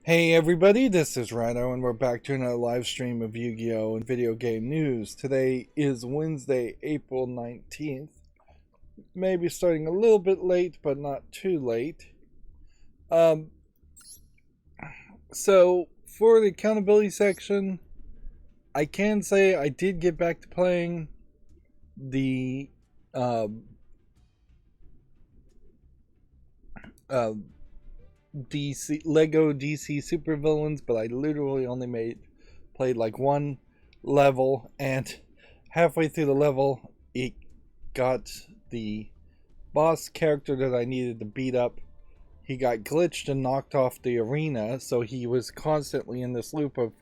Hey everybody, this is Rydo and we're back to another live stream of Yu-Gi-Oh! And video game news. Today is Wednesday, April 19th. Maybe starting a little bit late, but not too late. So for the accountability section, I can say I did get back to playing the DC Lego DC supervillains, but I literally only played like one level, and halfway through the level, it got the boss character that I needed to beat up. He got glitched and knocked off the arena, so he was constantly in this loop of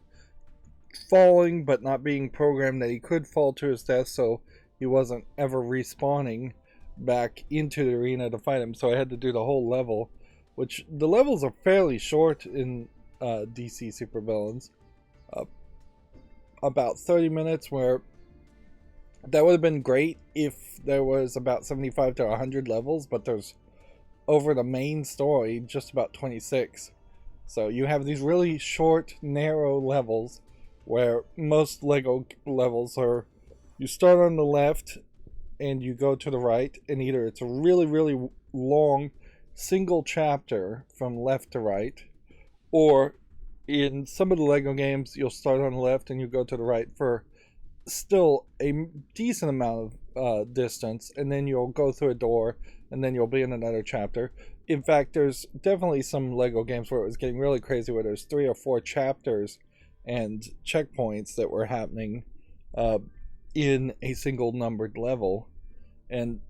falling, but not being programmed that he could fall to his death, so he wasn't ever respawning back into the arena to fight him. So I had to do the whole level, which the levels are fairly short in DC Supervillains. About 30 minutes, where that would have been great if there was about 75 to 100 levels, but there's, over the main story, just about 26. So you have these really short, narrow levels where most Lego levels are, you start on the left and you go to the right, and either it's a really, really long single chapter from left to right, or in some of the Lego games you'll start on the left and you go to the right for still a decent amount of distance, and then you'll go through a door and then you'll be in another chapter. In fact, there's definitely some Lego games where it was getting really crazy, where there's 3 or 4 chapters and checkpoints that were happening in a single numbered level. And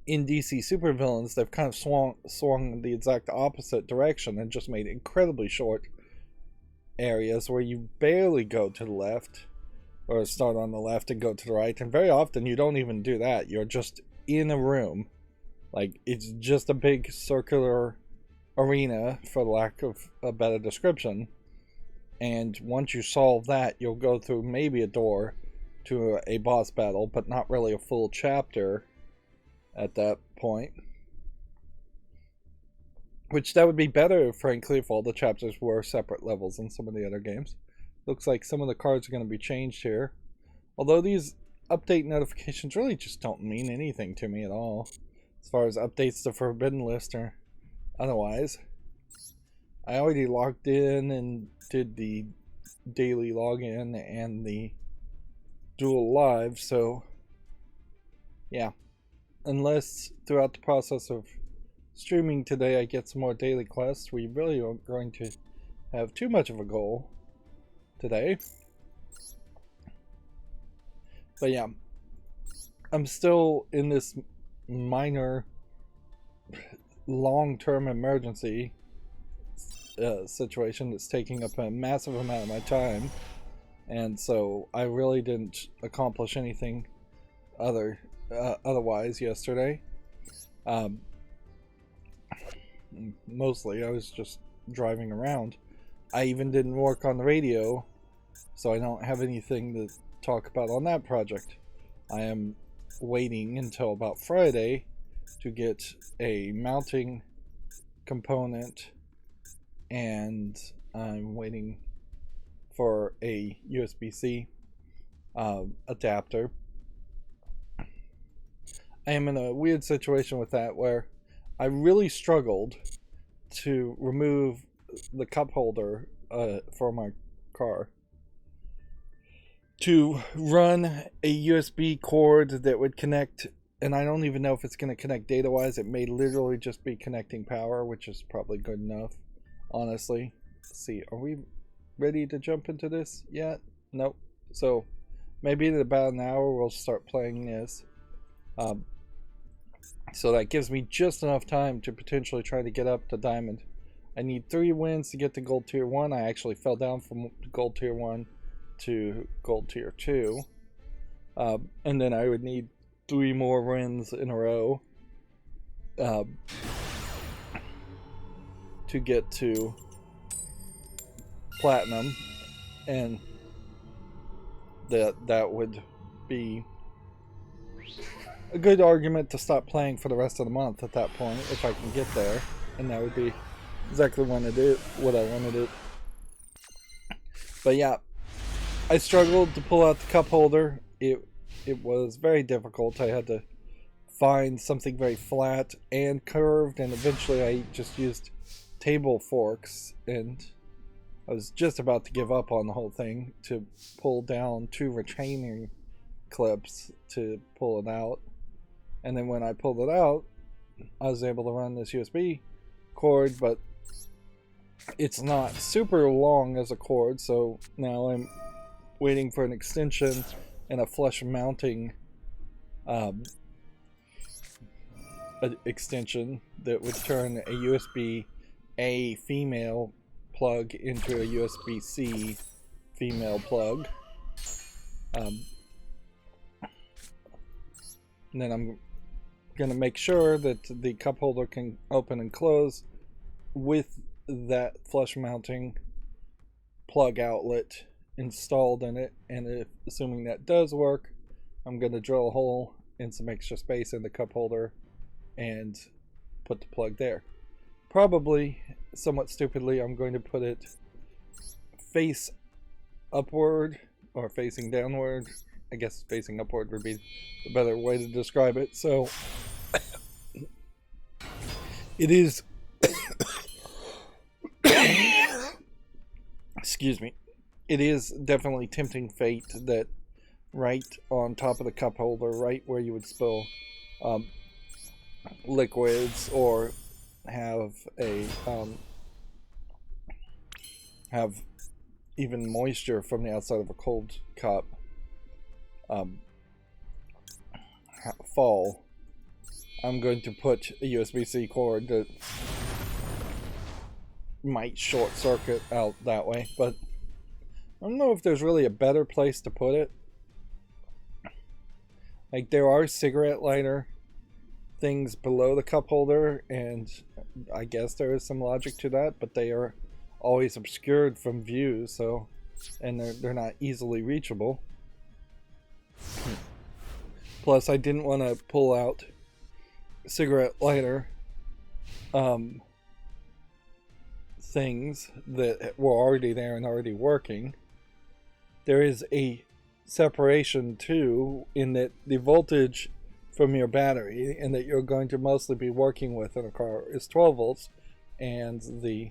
in DC Supervillains, they've kind of swung the exact opposite direction and just made incredibly short areas where you barely go to the left, or start on the left and go to the right, and very often you don't even do that. You're just in a room, like it's just a big circular arena, for lack of a better description, and once you solve that, you'll go through maybe a door to a boss battle, but not really a full chapter at that point. Which that would be better, frankly, if all the chapters were separate levels in some of the other games. Looks like some of the cards are going to be changed here. Although these update notifications really just don't mean anything to me at all, as far as updates to Forbidden List or otherwise. I already logged in and did the daily login and the Duel Live, so yeah. Unless throughout the process of streaming today I get some more daily quests, we really aren't going to have too much of a goal today. But yeah, I'm still in this minor long-term emergency situation that's taking up a massive amount of my time, and so I really didn't accomplish anything otherwise yesterday. Mostly I was just driving around. I even didn't work on the radio, so I don't have anything to talk about on that project. I am waiting until about Friday to get a mounting component, and I'm waiting for a USB-C adapter. I am in a weird situation with that, where I really struggled to remove the cup holder for my car to run a USB cord that would connect, and I don't even know if it's going to connect data wise. It may literally just be connecting power, which is probably good enough, honestly. Let's see, are we ready to jump into this yet? Nope. So maybe in about an hour we'll start playing this. So that gives me just enough time to potentially try to get up to Diamond. I need 3 wins to get to Gold Tier 1. I actually fell down from Gold Tier 1 to Gold Tier 2. And then I would need 3 more wins in a row to get to Platinum. And that would be a good argument to stop playing for the rest of the month at that point, if I can get there, and that would be exactly what I wanted it. But yeah, I struggled to pull out the cup holder. It was very difficult. I had to find something very flat and curved, and eventually I just used table forks, and I was just about to give up on the whole thing to pull down 2 retaining clips to pull it out. And then when I pulled it out, I was able to run this USB cord, but it's not super long as a cord, so now I'm waiting for an extension and a flush mounting extension that would turn a USB-A female plug into a USB-C female plug. And then I'm going to make sure that the cup holder can open and close with that flush mounting plug outlet installed in it, and assuming that does work, I'm going to drill a hole in some extra space in the cup holder and put the plug there. Probably, somewhat stupidly, I'm going to put it face upward or facing downward. I guess facing upward would be the better way to describe it. So it is excuse me, it is definitely tempting fate that right on top of the cup holder, right where you would spill liquids or have have even moisture from the outside of a cold cup fall, I'm going to put a USB-C cord that might short circuit out that way, but I don't know if there's really a better place to put it. Like, there are cigarette lighter things below the cup holder, and I guess there is some logic to that, but they are always obscured from view, so, and they're not easily reachable. Plus, I didn't want to pull out cigarette lighter things that were already there and already working. There is a separation too, in that the voltage from your battery and that you're going to mostly be working with in a car is 12 volts, and the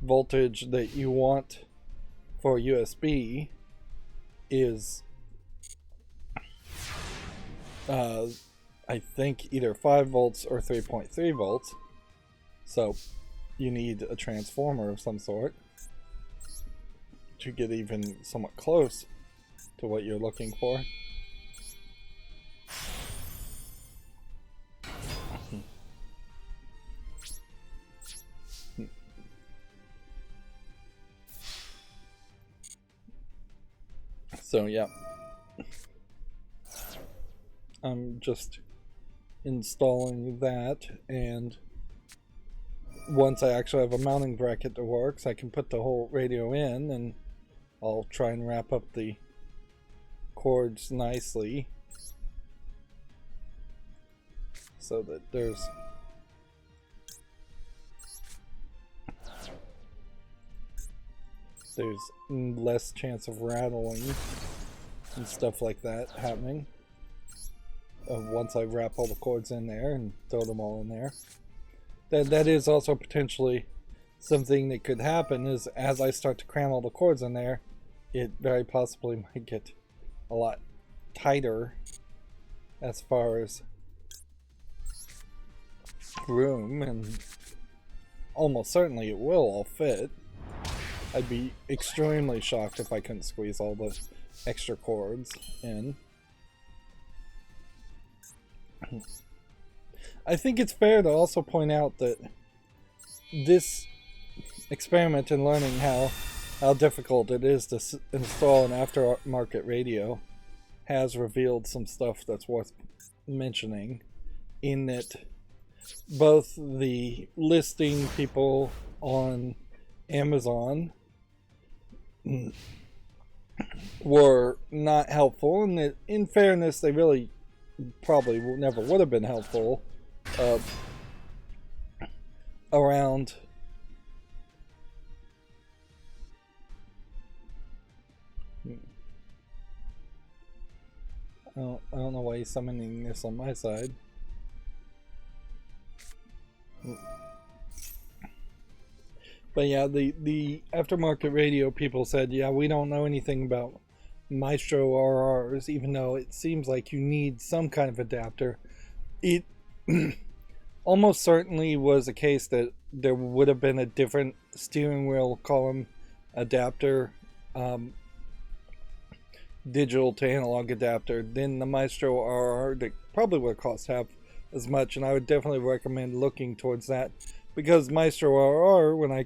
voltage that you want for USB is I think either 5 volts or 3.3 volts. So you need a transformer of some sort to get even somewhat close to what you're looking for. So yeah, I'm just installing that, and once I actually have a mounting bracket that works, I can put the whole radio in, and I'll try and wrap up the cords nicely so that there's less chance of rattling and stuff like that happening once I wrap all the cords in there and throw them all in there. That is also potentially something that could happen, is as I start to cram all the cords in there, it very possibly might get a lot tighter as far as room, and almost certainly it will all fit. I'd be extremely shocked if I couldn't squeeze all the extra cords in. I think it's fair to also point out that this experiment in learning how difficult it is to install an aftermarket radio has revealed some stuff that's worth mentioning, in that both the listing people on Amazon were not helpful, and that, in fairness, they really probably never would have been helpful around I don't know why he's summoning this on my side. But yeah, the aftermarket radio people said, yeah, we don't know anything about Maestro RRs, even though it seems like you need some kind of adapter. It almost certainly was a case that there would have been a different steering wheel column adapter, digital to analog adapter, than the Maestro RR that probably would have cost half as much, and I would definitely recommend looking towards that, because Maestro RR, when I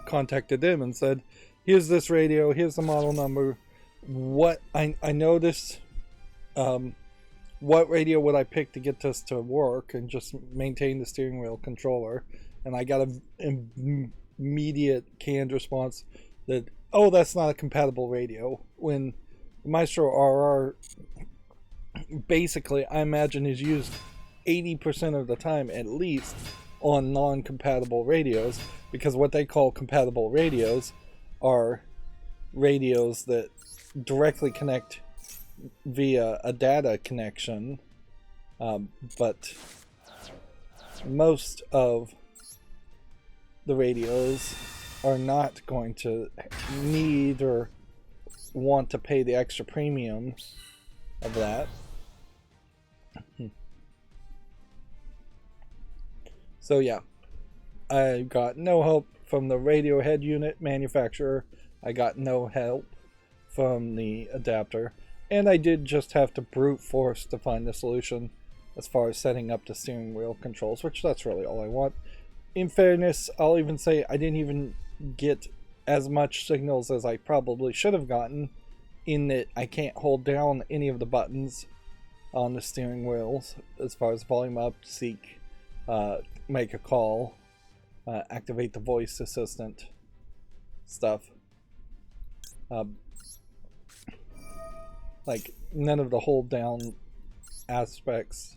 contacted them and said, here's this radio, here's the model number, what I noticed, what radio would I pick to get this to work and just maintain the steering wheel controller, and I got an immediate canned response that, oh, that's not a compatible radio, when Maestro RR basically, I imagine, is used 80% of the time at least on non-compatible radios, because what they call compatible radios are radios that directly connect via a data connection, but most of the radios are not going to need or want to pay the extra premium of that. So yeah, I got no help from the radio head unit manufacturer. I got no help from the adapter, and I did just have to brute force to find the solution as far as setting up the steering wheel controls, which that's really all I want. In fairness, I'll even say I didn't even get as much signals as I probably should have gotten, in that I can't hold down any of the buttons on the steering wheels as far as volume up, seek, make a call, activate the voice assistant stuff. Like, none of the hold down aspects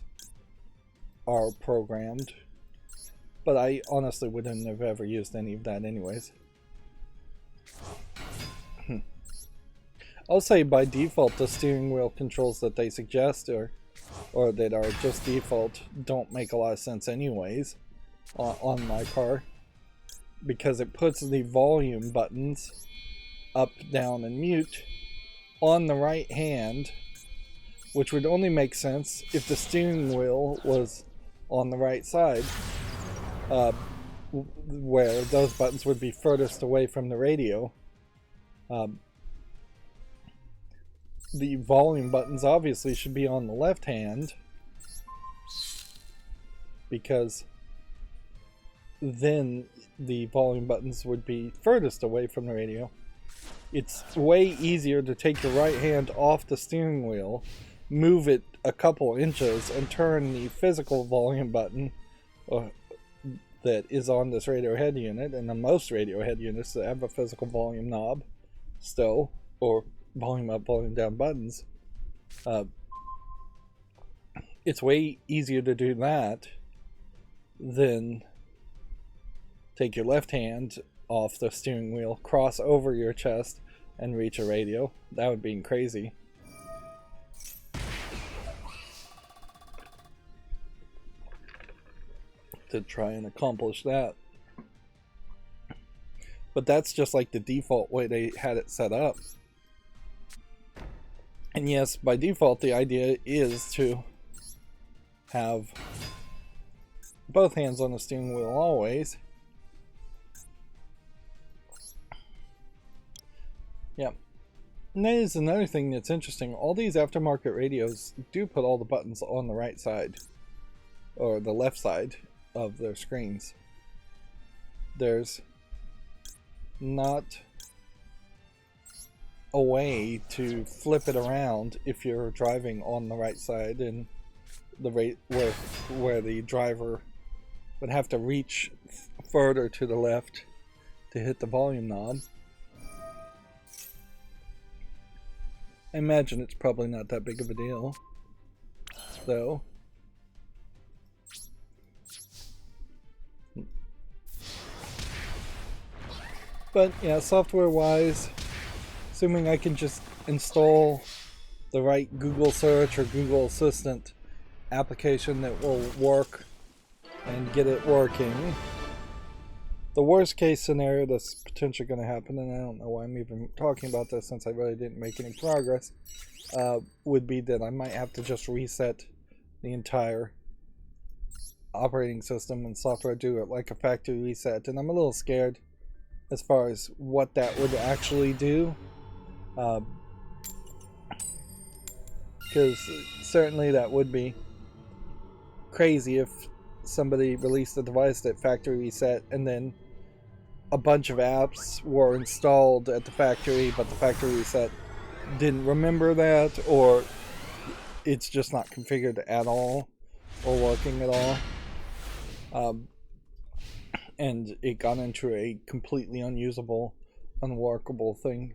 are programmed, but I honestly wouldn't have ever used any of that anyways. I'll say by default the steering wheel controls that they suggest or that are just default don't make a lot of sense anyways on my car, because it puts the volume buttons up, down, and mute on the right hand, which would only make sense if the steering wheel was on the right side, where those buttons would be furthest away from the radio. The volume buttons obviously should be on the left hand, because then the volume buttons would be furthest away from the radio. It's way easier to take your right hand off the steering wheel, move it a couple inches, and turn the physical volume button that is on this radio head unit, and on most radio head units that have a physical volume knob still, or volume up, volume down buttons. It's way easier to do that than take your left hand off the steering wheel, cross over your chest, and reach a radio. That would be crazy. To try and accomplish that. But that's just like the default way they had it set up. And yes, by default, the idea is to have both hands on the steering wheel always. Yeah. And that is another thing that's interesting. All these aftermarket radios do put all the buttons on the right side, or the left side of their screens. There's not a way to flip it around if you're driving on the right side, and the rate where the driver would have to reach further to the left to hit the volume knob. I imagine it's probably not that big of a deal, though. But yeah, software-wise, assuming I can just install the right Google search or Google Assistant application that will work and get it working. The worst case scenario that's potentially going to happen, and I don't know why I'm even talking about this since I really didn't make any progress, would be that I might have to just reset the entire operating system and software, do it like a factory reset, and I'm a little scared as far as what that would actually do, because certainly that would be crazy if somebody released a device that factory reset and then a bunch of apps were installed at the factory, but the factory reset didn't remember that, or it's just not configured at all or working at all, and it got into a completely unusable, unworkable thing.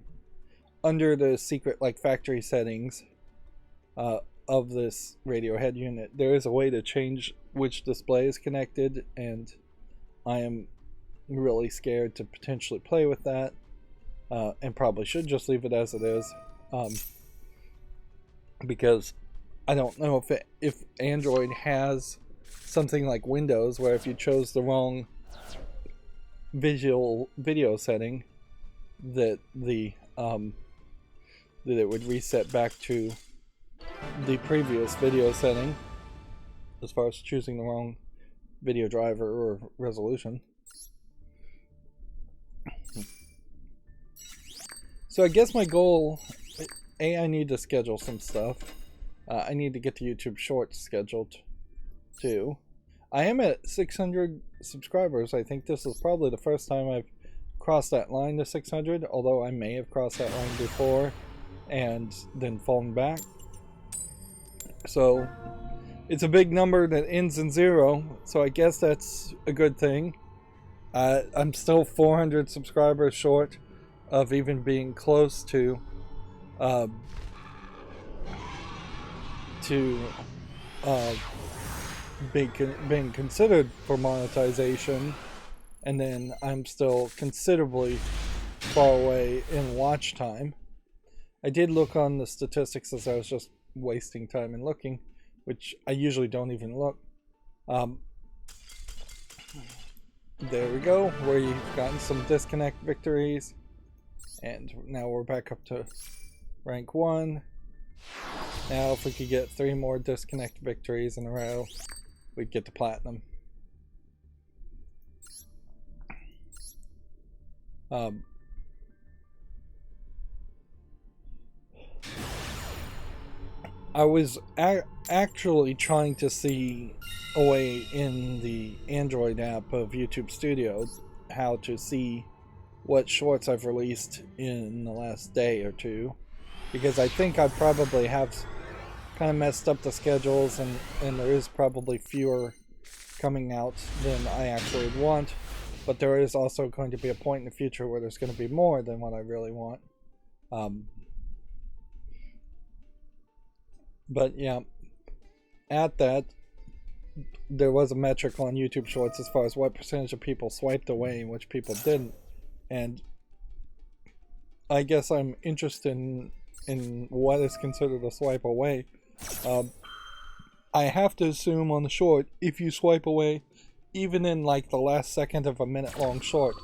Under the secret like factory settings of this Radiohead unit, there is a way to change which display is connected, and I am really scared to potentially play with that, and probably should just leave it as it is, because I don't know if Android has something like Windows where if you chose the wrong video setting that that it would reset back to the previous video setting as far as choosing the wrong video driver or resolution. So I guess my goal, I need to schedule some stuff. I need to get the YouTube Shorts scheduled too. I am at 600 subscribers. I think this is probably the first time I've crossed that line to 600, although I may have crossed that line before and then fallen back. So it's a big number that ends in 0, so I guess that's a good thing. I'm still 400 subscribers short of even being close to being considered for monetization, and then I'm still considerably far away in watch time. I did look on the statistics as I was just wasting time in looking, which I usually don't even look. There we go, where you've gotten some disconnect victories, and now we're back up to rank 1. Now if we could get 3 more disconnect victories in a row, we'd get to platinum. I was actually trying to see a way in the Android app of YouTube Studio how to see what shorts I've released in the last day or two, because I think I probably have kind of messed up the schedules, and there is probably fewer coming out than I actually would want, but there is also going to be a point in the future where there's going to be more than what I really want. But yeah, at that, there was a metric on YouTube Shorts as far as what percentage of people swiped away and which people didn't, and I guess I'm interested in what is considered a swipe away. I have to assume on the short, if you swipe away, even in like the last second of a minute-long short,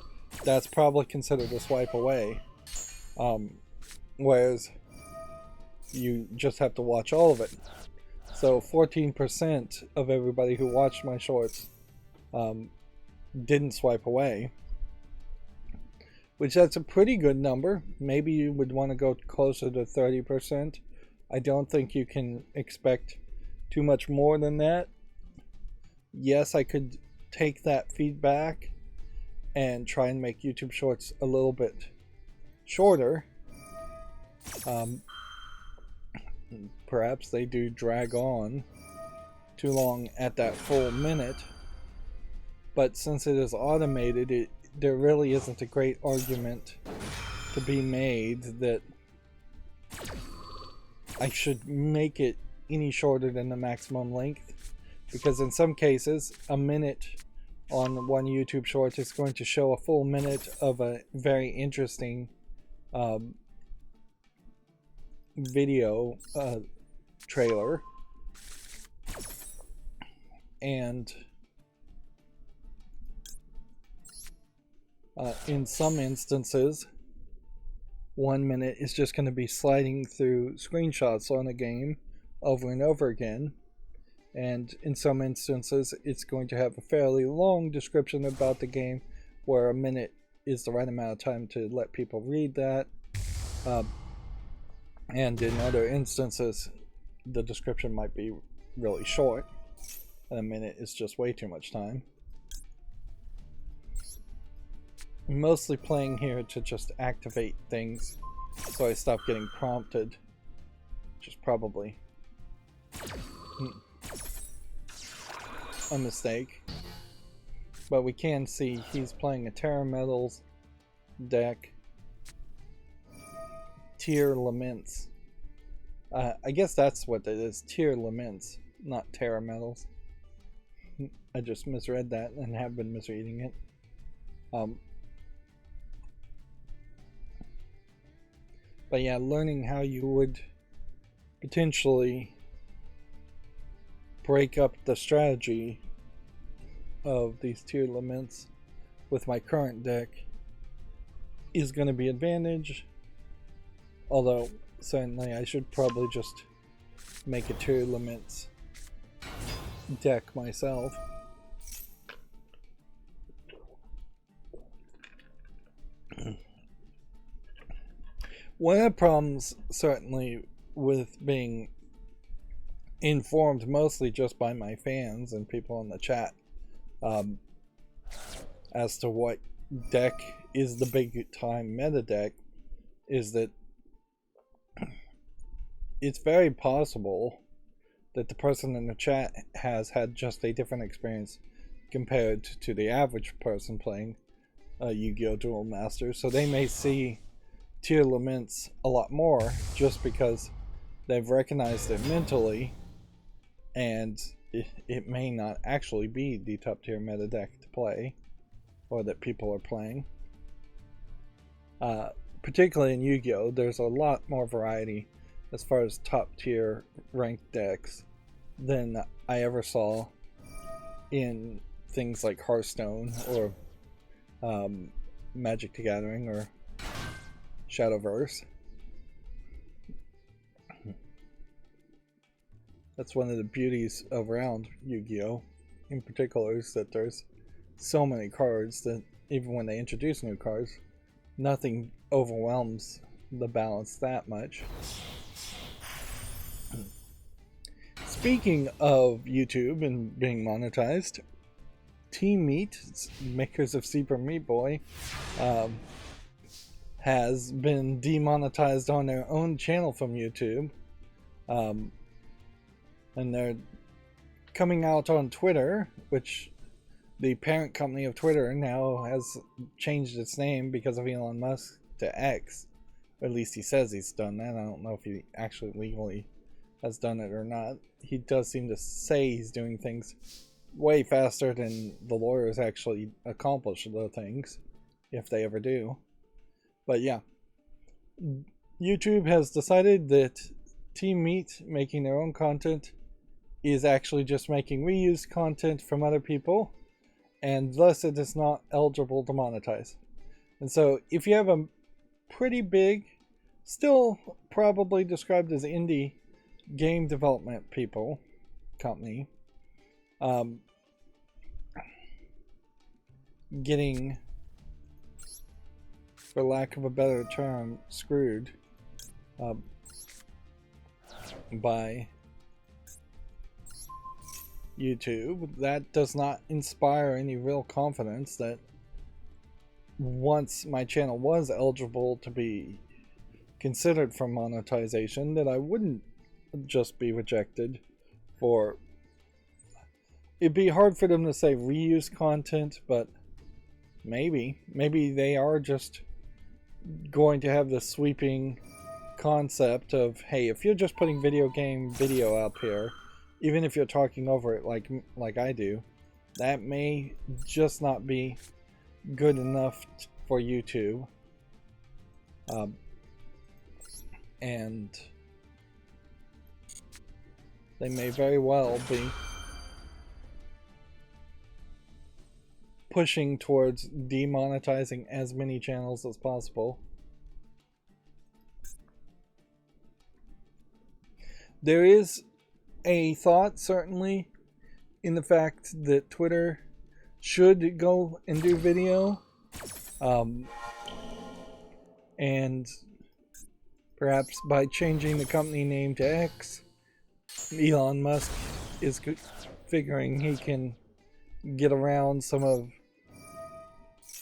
that's probably considered a swipe away. Whereas you just have to watch all of it. So 14% of everybody who watched my shorts didn't swipe away, which that's a pretty good number. Maybe you would want to go closer to 30%. I don't think you can expect too much more than that. Yes, I could take that feedback and try and make YouTube Shorts a little bit shorter. Perhaps they do drag on too long at that full minute, but since it is automated, there really isn't a great argument to be made that I should make it any shorter than the maximum length, because in some cases a minute on one YouTube short is going to show a full minute of a very interesting video trailer, and in some instances 1 minute is just going to be sliding through screenshots on a game over and over again, and in some instances it's going to have a fairly long description about the game where a minute is the right amount of time to let people read that, and in other instances the description might be really short and a minute is just way too much time. I'm mostly playing here to just activate things so I stop getting prompted, which is probably a mistake. But we can see he's playing a Terra Metals deck. Tier Laments. I guess that's what it is. Tier Laments, not Terra Metals. I just misread that and have been misreading it. But yeah, learning how you would potentially break up the strategy of these tier laments with my current deck is going to be advantage. Although certainly I should probably just make a tier laments deck myself. One of the problems certainly with being informed mostly just by my fans and people in the chat as to what deck is the big time meta deck is that it's very possible that the person in the chat has had just a different experience compared to the average person playing Yu-Gi-Oh! Duel Masters, so they may see tier laments a lot more just because they've recognized it mentally, and it may not actually be the top tier meta deck to play or that people are playing. Particularly in Yu-Gi-Oh! There's a lot more variety as far as top tier ranked decks than I ever saw in things like Hearthstone or Magic the Gathering or Shadowverse. That's one of the beauties around Yu-Gi-Oh! In particular is that there's so many cards that even when they introduce new cards, nothing overwhelms the balance that much. Speaking of YouTube and being monetized, Team Meat, makers of Super Meat Boy, has been demonetized on their own channel from YouTube. And they're coming out on Twitter, which the parent company of Twitter now has changed its name because of Elon Musk to X. Or at least he says he's done that. I don't know if he actually legally has done it or not. He does seem to say he's doing things way faster than the lawyers actually accomplish the things, if they ever do. But yeah, YouTube has decided that Team Meat making their own content is actually just making reused content from other people, and thus it is not eligible to monetize. And so if you have a pretty big, still probably described as indie game development company, getting, for lack of a better term, screwed by YouTube, that does not inspire any real confidence that once my channel was eligible to be considered for monetization, that I wouldn't just be rejected for... It'd be hard for them to say reuse content, but maybe they are just going to have the sweeping concept of, hey, if you're just putting video up here, even if you're talking over it like I do, that may just not be good enough for YouTube. And They may very well be pushing towards demonetizing as many channels as possible. There is a thought, certainly, in the fact that Twitter should go and do video. And perhaps by changing the company name to X, Elon Musk is figuring he can get around some of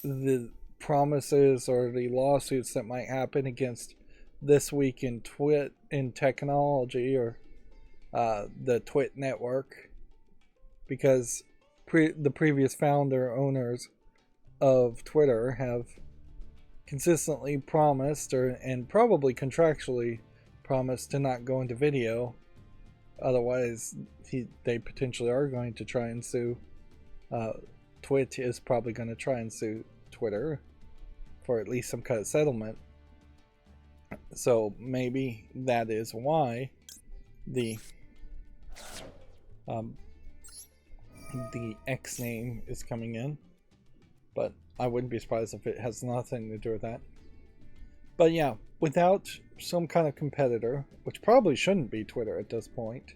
the promises or the lawsuits that might happen against This Week in Technology, or the Twit network, because the previous owners of Twitter have consistently promised, and probably contractually promised, to not go into video. Otherwise, they potentially are going to try and sue. Twit is probably going to try and sue Twitter for at least some kind of settlement. So maybe that is why the X name is coming in. But I wouldn't be surprised if it has nothing to do with that. But yeah, without some kind of competitor, which probably shouldn't be Twitter at this point,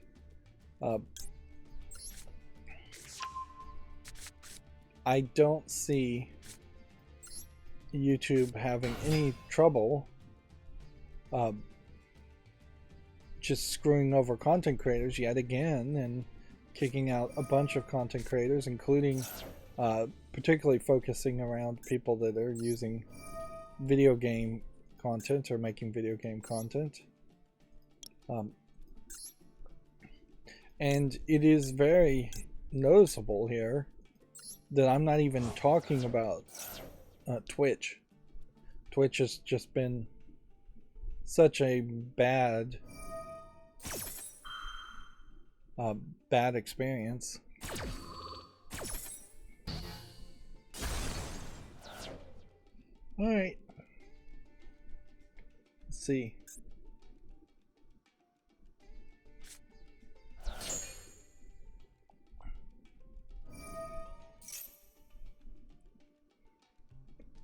I don't see YouTube having any trouble just screwing over content creators yet again and kicking out a bunch of content creators, including particularly focusing around people that are using video game content or making video game content. And it is very noticeable here that I'm not even talking about Twitch. Twitch has just been such a bad experience. Alright. Let's see.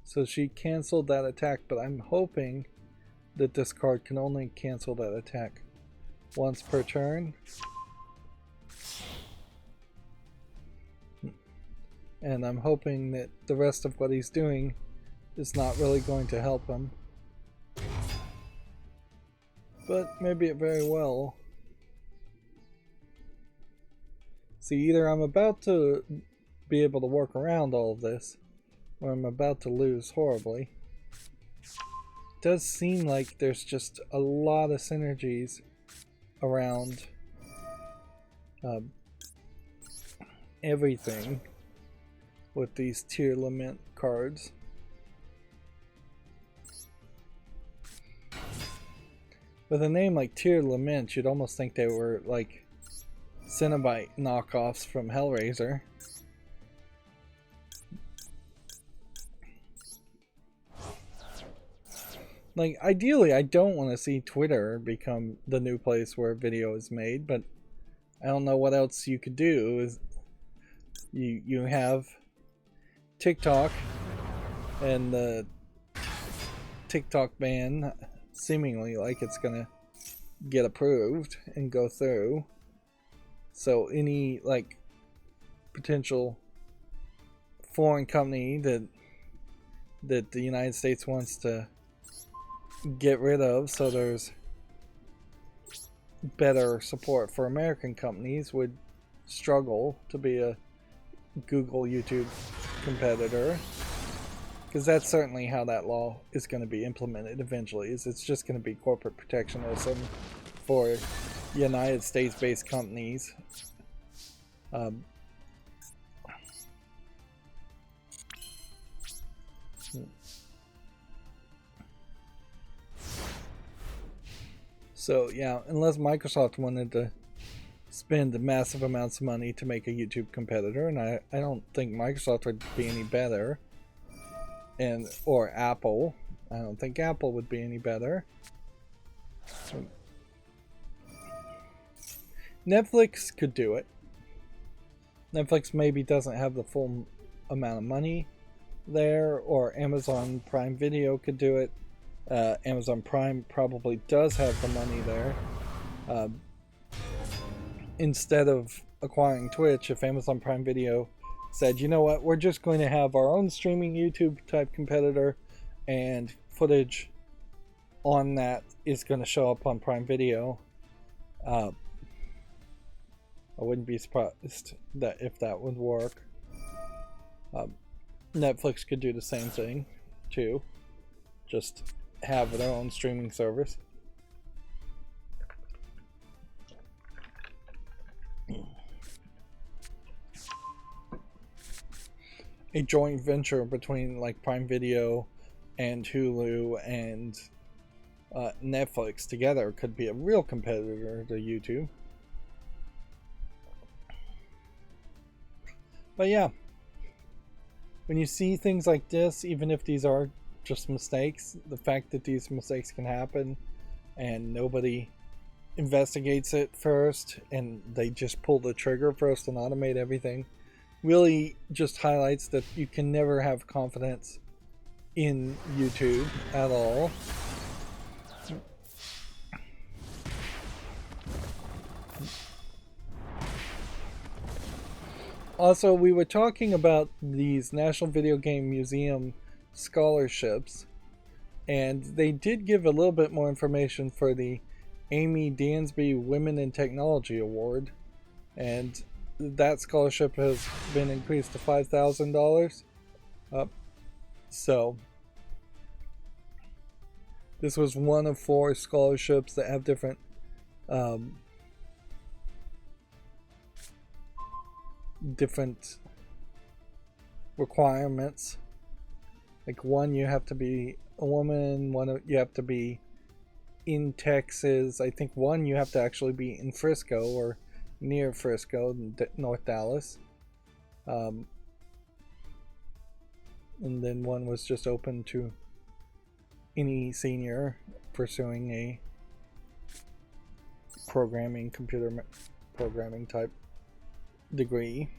So she canceled that attack, but I'm hoping that this card can only cancel that attack once per turn. And I'm hoping that the rest of what he's doing is not really going to help him. But maybe it very well. See, either I'm about to be able to work around all of this, or I'm about to lose horribly. It does seem like there's just a lot of synergies around everything with these tier lament cards. With a name like Tier Lament, you'd almost think they were like Cenobite knockoffs from Hellraiser. Like, ideally, I don't want to see Twitter become the new place where video is made, but I don't know what else you could do. Is you have TikTok, and the TikTok ban seemingly like it's gonna get approved and go through. So any like potential foreign company that the United States wants to get rid of, so there's better support for American companies, would struggle to be a Google YouTube competitor, because that's certainly how that law is going to be implemented eventually. Is it's just going to be corporate protectionism for United States based companies. So yeah, unless Microsoft wanted to spend massive amounts of money to make a YouTube competitor, and I don't think Microsoft would be any better, or Apple. I don't think Apple would be any better. Netflix could do it. Netflix maybe doesn't have the full amount of money there, or Amazon Prime Video could do it. Amazon Prime probably does have the money there. Instead of acquiring Twitch, if Amazon Prime Video said, you know what, we're just going to have our own streaming YouTube type competitor, and footage on that is going to show up on Prime Video, I wouldn't be surprised that if that would work. Netflix could do the same thing too, just have their own streaming service. A joint venture between like Prime Video and Hulu and Netflix together could be a real competitor to YouTube. But yeah, when you see things like this, even if these are just mistakes, the fact that these mistakes can happen and nobody investigates it first and they just pull the trigger first and automate everything really just highlights that you can never have confidence in YouTube at all. Also, we were talking about these National Video Game Museum scholarships, and they did give a little bit more information for the Amy Dansby Women in Technology Award, and that scholarship has been increased to $5,000. So this was one of 4 scholarships that have different different requirements. Like, one, you have to be a woman, one, you have to be in Texas. I think one, you have to actually be in Frisco or near Frisco, North Dallas. And then one was just open to any senior pursuing a computer programming type degree.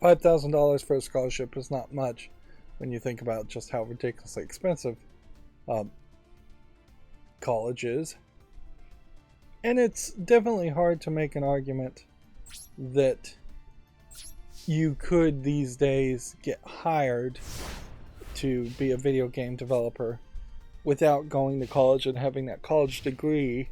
$5,000 for a scholarship is not much when you think about just how ridiculously expensive college is. And it's definitely hard to make an argument that you could these days get hired to be a video game developer without going to college and having that college degree.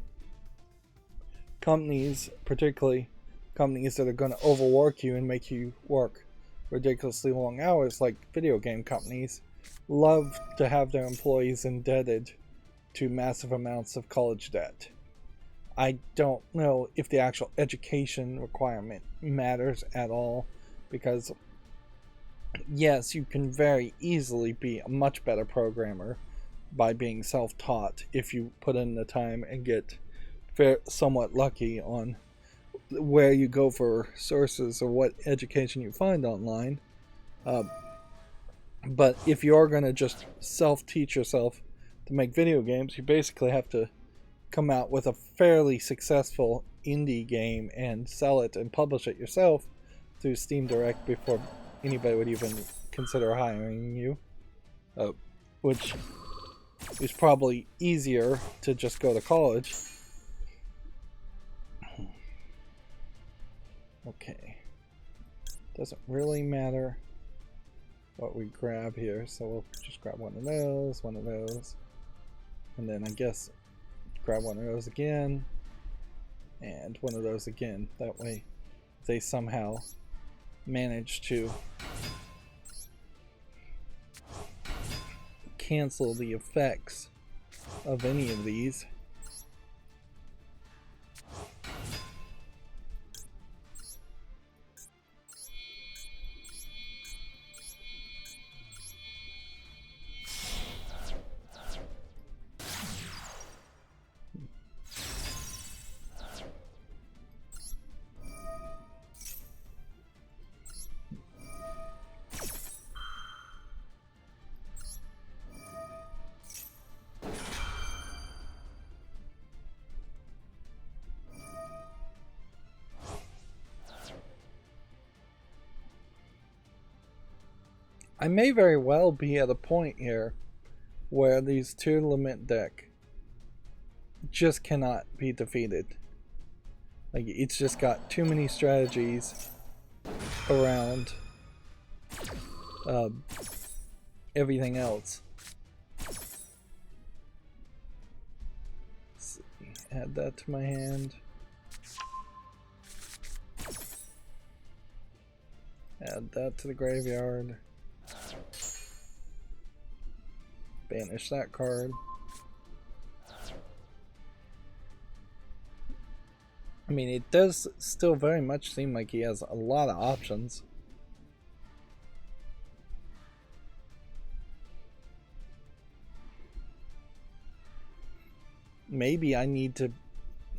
Companies, particularly companies that are going to overwork you and make you work ridiculously long hours, like video game companies, love to have their employees indebted to massive amounts of college debt. I don't know if the actual education requirement matters at all, because yes, you can very easily be a much better programmer by being self-taught if you put in the time and get somewhat lucky on where you go for sources or what education you find online. But if you're going to just self-teach yourself to make video games, you basically have to come out with a fairly successful indie game and sell it and publish it yourself through Steam Direct before anybody would even consider hiring you, which is probably easier to just go to college. Okay, doesn't really matter what we grab here, so we'll just grab one of those, and then I guess grab one of those again, and one of those again. That way they somehow manage to cancel the effects of any of these. I may very well be at a point here where these two Lament deck just cannot be defeated. Like, it's just got too many strategies around everything else. Let's see. Add that to my hand. Add that to the graveyard. Banish that card. I mean, it does still very much seem like he has a lot of options. Maybe I need to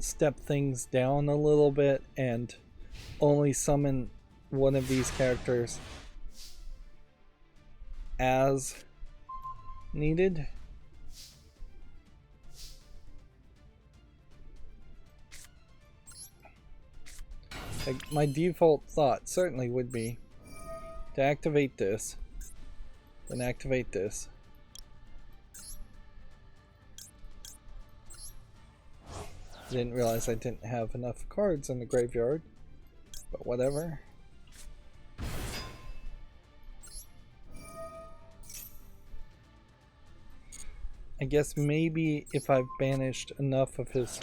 step things down a little bit and only summon one of these characters as needed. Like, my default thought certainly would be to activate this, then activate this. Didn't realize I didn't have enough cards in the graveyard, but whatever. I guess maybe if I've banished enough of his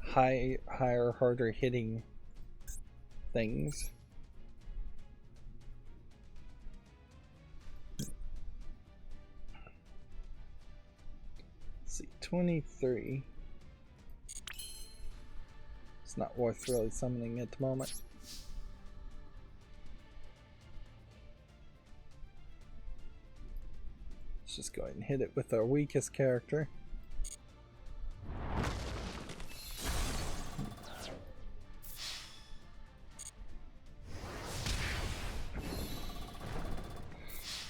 higher, harder hitting things. Let's see, 23. It's not worth really summoning at the moment. Let's just go ahead and hit it with our weakest character.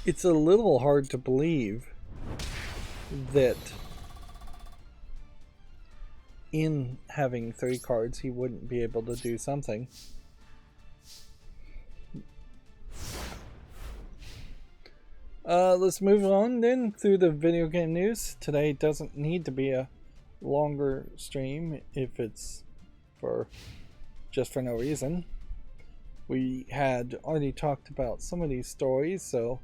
It's a little hard to believe that in having 3 cards he wouldn't be able to do something. Let's move on then through the video game news. Today doesn't need to be a longer stream if it's just for no reason. We had already talked about some of these stories, so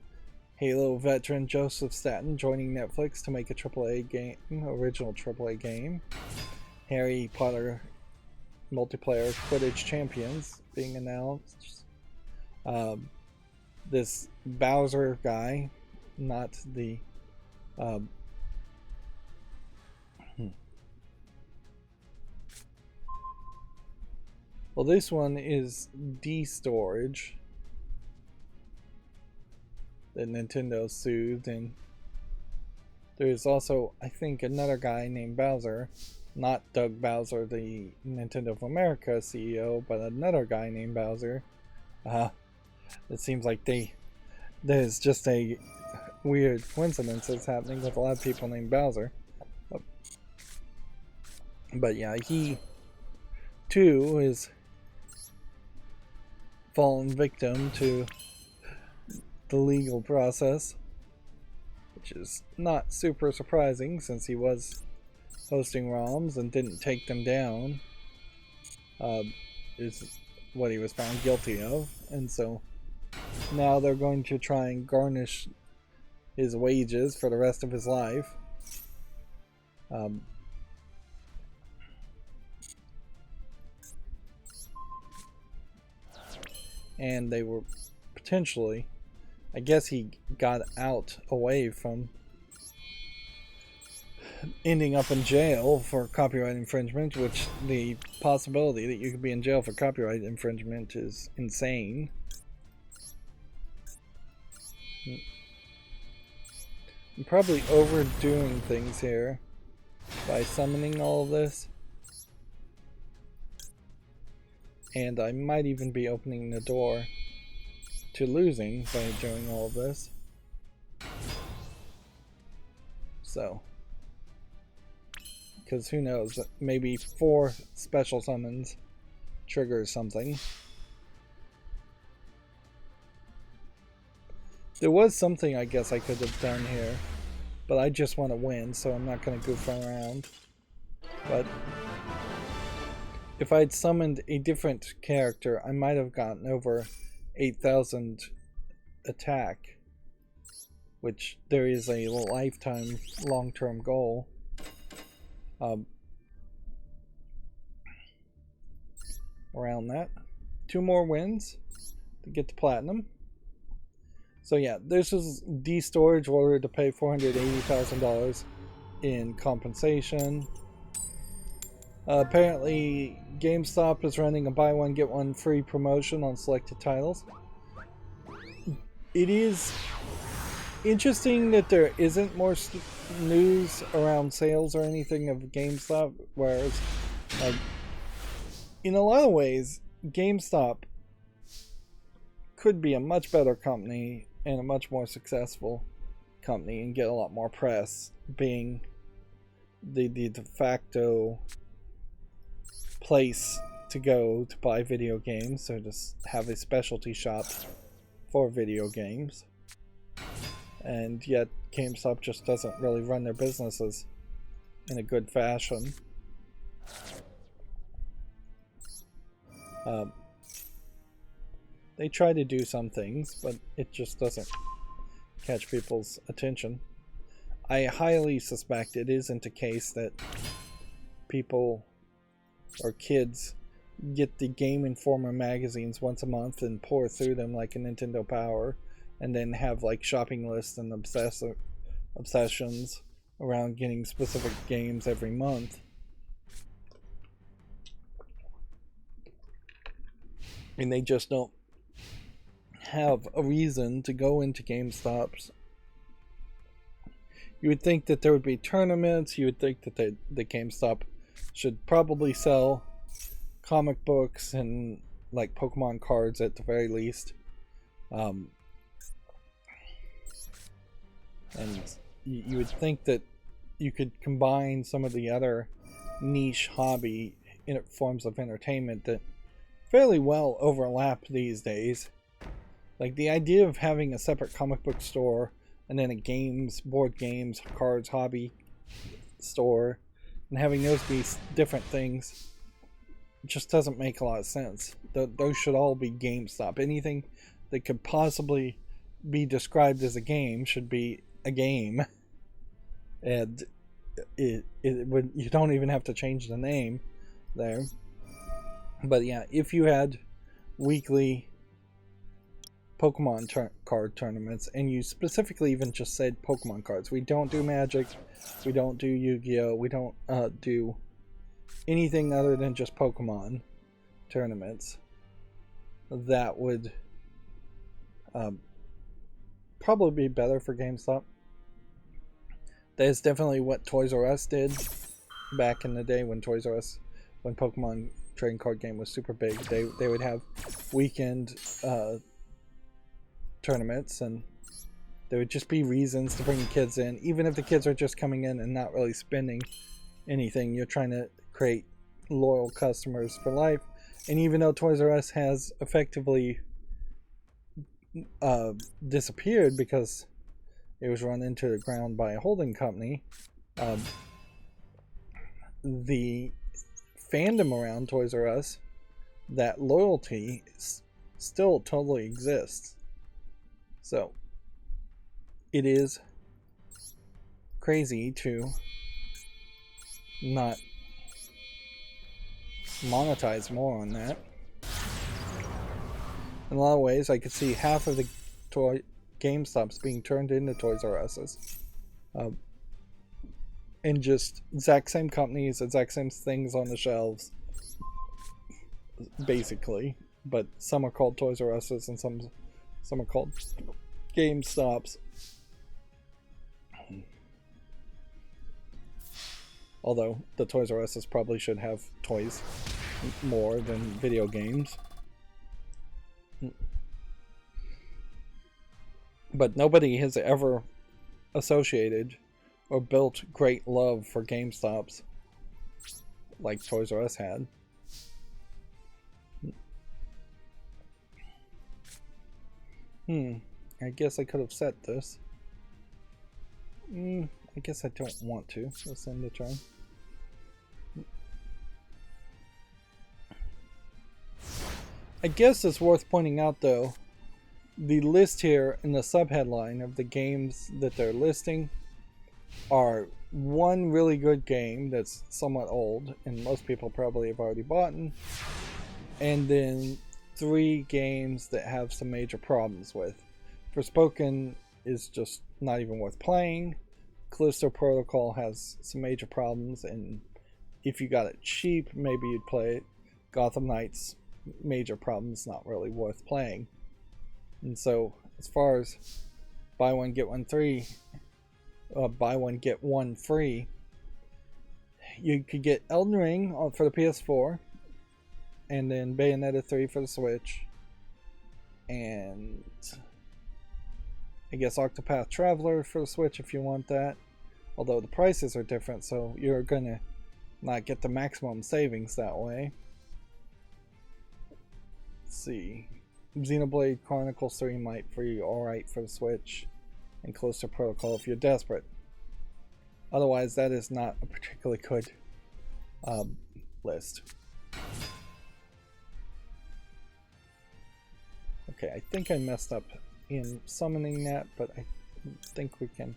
Halo veteran Joseph Staten joining Netflix to make a AAA game, original AAA game. Harry Potter multiplayer Quidditch Champions being announced. This Bowser guy, not the well, this one is D-Storage that Nintendo sued, and there's also, I think, another guy named Bowser, not Doug Bowser, the Nintendo of America CEO, but another guy named Bowser. It seems like there's just a weird coincidence that's happening with a lot of people named Bowser. But yeah, he too is fallen victim to the legal process, which is not super surprising since he was hosting ROMs and didn't take them down, is what he was found guilty of. And so now they're going to try and garnish his wages for the rest of his life. And they were potentially, I guess he got out away from ending up in jail for copyright infringement, which the possibility that you could be in jail for copyright infringement is insane. I'm probably overdoing things here by summoning all of this, and I might even be opening the door to losing by doing all of this. So, because who knows, maybe 4 special summons triggers something. There was something I guess I could have done here, but I just want to win, so I'm not going to goof around. But if I'd summoned a different character, I might have gotten over 8,000 attack, which there is a lifetime long-term goal. Around that. 2 more wins to get to platinum. So yeah, this is D-Storage ordered to pay $480,000 in compensation. Apparently, GameStop is running a buy one get one free promotion on selected titles. It is interesting that there isn't more news around sales or anything of GameStop, whereas in a lot of ways, GameStop could be a much better company and a much more successful company and get a lot more press, being the de facto place to go to buy video games, so just have a specialty shop for video games. And yet GameStop just doesn't really run their businesses in a good fashion. They try to do some things, but it just doesn't catch people's attention. I highly suspect it isn't a case that people or kids get the Game Informer magazines once a month and pour through them like a Nintendo Power, and then have like shopping lists and obsessions around getting specific games every month. And they just don't have a reason to go into GameStops. You would think that there would be tournaments. You would think that the GameStop should probably sell comic books and like Pokemon cards at the very least. And you would think that you could combine some of the other niche hobby forms of entertainment that fairly well overlap these days. Like the idea of having a separate comic book store and then a board games, cards, hobby store, and having those be different things just doesn't make a lot of sense. Those should all be GameStop. Anything that could possibly be described as a game should be a game. And you don't even have to change the name there. But yeah, if you had weekly Pokemon card tournaments, and you specifically even just said Pokemon cards, we don't do Magic, we don't do Yu-Gi-Oh, we don't do anything other than just Pokemon tournaments, that would probably be better for GameStop. That is definitely what Toys R Us did back in the day when Pokemon trading card game was super big. They would have weekend tournaments, and there would just be reasons to bring kids in, even if the kids are just coming in and not really spending anything. You're trying to create loyal customers for life. And even though Toys R Us has effectively disappeared because it was run into the ground by a holding company, the fandom around Toys R Us, that loyalty still totally exists. So it is crazy to not monetize more on that. In a lot of ways, I could see half of the GameStops being turned into Toys R Us's. And just exact same companies, exact same things on the shelves, basically. But some are called Toys R Us's and some are called GameStops. Although the Toys R Us's probably should have toys more than video games. But nobody has ever associated or built great love for GameStops like Toys R Us had. I guess I could have set this. I guess I don't want to. Let's end the turn. I guess it's worth pointing out though, the list here in the subheadline of the games that they're listing are one really good game that's somewhat old and most people probably have already bought, and then 3 games that have some major problems with. Forspoken is just not even worth playing. Callisto Protocol has some major problems, and if you got it cheap, maybe you'd play it. Gotham Knights, major problems, not really worth playing. And so, as far as buy one get one free, you could get Elden Ring for the PS4, and then Bayonetta 3 for the Switch, and I guess Octopath Traveler for the Switch if you want that. Although the prices are different, so you're gonna not get the maximum savings that way. Let's see. Xenoblade Chronicles 3 might be alright for the Switch, and Callisto Protocol if you're desperate. Otherwise, that is not a particularly good list. Okay, I think I messed up in summoning that, but I think we can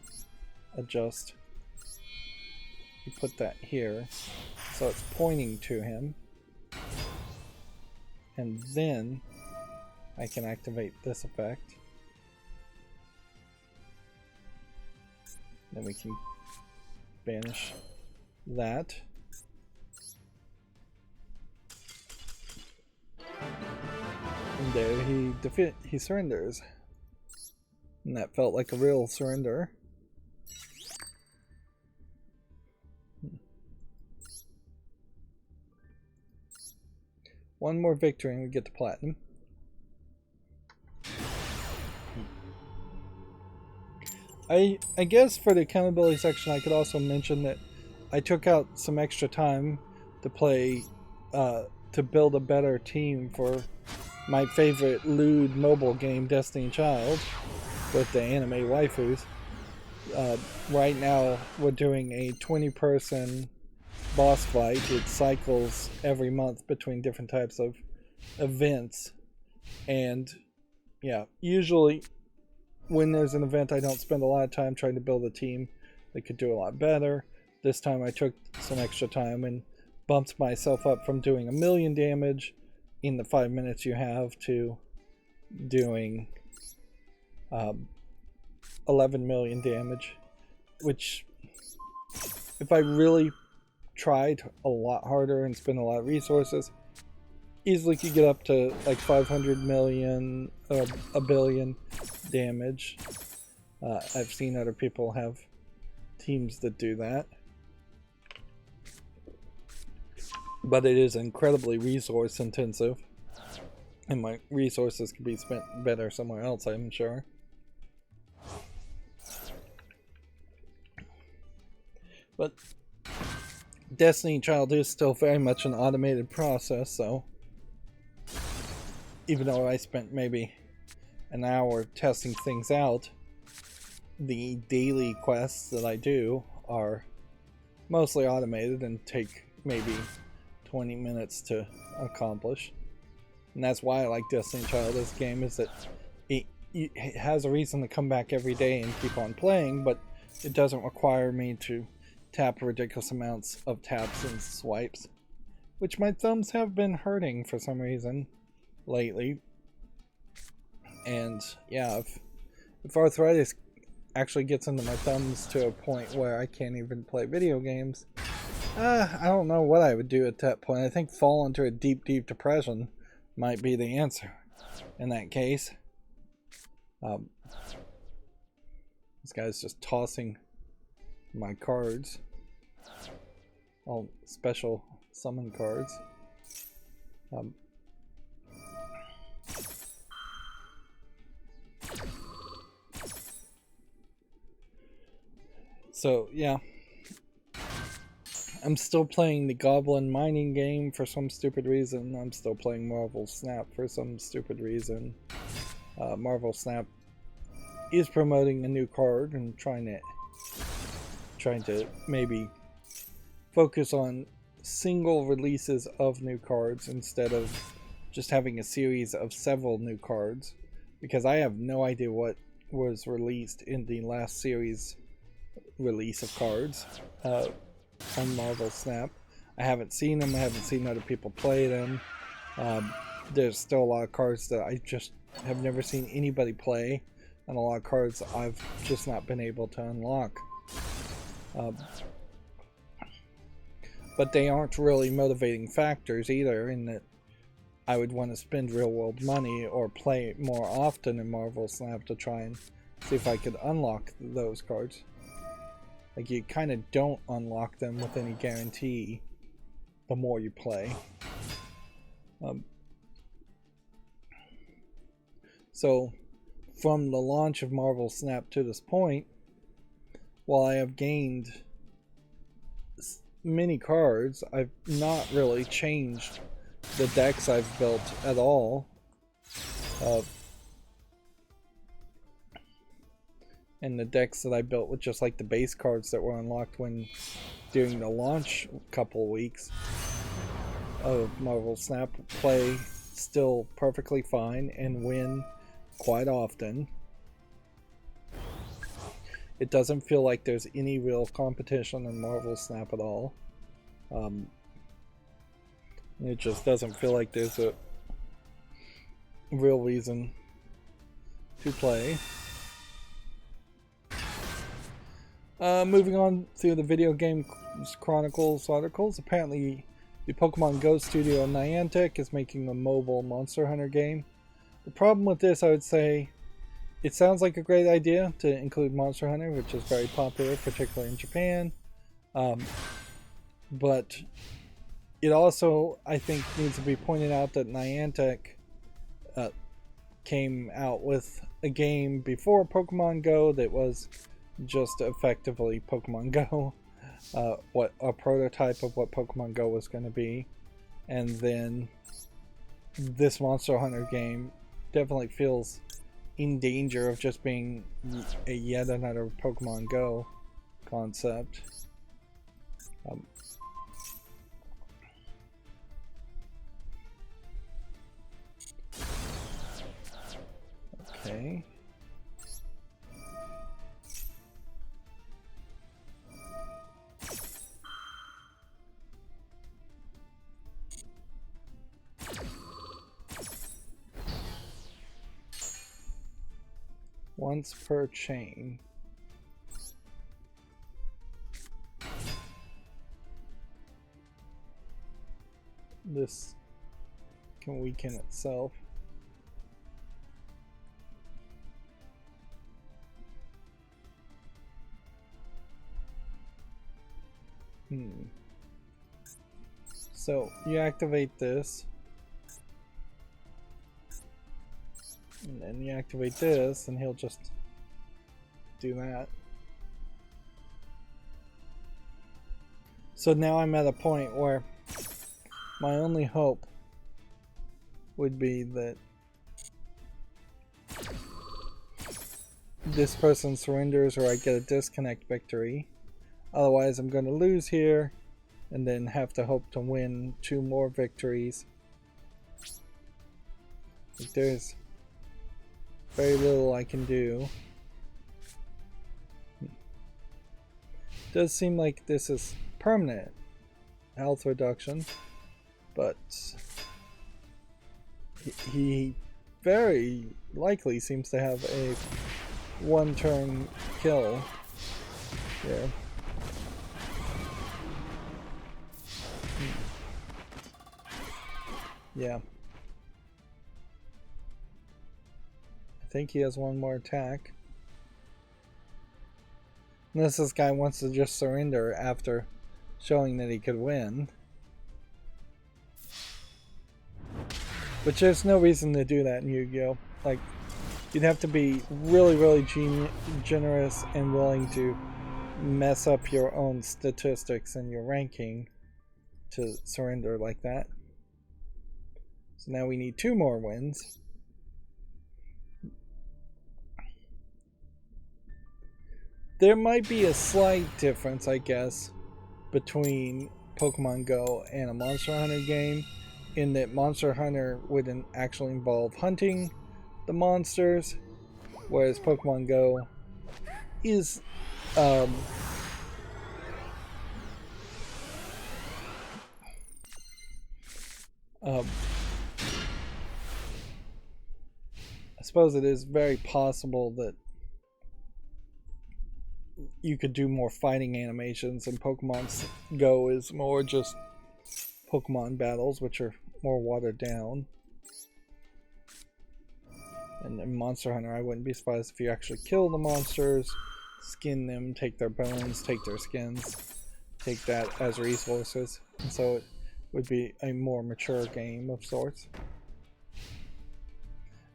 adjust. You put that here, so it's pointing to him. And then I can activate this effect. Then we can banish that. And there he surrenders. And that felt like a real surrender. One more victory and we get to platinum. I guess for the accountability section I could also mention that I took out some extra time to play, to build a better team for my favorite lewd mobile game, Destiny Child, with the anime waifus. Right now we're doing a 20-person boss fight. It cycles every month between different types of events, and yeah, usually when there's an event I don't spend a lot of time trying to build a team that could do a lot better. This time I took some extra time and bumped myself up from doing 1,000,000 damage in the 5 minutes you have to doing 11 million damage, which if I really tried a lot harder and spent a lot of resources, easily could get up to like 500 million, 1 billion damage. I've seen other people have teams that do that, but it is incredibly resource intensive, and my resources could be spent better somewhere else, I'm sure. But Destiny Child is still very much an automated process, so even though I spent maybe an hour testing things out, the daily quests that I do are mostly automated and take maybe 20 minutes to accomplish. And that's why I like Destiny Child as a game, is that it has a reason to come back every day and keep on playing, but it doesn't require me to tap ridiculous amounts of taps and swipes, which my thumbs have been hurting for some reason lately. And yeah, if arthritis actually gets into my thumbs to a point where I can't even play video games, I don't know what I would do at that point. I think fall into a deep depression might be the answer in that case. This guy's just tossing my cards, all special summon cards. So yeah, I'm still playing the goblin mining game for some stupid reason. I'm still playing Marvel Snap for some stupid reason. Marvel Snap is promoting a new card and trying to maybe focus on single releases of new cards instead of just having a series of several new cards, because I have no idea what was released in the last series release of cards on Marvel Snap. I haven't seen them. I haven't seen other people play them. There's still a lot of cards that I just have never seen anybody play, and a lot of cards I've just not been able to unlock. But they aren't really motivating factors either, in that I would want to spend real world money or play more often in Marvel Snap to try and see if I could unlock those cards. Like, you kind of don't unlock them with any guarantee the more you play. So, from the launch of Marvel Snap to this point, while I have gained many cards, I've not really changed the decks I've built at all. And the decks that I built with just like the base cards that were unlocked during the launch couple weeks of Marvel Snap play still perfectly fine and win quite often. It doesn't feel like there's any real competition in Marvel Snap at all. It just doesn't feel like there's a real reason to play. Moving on through the Video Game Chronicles articles, apparently the Pokemon Go studio Niantic is making a mobile Monster Hunter game. The problem with this, I would say, it sounds like a great idea to include Monster Hunter, which is very popular, particularly in Japan. But it also, I think, needs to be pointed out that Niantic came out with a game before Pokemon Go that was just effectively Pokemon Go, what a prototype of what Pokemon Go was going to be, and then this Monster Hunter game definitely feels in danger of just being a yet another Pokemon Go concept. Okay. Once per chain. This can weaken itself. So you activate this, and then you activate this, and he'll just do that. So now I'm at a point where my only hope would be that this person surrenders or I get a disconnect victory. Otherwise I'm going to lose here and then have to hope to win 2 more victories. Like, there's very little I can do. Does seem like this is permanent health reduction, but he very likely seems to have a 1-turn kill there. Yeah. I think he has 1 more attack. Unless this guy wants to just surrender after showing that he could win. Which there's no reason to do that in Yu-Gi-Oh! Like, you'd have to be really, really generous and willing to mess up your own statistics and your ranking to surrender like that. So now we need 2 more wins. There might be a slight difference, I guess, between Pokemon Go and a Monster Hunter game, in that Monster Hunter wouldn't actually involve hunting the monsters, whereas Pokemon Go is I suppose it is very possible that you could do more fighting animations, and Pokemon Go is more just Pokemon battles, which are more watered down. And in Monster Hunter, I wouldn't be surprised if you actually kill the monsters, skin them, take their bones, take their skins, take that as resources. And so it would be a more mature game of sorts.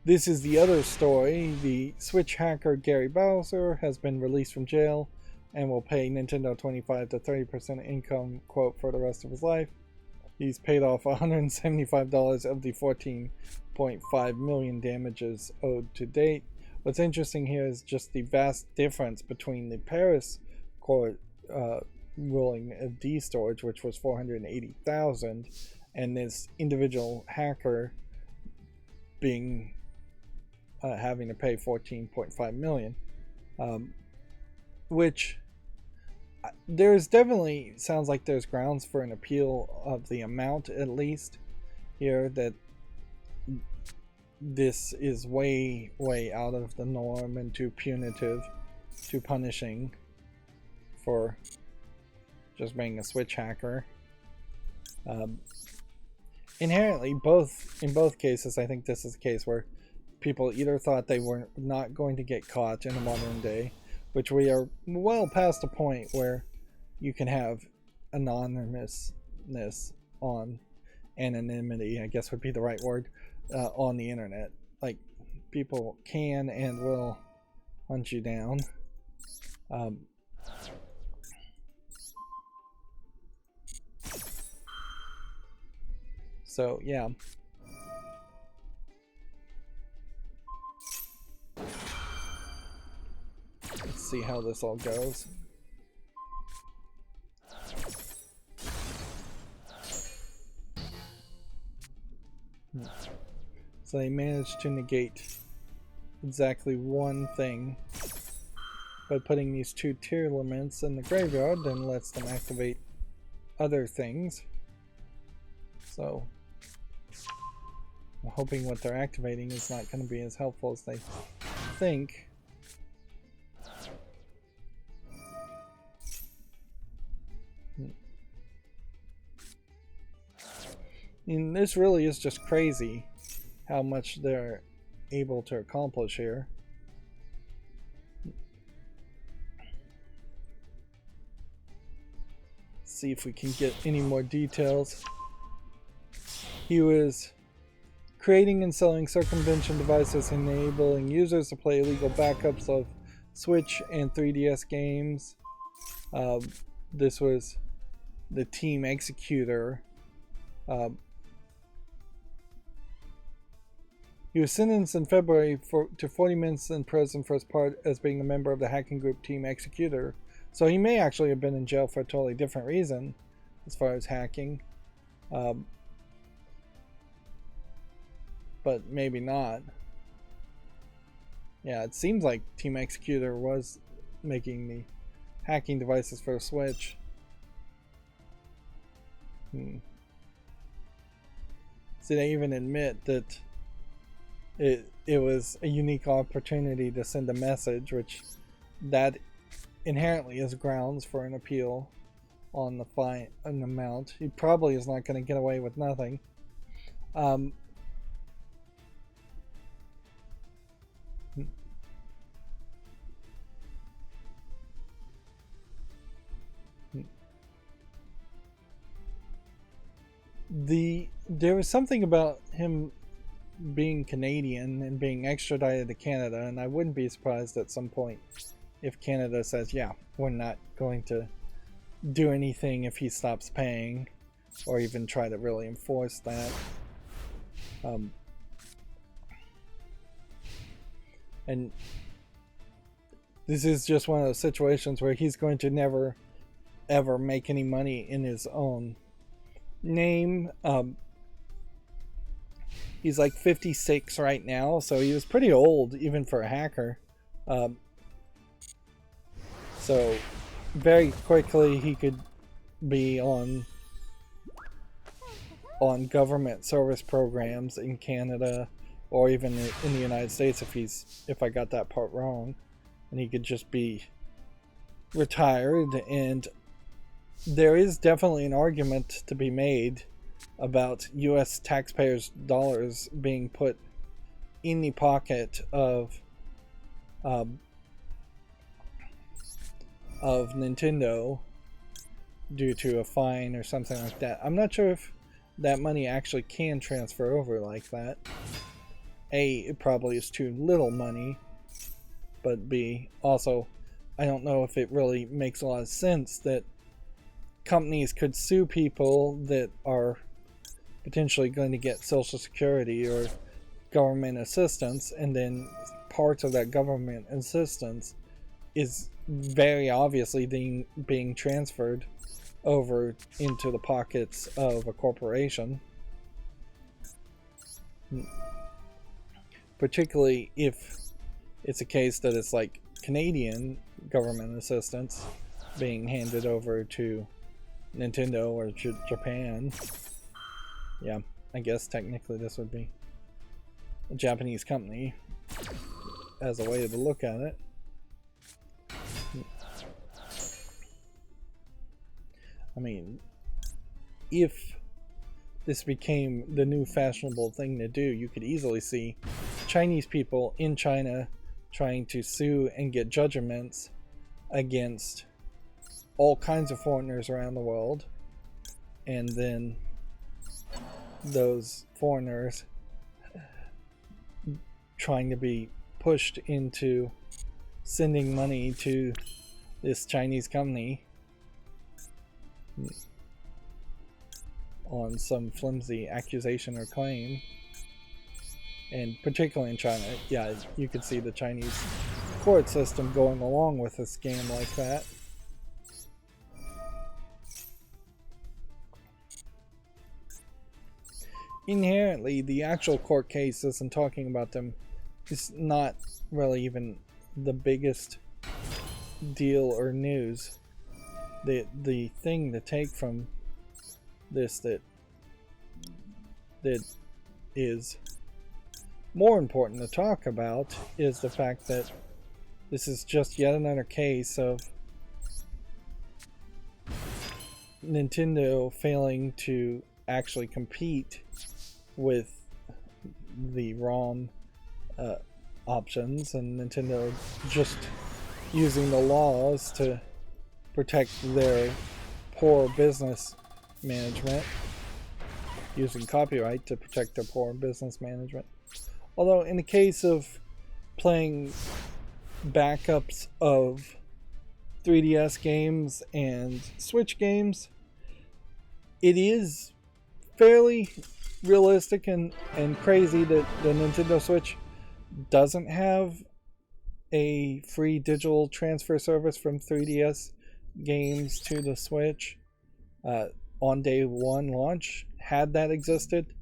This is the other story. The Switch hacker Gary Bowser has been released from jail and will pay Nintendo 25 to 30% income, quote, for the rest of his life. He's paid off $175 of the $14.5 million damages owed to date. What's interesting here is just the vast difference between the Paris court ruling of D-Storage, which was $480,000, and this individual hacker being having to pay $14.5 million, which there's definitely sounds like there's grounds for an appeal of the amount, at least here, that this is way out of the norm and too punitive, too punishing for just being a Switch hacker. Inherently, in both cases, I think this is a case where people either thought they were not going to get caught in the modern day, which we are well past the point where you can have anonymousness on anonymity, I guess would be the right word, on the internet. Like, people can and will hunt you down. So yeah. Let's see how this all goes. So they managed to negate exactly one thing by putting these two tier limits in the graveyard, then lets them activate other things. So I'm hoping what they're activating is not going to be as helpful as they think. And this really is just crazy how much they're able to accomplish here. See if we can get any more details. He was creating and selling circumvention devices enabling users to play illegal backups of Switch and 3DS games. This was the Team Executor. He was sentenced in February to 40 minutes in prison for his part as being a member of the hacking group Team Executor. So he may actually have been in jail for a totally different reason as far as hacking. But maybe not. Yeah, it seems like Team Executor was making the hacking devices for the Switch. So they even admit that it was a unique opportunity to send a message, which that inherently is grounds for an appeal on the fine amount. He probably is not going to get away with nothing. There was something about him being Canadian and being extradited to Canada, and I wouldn't be surprised at some point if Canada says, yeah, we're not going to do anything if he stops paying, or even try to really enforce that. And This is just one of those situations where he's going to never ever make any money in his own name. He's like 56 right now, so he was pretty old even for a hacker. So very quickly he could be on government service programs in Canada or even in the United States if I got that part wrong, and he could just be retired. And there is definitely an argument to be made about US taxpayers' dollars being put in the pocket of Nintendo due to a fine or something like that. I'm not sure if that money actually can transfer over like that. A, it probably is too little money, but B, also, I don't know if it really makes a lot of sense that companies could sue people that are potentially going to get Social Security or government assistance, and then parts of that government assistance is very obviously being transferred over into the pockets of a corporation. Particularly if it's a case that it's like Canadian government assistance being handed over to Nintendo or Japan. Yeah, I guess technically this would be a Japanese company as a way to look at it. I mean, if this became the new fashionable thing to do, you could easily see Chinese people in China trying to sue and get judgments against all kinds of foreigners around the world, and then those foreigners trying to be pushed into sending money to this Chinese company on some flimsy accusation or claim. And particularly in China, yeah, you could see the Chinese court system going along with a scam like that. Inherently, the actual court cases and talking about them is not really even the biggest deal or news. The thing to take from this that is more important to talk about is the fact that this is just yet another case of Nintendo failing to actually compete with the ROM options, and Nintendo just using the laws to protect their poor business management, using copyright to protect their poor business management. Although in the case of playing backups of 3DS games and Switch games, it is fairly realistic and crazy that the Nintendo Switch doesn't have a free digital transfer service from 3DS games to the Switch. On day one launch, had that existed,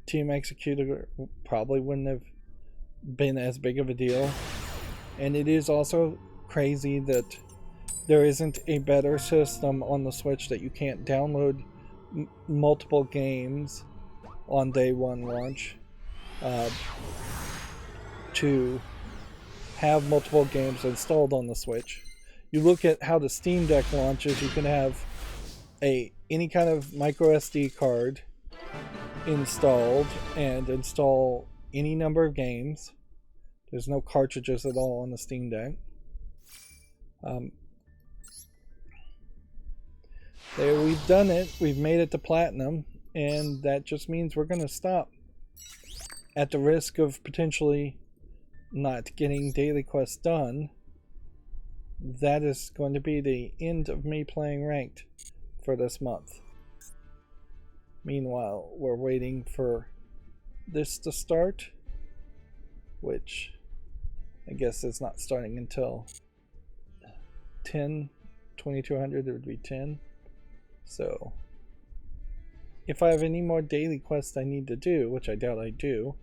Team Executor probably wouldn't have been as big of a deal. And it is also crazy that there isn't a better system on the Switch that you can't download multiple games on day one launch to have multiple games installed on the Switch. You look at how the Steam Deck launches, you can have any kind of micro SD card installed and install any number of games. There's no cartridges at all on the Steam Deck. There, we've done it. We've made it to platinum, and that just means we're going to stop at the risk of potentially not getting daily quests done. That is going to be the end of me playing ranked for this month. Meanwhile, we're waiting for this to start, which I guess is not starting until 10, 2200, it would be 10. So if I have any more daily quests I need to do, which I doubt I do,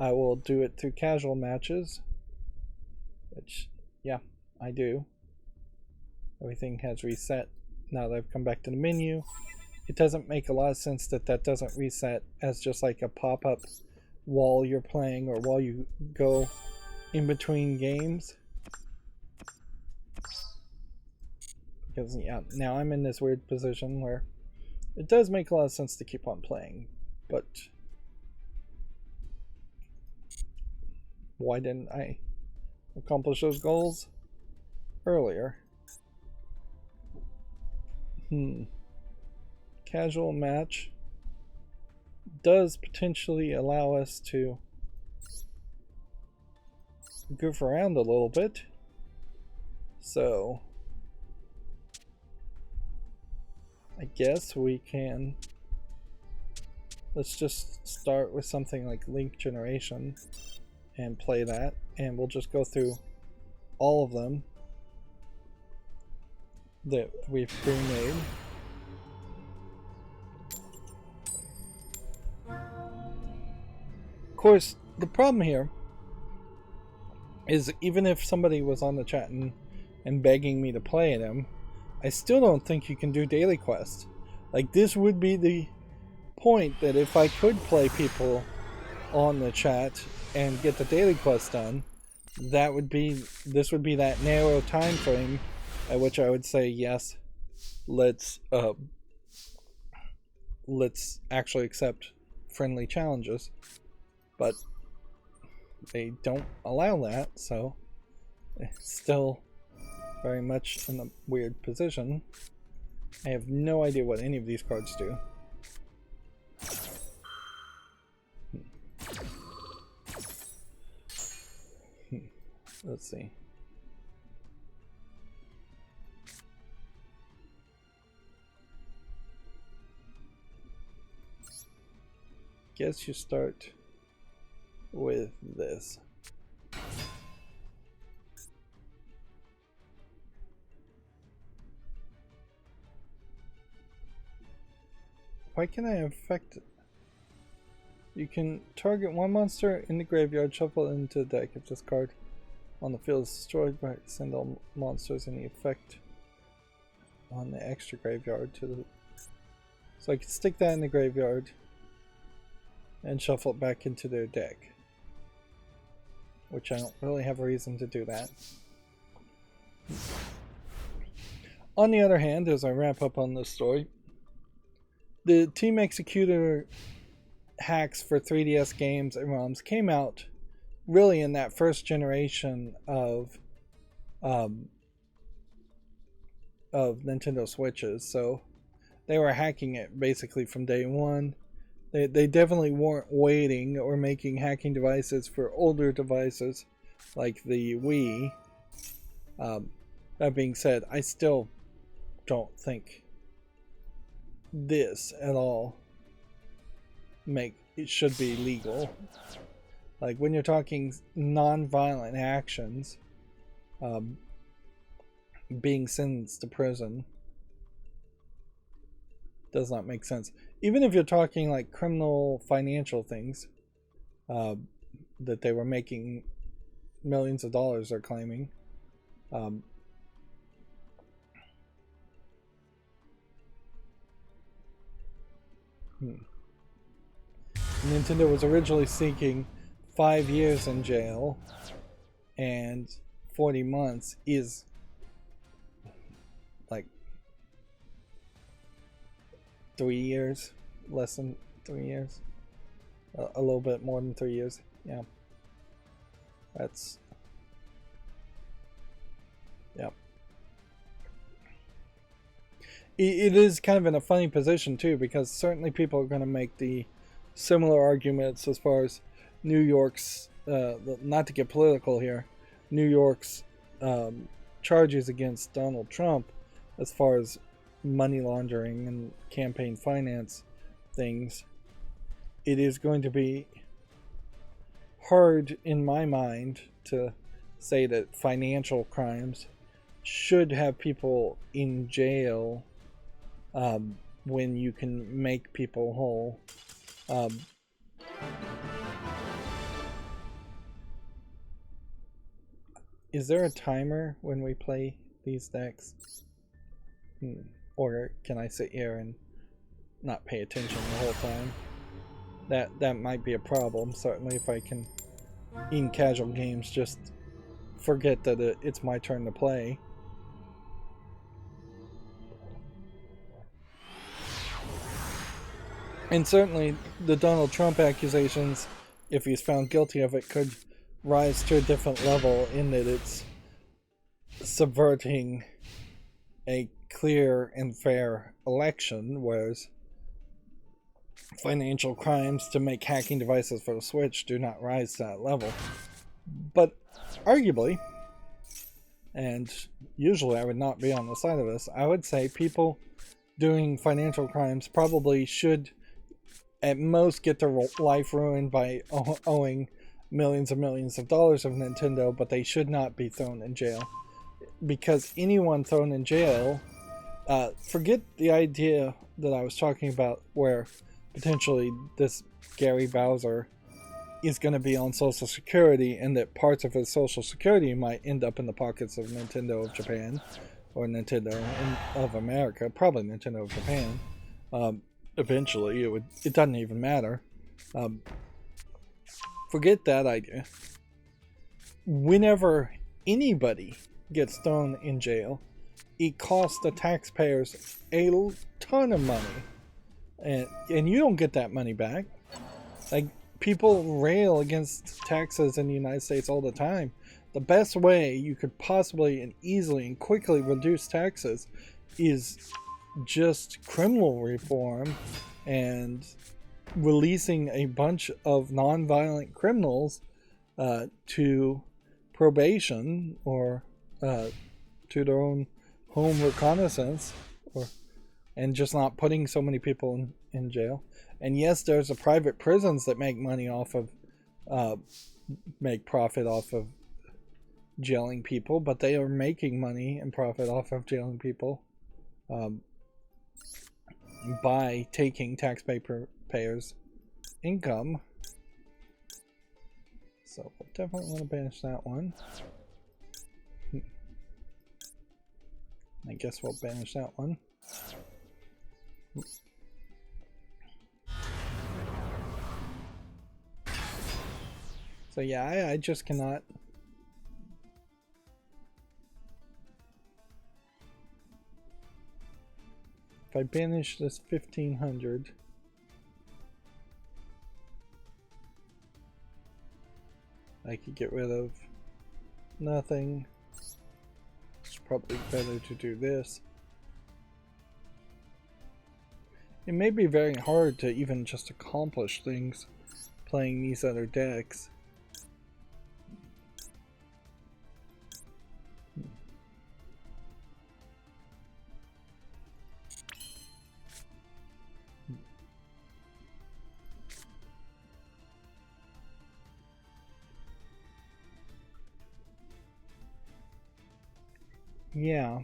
I will do it through casual matches, which, yeah, I do. Everything has reset now that I've come back to the menu. It doesn't make a lot of sense that that doesn't reset as just like a pop-up while you're playing or while you go in between games. Because, yeah, now I'm in this weird position where it does make a lot of sense to keep on playing, but why didn't I accomplish those goals earlier? Casual match does potentially allow us to goof around a little bit. So I guess we can, let's just start with something like Link Generation and play that, and we'll just go through all of them that we've pre-made. Of course, the problem here is even if somebody was on the chat and begging me to play them, I still don't think you can do daily quests. Like, this would be the point that if I could play people on the chat and get the daily quest done, that would be, this would be that narrow time frame at which I would say, yes, let's actually accept friendly challenges. But they don't allow that, so it's still very much in a weird position. I have no idea what any of these cards do. Let's see. Guess you start with this. Why can I affect it? You can target one monster in the graveyard, shuffle it into the deck. If this card on the field is destroyed, send all monsters in the effect on the extra graveyard to the... So I can stick that in the graveyard and shuffle it back into their deck, which I don't really have a reason to do that. On the other hand, as I wrap up on this story, the Team Executor hacks for 3DS games and ROMs came out really in that first generation of Nintendo Switches, so they were hacking it basically from day one. They definitely weren't waiting or making hacking devices for older devices like the Wii. That being said, I still don't think this at all it should be legal. Like, when you're talking non-violent actions, being sentenced to prison does not make sense. Even if you're talking like criminal financial things that they were making millions of dollars, they're claiming. Nintendo was originally seeking 5 years in jail, and 40 months is like 3 years, less than 3 years, a little bit more than 3 years. Yeah, that's, yeah. It is kind of in a funny position too, because certainly people are going to make the similar arguments as far as New York's, not to get political here, New York's charges against Donald Trump as far as money laundering and campaign finance things. It is going to be hard in my mind to say that financial crimes should have people in jail when you can make people whole. Is there a timer when we play these decks? Or can I sit here and not pay attention the whole time? That might be a problem. Certainly if I can, in casual games, just forget that it's my turn to play. And certainly the Donald Trump accusations, if he's found guilty of it, could rise to a different level in that it's subverting a clear and fair election, whereas financial crimes to make hacking devices for the Switch do not rise to that level. But arguably, and usually I would not be on the side of this, I would say people doing financial crimes probably should at most get their life ruined by owing millions and millions of dollars of Nintendo, but they should not be thrown in jail. Because anyone thrown in jail, forget the idea that I was talking about where potentially this Gary Bowser is going to be on Social Security and that parts of his Social Security might end up in the pockets of Nintendo of Japan or Nintendo of America, probably Nintendo of Japan. Eventually, it doesn't even matter. Forget that idea. Whenever anybody gets thrown in jail, it costs the taxpayers a ton of money, and you don't get that money back. Like, people rail against taxes in the United States all the time. The best way you could possibly and easily and quickly reduce taxes is just criminal reform and releasing a bunch of non-violent criminals to probation or to their own home reconnaissance, and just not putting so many people in jail. And yes, there's the private prisons that make money off of make profit off of jailing people, but they are making money and profit off of jailing people by taking taxpayers' income. So we'll definitely want to banish that one. I guess we'll banish that one. So yeah, I just cannot. If I banish this 1500, I could get rid of nothing. It's probably better to do this. It may be very hard to even just accomplish things playing these other decks. Yeah.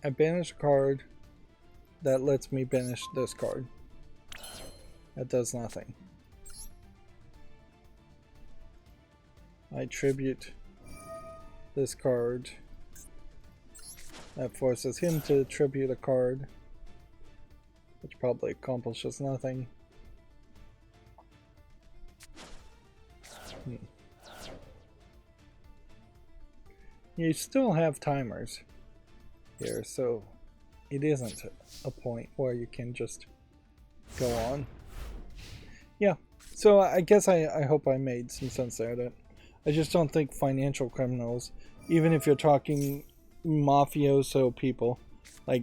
I banish a card that lets me banish this card. That does nothing. I tribute this card. That forces him to tribute a card, which probably accomplishes nothing. You still have timers here, so it isn't a point where you can just go on. Yeah, so I guess I hope I made some sense there. That I just don't think financial criminals, even if you're talking mafioso people, like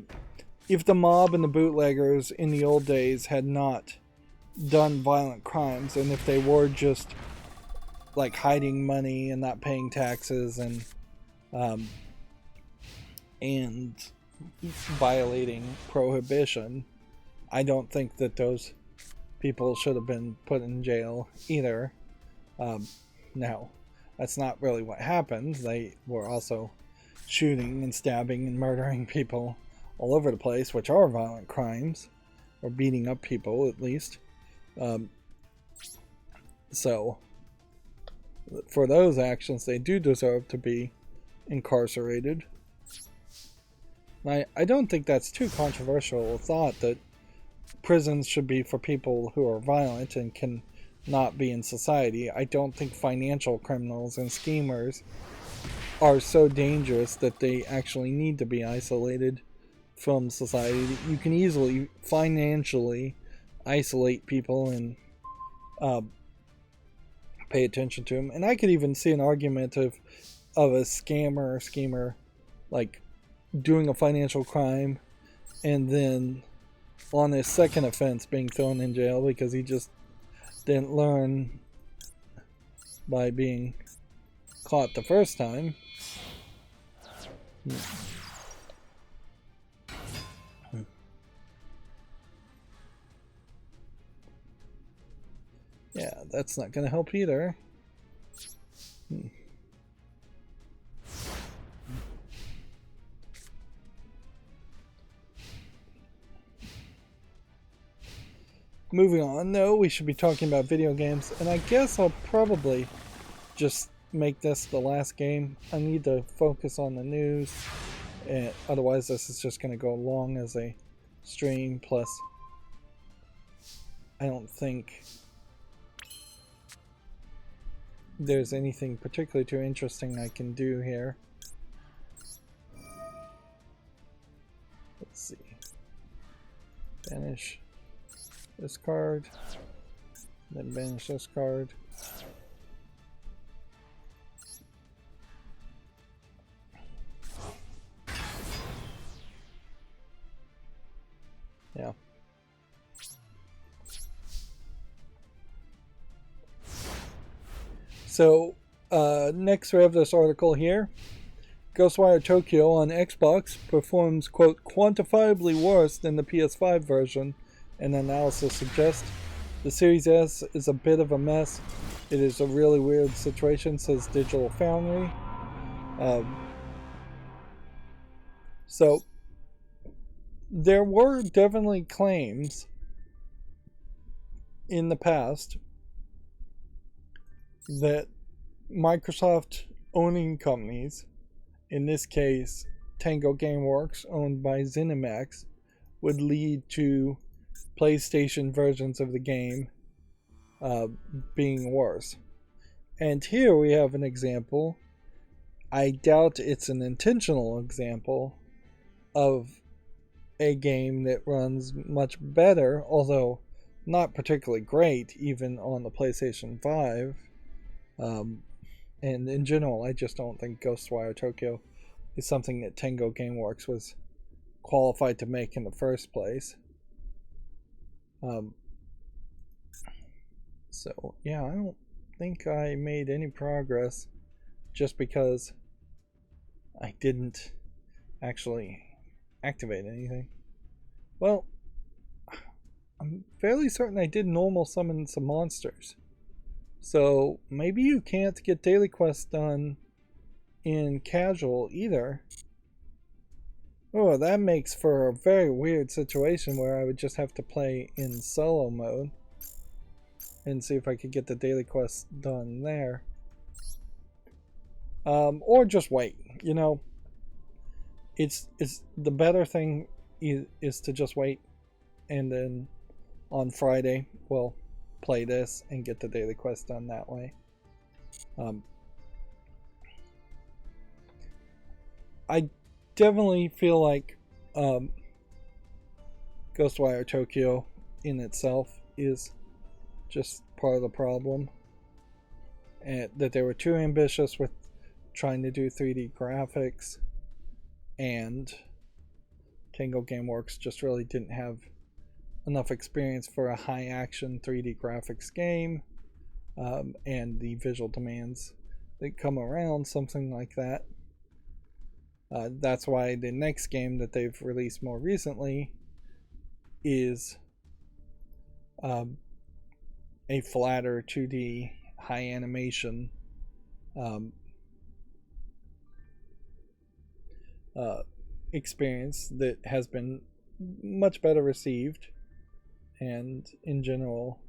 if the mob and the bootleggers in the old days had not done violent crimes, and if they were just like hiding money and not paying taxes and violating prohibition. I don't think that those people should have been put in jail either. Now, that's not really what happened. They were also shooting and stabbing and murdering people all over the place, which are violent crimes, or beating up people at least. So, for those actions, they do deserve to be incarcerated. I don't think that's too controversial a thought, that prisons should be for people who are violent and can not be in society. I don't think financial criminals and schemers are so dangerous that they actually need to be isolated from society. You can easily financially isolate people and pay attention to them. And I could even see an argument of a scammer or schemer like doing a financial crime and then on his second offense being thrown in jail because he just didn't learn by being caught the first time. Yeah, that's not going to help either. Moving on, though, we should be talking about video games, and I guess I'll probably just make this the last game. I need to focus on the news, and otherwise this is just going to go long as a stream, plus I don't think there's anything particularly too interesting I can do here. Let's see. Banish this card, then banish this card. Yeah. So, next we have this article here. Ghostwire Tokyo on Xbox performs, quote, quantifiably worse than the PS5 version, an analysis suggests. The Series S is a bit of a mess. It is a really weird situation, says Digital Foundry. So, there were definitely claims in the past that Microsoft owning companies, in this case Tango Gameworks owned by ZeniMax, would lead to PlayStation versions of the game being worse. And here we have an example. I doubt it's an intentional example of a game that runs much better, although not particularly great, even on the PlayStation 5. And in general, I just don't think Ghostwire Tokyo is something that Tango Gameworks was qualified to make in the first place. So, yeah, I don't think I made any progress just because I didn't actually activate anything. Well, I'm fairly certain I did normal summon some monsters. So maybe you can't get daily quests done in casual either. Oh, that makes for a very weird situation where I would just have to play in solo mode and see if I could get the daily quests done there. Or just wait, you know. It's the better thing is to just wait, and then on Friday we'll play this and get the daily quest done that way. I definitely feel like Ghostwire Tokyo in itself is just part of the problem, and that they were too ambitious with trying to do 3D graphics, and Tango Gameworks just really didn't have enough experience for a high action 3D graphics game, and the visual demands that come around something like that. That's why the next game that they've released more recently is a flatter 2D high animation experience that has been much better received, and in general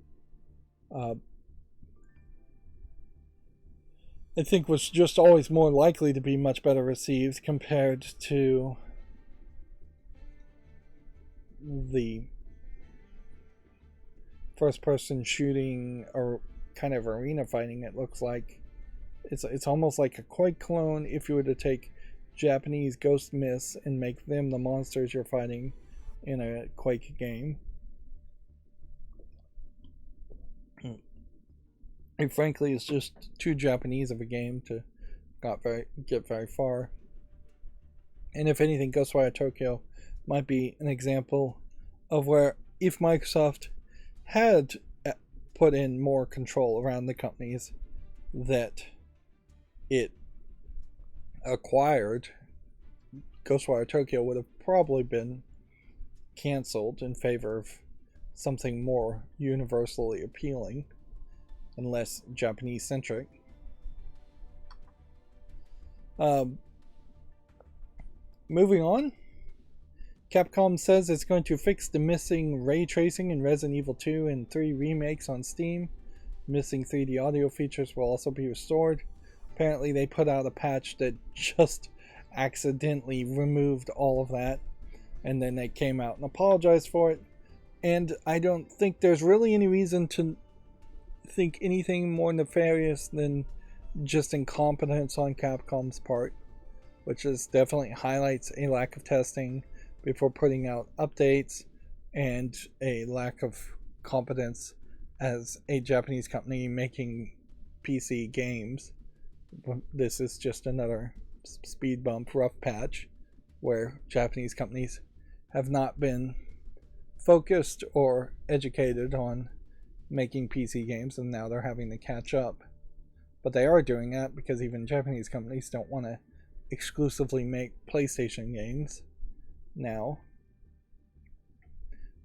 I think was just always more likely to be much better received compared to the first person shooting or kind of arena fighting. It looks like it's almost like a Quake clone if you were to take Japanese ghost myths and make them the monsters you're fighting in a Quake game. And frankly, it's just too Japanese of a game to get very far. And if anything, Ghostwire Tokyo might be an example of where if Microsoft had put in more control around the companies that it acquired, Ghostwire Tokyo would have probably been canceled in favor of something more universally appealing and less Japanese centric. Moving on, Capcom says it's going to fix the missing ray tracing in Resident Evil 2 and 3 remakes on Steam. Missing 3D audio features will also be restored. Apparently they put out a patch that just accidentally removed all of that, and then they came out and apologized for it. And I don't think there's really any reason to think anything more nefarious than just incompetence on Capcom's part, which is definitely highlights a lack of testing before putting out updates and a lack of competence as a Japanese company making PC games. This is just another speed bump, rough patch, where Japanese companies have not been focused or educated on making PC games, and now they're having to catch up. But they are doing that because even Japanese companies don't want to exclusively make PlayStation games now.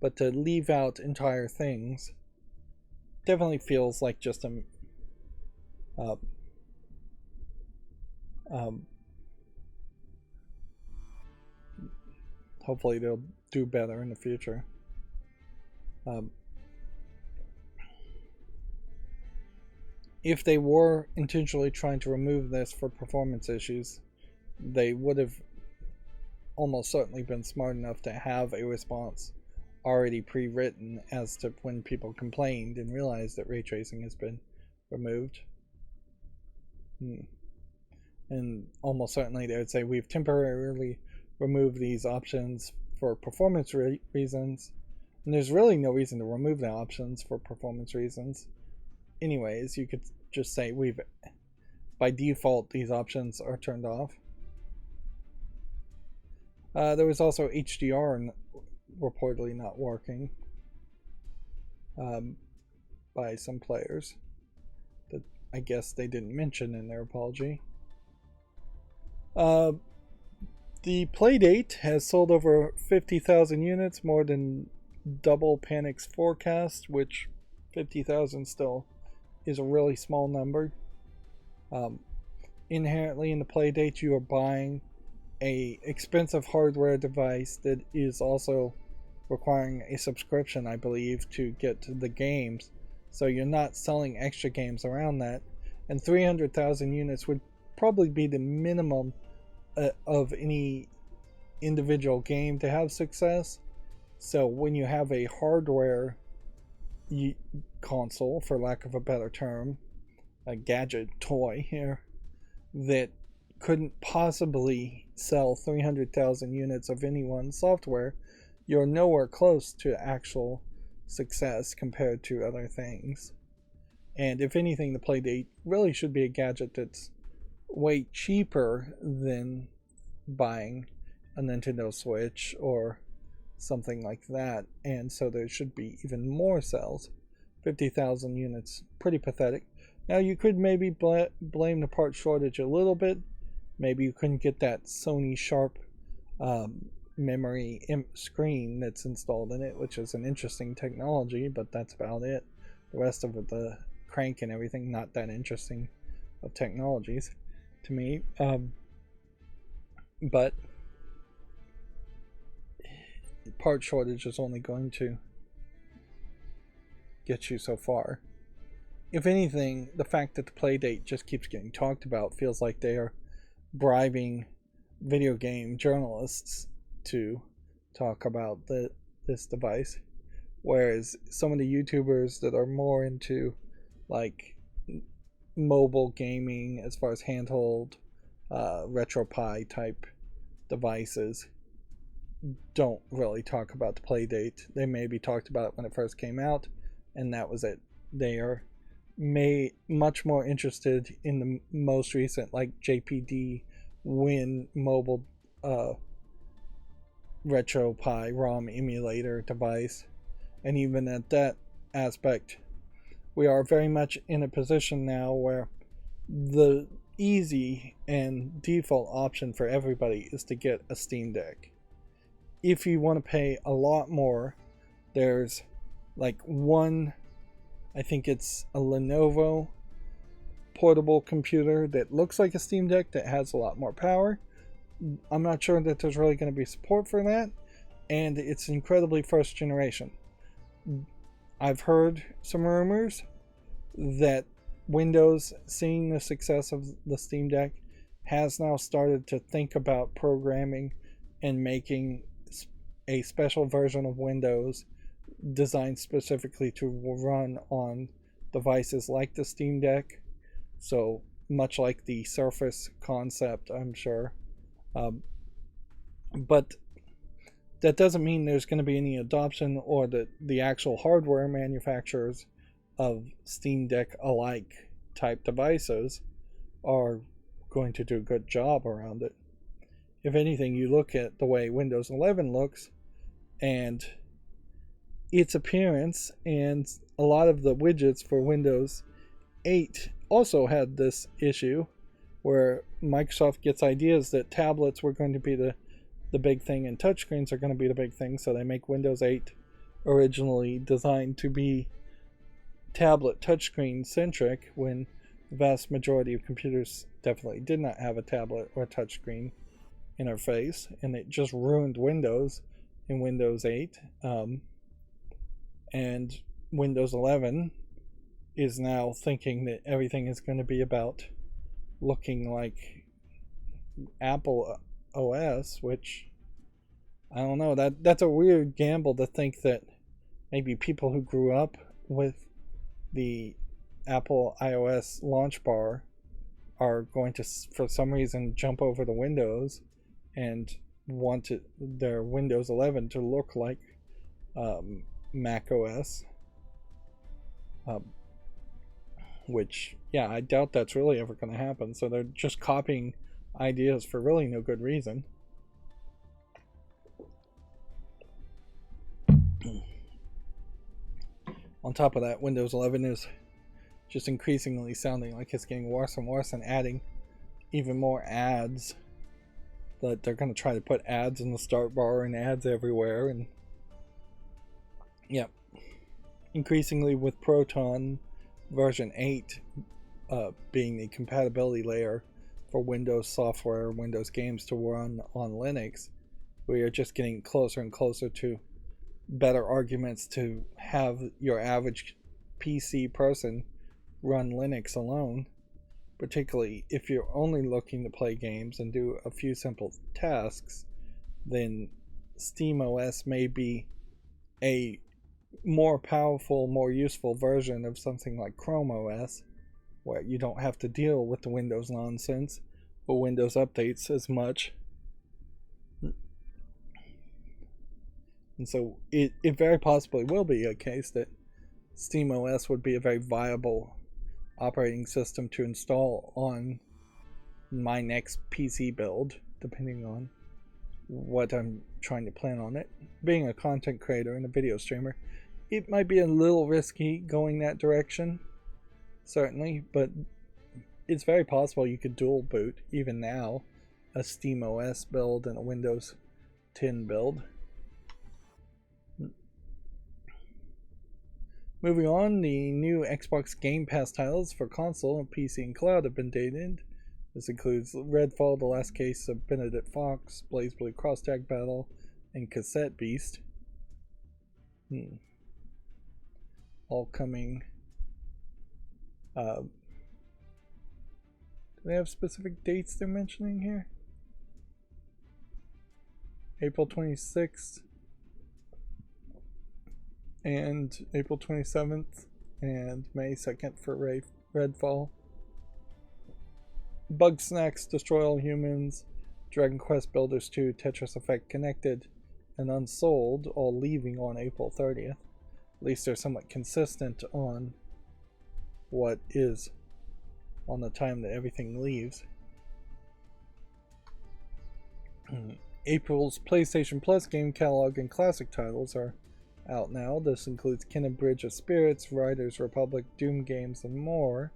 But to leave out entire things definitely feels like just a hopefully they'll do better in the future. If they were intentionally trying to remove this for performance issues, they would have almost certainly been smart enough to have a response already pre-written as to when people complained and realized that ray tracing has been removed. And almost certainly they would say, we've temporarily removed these options for performance reasons, and there's really no reason to remove the options for performance reasons. Anyways, you could just say by default these options are turned off. There was also HDR reportedly not working by some players that I guess they didn't mention in their apology. The Playdate has sold over 50,000 units, more than double Panic's forecast, which 50,000 still is a really small number. Inherently in the Playdate you are buying a expensive hardware device that is also requiring a subscription, I believe, to get to the games. So you're not selling extra games around that. And 300,000 units would probably be the minimum of any individual game to have success. So when you have a hardware console, for lack of a better term, a gadget toy here, that couldn't possibly sell 300,000 units of any one software, you're nowhere close to actual success compared to other things. And if anything, the Playdate really should be a gadget that's way cheaper than buying a Nintendo Switch or something like that, and so there should be even more sales. 50,000 units, pretty pathetic. Now you could maybe blame the part shortage a little bit, maybe you couldn't get that Sony Sharp memory screen that's installed in it, which is an interesting technology, but that's about it. The rest of it, the crank and everything, not that interesting of technologies to me. But part shortage is only going to get you so far. If anything, the fact that the playdate just keeps getting talked about feels like they are bribing video game journalists to talk about this device, whereas some of the YouTubers that are more into like mobile gaming as far as handheld RetroPie type devices don't really talk about the playdate. They maybe talked about it when it first came out, and that was it. They are much more interested in the most recent, like JPD Win mobile RetroPie ROM emulator device. And even at that aspect, we are very much in a position now where the easy and default option for everybody is to get a Steam Deck. If you want to pay a lot more, there's like one, I think it's a Lenovo portable computer that looks like a Steam Deck that has a lot more power. I'm not sure that there's really going to be support for that, and it's incredibly first generation. I've heard some rumors that Windows, seeing the success of the Steam Deck, has now started to think about programming and making a special version of Windows designed specifically to run on devices like the Steam Deck. So much like the Surface concept, I'm sure. But that doesn't mean there's going to be any adoption, or that the actual hardware manufacturers of Steam Deck alike type devices are going to do a good job around it. If anything, you look at the way Windows 11 looks and its appearance, and a lot of the widgets for Windows 8 also had this issue where Microsoft gets ideas that tablets were going to be the big thing and touchscreens are going to be the big thing, so they make Windows 8 originally designed to be tablet touchscreen centric, when the vast majority of computers definitely did not have a tablet or touchscreen interface, and it just ruined Windows in Windows 8. And Windows 11 is now thinking that everything is going to be about looking like Apple OS, which I don't know, that's a weird gamble to think that maybe people who grew up with the Apple iOS launch bar are going to, for some reason, jump over to Windows and want their Windows 11 to look like Mac OS. Which, yeah, I doubt that's really ever going to happen. So they're just copying ideas for really no good reason. On top of that, Windows 11 is just increasingly sounding like it's getting worse and worse, and adding even more ads. That they're going to try to put ads in the start bar and ads everywhere. And yeah, increasingly with Proton version 8 being the compatibility layer for Windows software, Windows games to run on Linux, we are just getting closer and closer to better arguments to have your average PC person run Linux alone, particularly if you're only looking to play games and do a few simple tasks. Then SteamOS may be a more powerful, more useful version of something like Chrome OS, where you don't have to deal with the Windows nonsense or Windows updates as much. And so it very possibly will be a case that SteamOS would be a very viable operating system to install on my next PC build, depending on what I'm trying to plan on it. Being a content creator and a video streamer, it might be a little risky going that direction, certainly, but it's very possible you could dual boot, even now, a Steam OS build and a Windows 10 build. Moving on, the new Xbox Game Pass titles for console, PC, and cloud have been dated. This includes Redfall, The Last Case of Benedict Fox, BlazBlue Cross Tag Battle, and Cassette Beast. All coming. Do they have specific dates they're mentioning here? April 26th and April 27th and May 2nd for Redfall. Bug Snacks, Destroy All Humans, Dragon Quest Builders 2, Tetris Effect Connected, and Unsold, all leaving on April 30th. At least they're somewhat consistent on what is on the time that everything leaves. April's PlayStation Plus game catalog and classic titles are out now. This includes Ken & Bridge of Spirits, Riders Republic, Doom games, and more.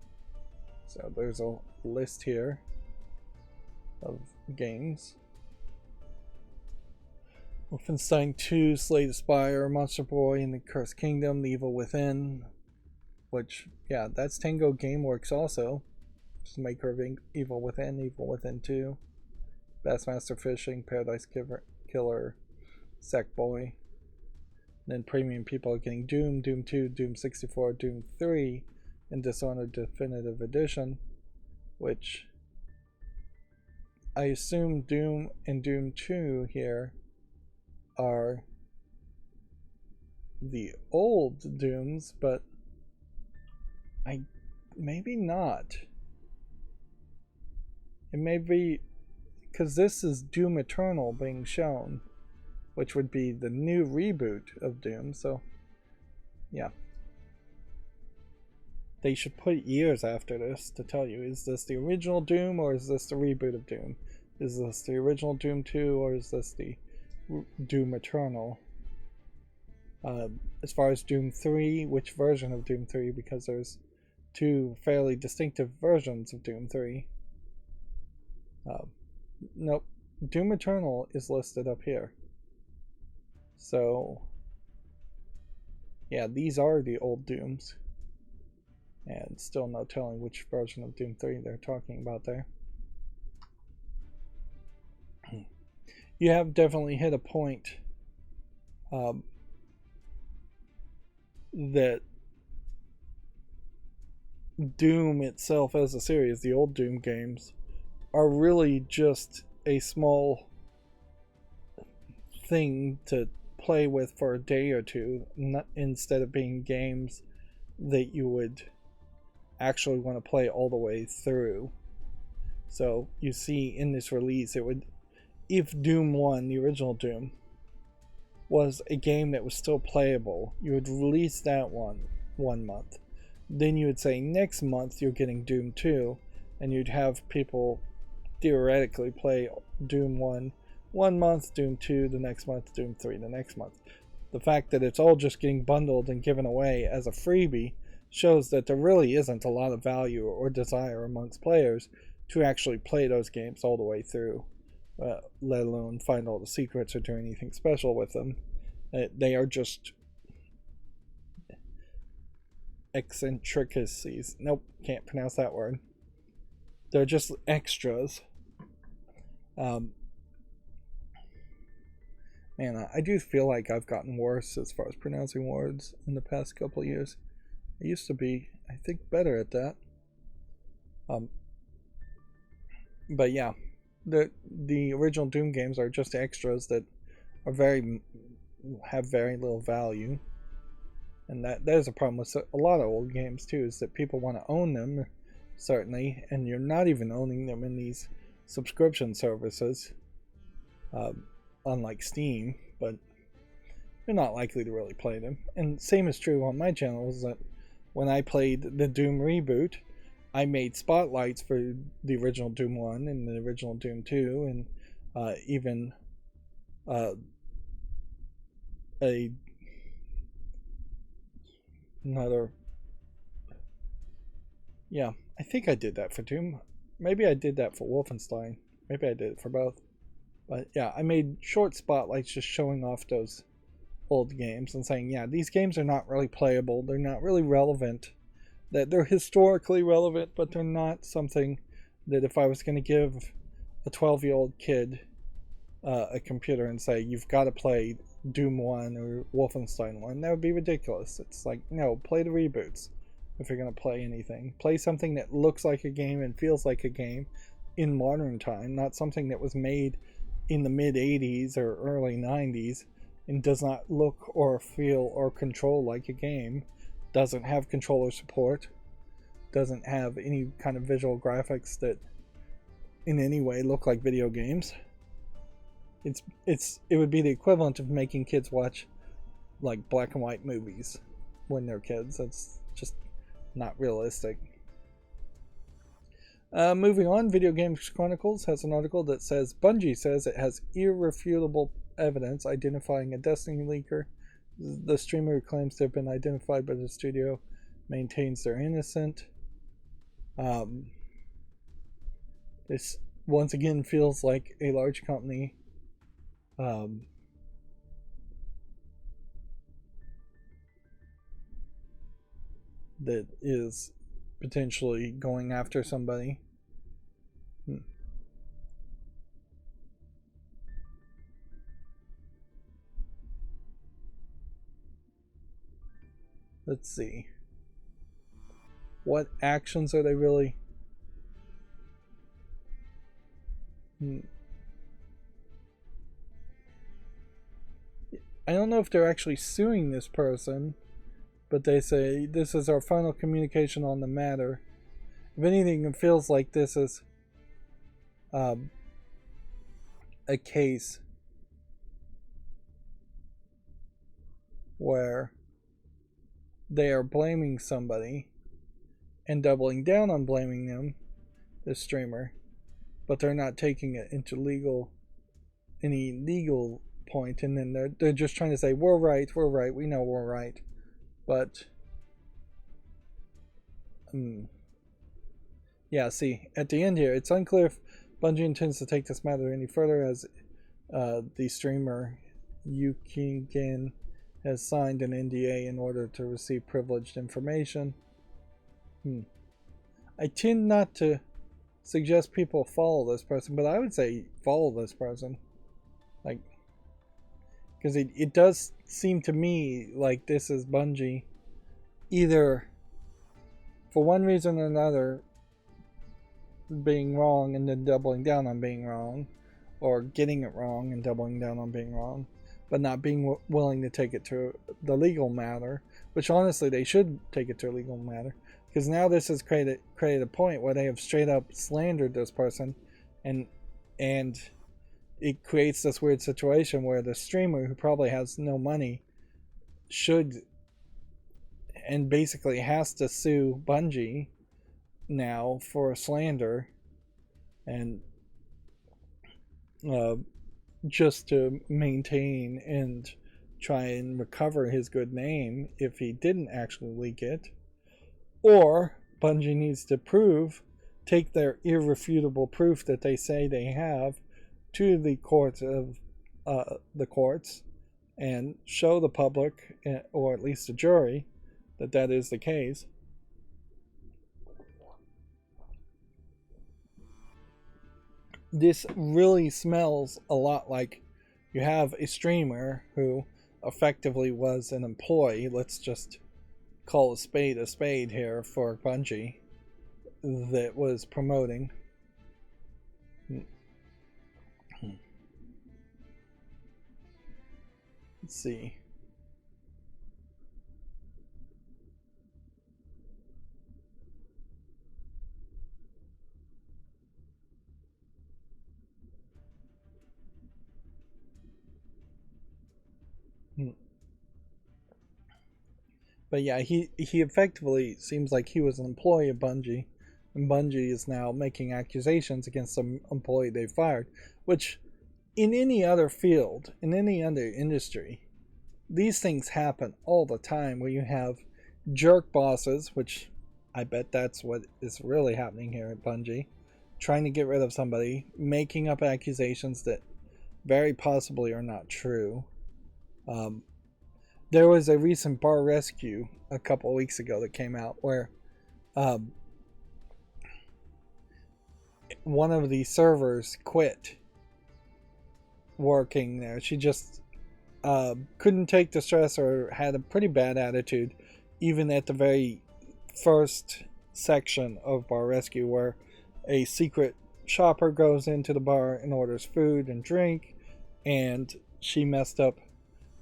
So there's a list here of games. Wolfenstein 2, Slay the Spire, Monster Boy and the Cursed Kingdom, The Evil Within, which, yeah, that's Tango Gameworks also. Just the maker of Evil Within 2, Bassmaster Fishing, Paradise Killer, Sackboy. And then premium people are getting Doom, Doom 2, Doom 64, Doom 3, and Dishonored Definitive Edition, which I assume Doom and Doom 2 here are the old Dooms, but maybe not. It may be because this is Doom Eternal being shown, which would be the new reboot of Doom. So yeah, they should put years after this to tell you, is this the original Doom or is this the reboot of Doom? Is this the original Doom 2 or is this the Doom Eternal? As far as Doom 3, which version of Doom 3? Because there's two fairly distinctive versions of Doom 3. Nope, Doom Eternal is listed up here. So yeah, these are the old Dooms. And still no telling which version of Doom 3 they're talking about there. You have definitely hit a point that Doom itself as a series, the old Doom games, are really just a small thing to play with for a day or two, instead of being games that you would actually want to play all the way through. So you see in this release, it would, if Doom 1, the original Doom, was a game that was still playable, you would release that one month. Then you would say next month you're getting Doom 2, and you'd have people theoretically play Doom 1 month, Doom 2 the next month, Doom 3 the next month. The fact that it's all just getting bundled and given away as a freebie shows that there really isn't a lot of value or desire amongst players to actually play those games all the way through, let alone find all the secrets or do anything special with them. They are just eccentricities. Nope, can't pronounce that word. They're just extras. Man, I do feel like I've gotten worse as far as pronouncing words in the past couple of years. I used to be, I think, better at that. But yeah, the original Doom games are just extras that are have very little value, and that is a problem with a lot of old games too. Is that people want to own them, certainly, and you're not even owning them in these subscription services, unlike Steam. But you're not likely to really play them. And same is true on my channel. Is that when I played the Doom reboot, I made spotlights for the original Doom 1 and the original Doom 2, and even Yeah, I think I did that for Doom. Maybe I did that for Wolfenstein. Maybe I did it for both. But yeah, I made short spotlights just showing off those old games and saying, yeah, these games are not really playable. They're not really relevant. That they're historically relevant, but they're not something that if I was going to give a 12-year-old kid a computer and say, you've got to play Doom 1 or Wolfenstein 1, that would be ridiculous. It's like, no, play the reboots if you're going to play anything. Play something that looks like a game and feels like a game in modern time, not something that was made in the mid 80s or early 90s and does not look or feel or control like a game, doesn't have controller support, doesn't have any kind of visual graphics that in any way look like video games. It would be the equivalent of making kids watch like black and white movies when they're kids. That's just not realistic. Moving on, Video Games Chronicles has an article that says Bungie says it has irrefutable evidence identifying a Destiny leaker. The streamer who claims to have been identified by the studio maintains they're innocent. This once again feels like a large company that is potentially going after somebody. Let's see. What actions are they really? I don't know if they're actually suing this person, but they say this is our final communication on the matter. If anything, it feels like this is a case where they are blaming somebody and doubling down on blaming them, the streamer, but they're not taking it into any legal point, and then they're just trying to say we're right, we know we're right, but yeah. See, at the end here, it's unclear if Bungie intends to take this matter any further, as the streamer Yukingen has signed an NDA in order to receive privileged information. I tend not to suggest people follow this person, but I would say follow this person. Like, because it does seem to me like this is Bungie either for one reason or another being wrong and then doubling down on being wrong, or getting it wrong and doubling down on being wrong, but not being willing to take it to the legal matter, which honestly they should take it to a legal matter, because now this has created a point where they have straight up slandered this person, and it creates this weird situation where the streamer, who probably has no money, should and basically has to sue Bungie now for slander, and just to maintain and try and recover his good name if he didn't actually leak it. Or Bungie needs to take their irrefutable proof that they say they have to the courts and show the public, or at least the jury, that is the case. This really smells a lot like you have a streamer who effectively was an employee. Let's just call a spade here for Bungie, that was promoting. Let's see. But yeah, he effectively seems like he was an employee of Bungie, and Bungie is now making accusations against some employee they fired, which in any other field, in any other industry, these things happen all the time, where you have jerk bosses, which I bet that's what is really happening here at Bungie. Trying to get rid of somebody, making up accusations that very possibly are not true. Um, there was a recent bar rescue a couple of weeks ago that came out where um, one of the servers quit working there. She just couldn't take the stress or had a pretty bad attitude, even at the very first section of bar rescue, where a secret shopper goes into the bar and orders food and drink, and she messed up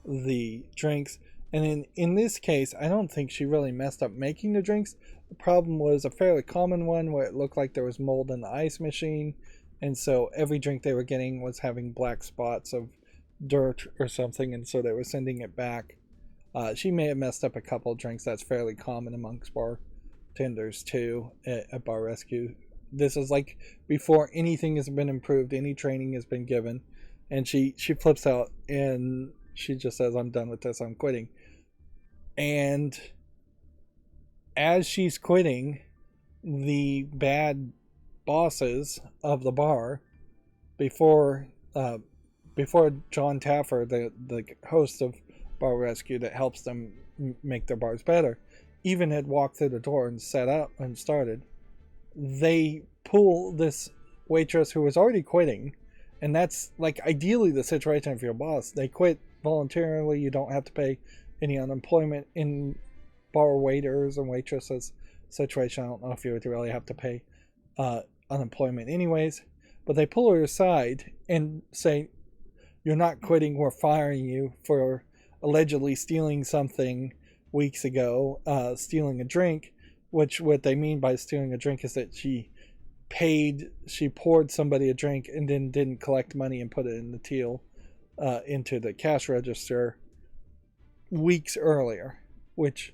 the drinks. And in this case, I don't think she really messed up making the drinks. The problem was a fairly common one where it looked like there was mold in the ice machine, and so every drink they were getting was having black spots of dirt or something, and so they were sending it back. She may have messed up a couple of drinks. That's fairly common amongst bartenders too at bar rescue. This is like before anything has been improved, any training has been given, and she flips out and she just says, "I'm done with this. I'm quitting." And as she's quitting, the bad bosses of the bar, before before John Taffer, the host of Bar Rescue that helps them make their bars better, even had walked through the door and set up and started, they pull this waitress who was already quitting, and that's like ideally the situation for your boss. They quit voluntarily. You don't have to pay any unemployment in bar waiters and waitresses situation. I don't know if you would really have to pay unemployment anyways, but they pull her aside and say, "You're not quitting, we're firing you for allegedly stealing something weeks ago, stealing a drink," which what they mean by stealing a drink is that she poured somebody a drink and then didn't collect money and put it in the till, into the cash register weeks earlier, which,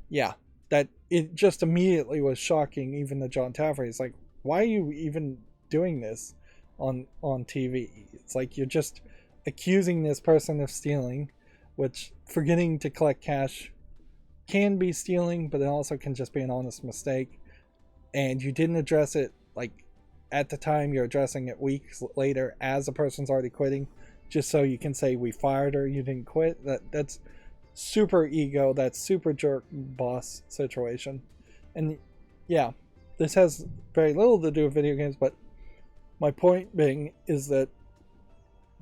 yeah, that it just immediately was shocking even to John Taffer. He's like, why are you even doing this on TV? It's like you're just accusing this person of stealing, which forgetting to collect cash can be stealing, but it also can just be an honest mistake. And you didn't address it like at the time, you're addressing it weeks later as the person's already quitting, just so you can say we fired her, you didn't quit. That's super ego, that's super jerk boss situation. And yeah, this has very little to do with video games, but my point being is that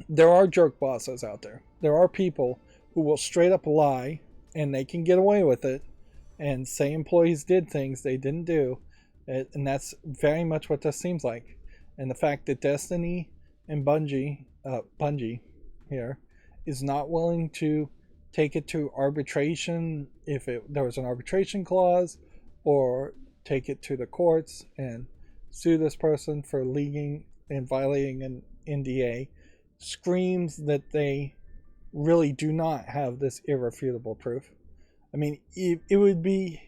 there are jerk bosses out there. There are people who will straight up lie, and they can get away with it, and say employees did things they didn't do, and that's very much what this seems like. And the fact that Destiny and Bungie here, is not willing to take it to arbitration if there was an arbitration clause, or take it to the courts and sue this person for leaking and violating an NDA, screams that they really do not have this irrefutable proof. I mean, it would be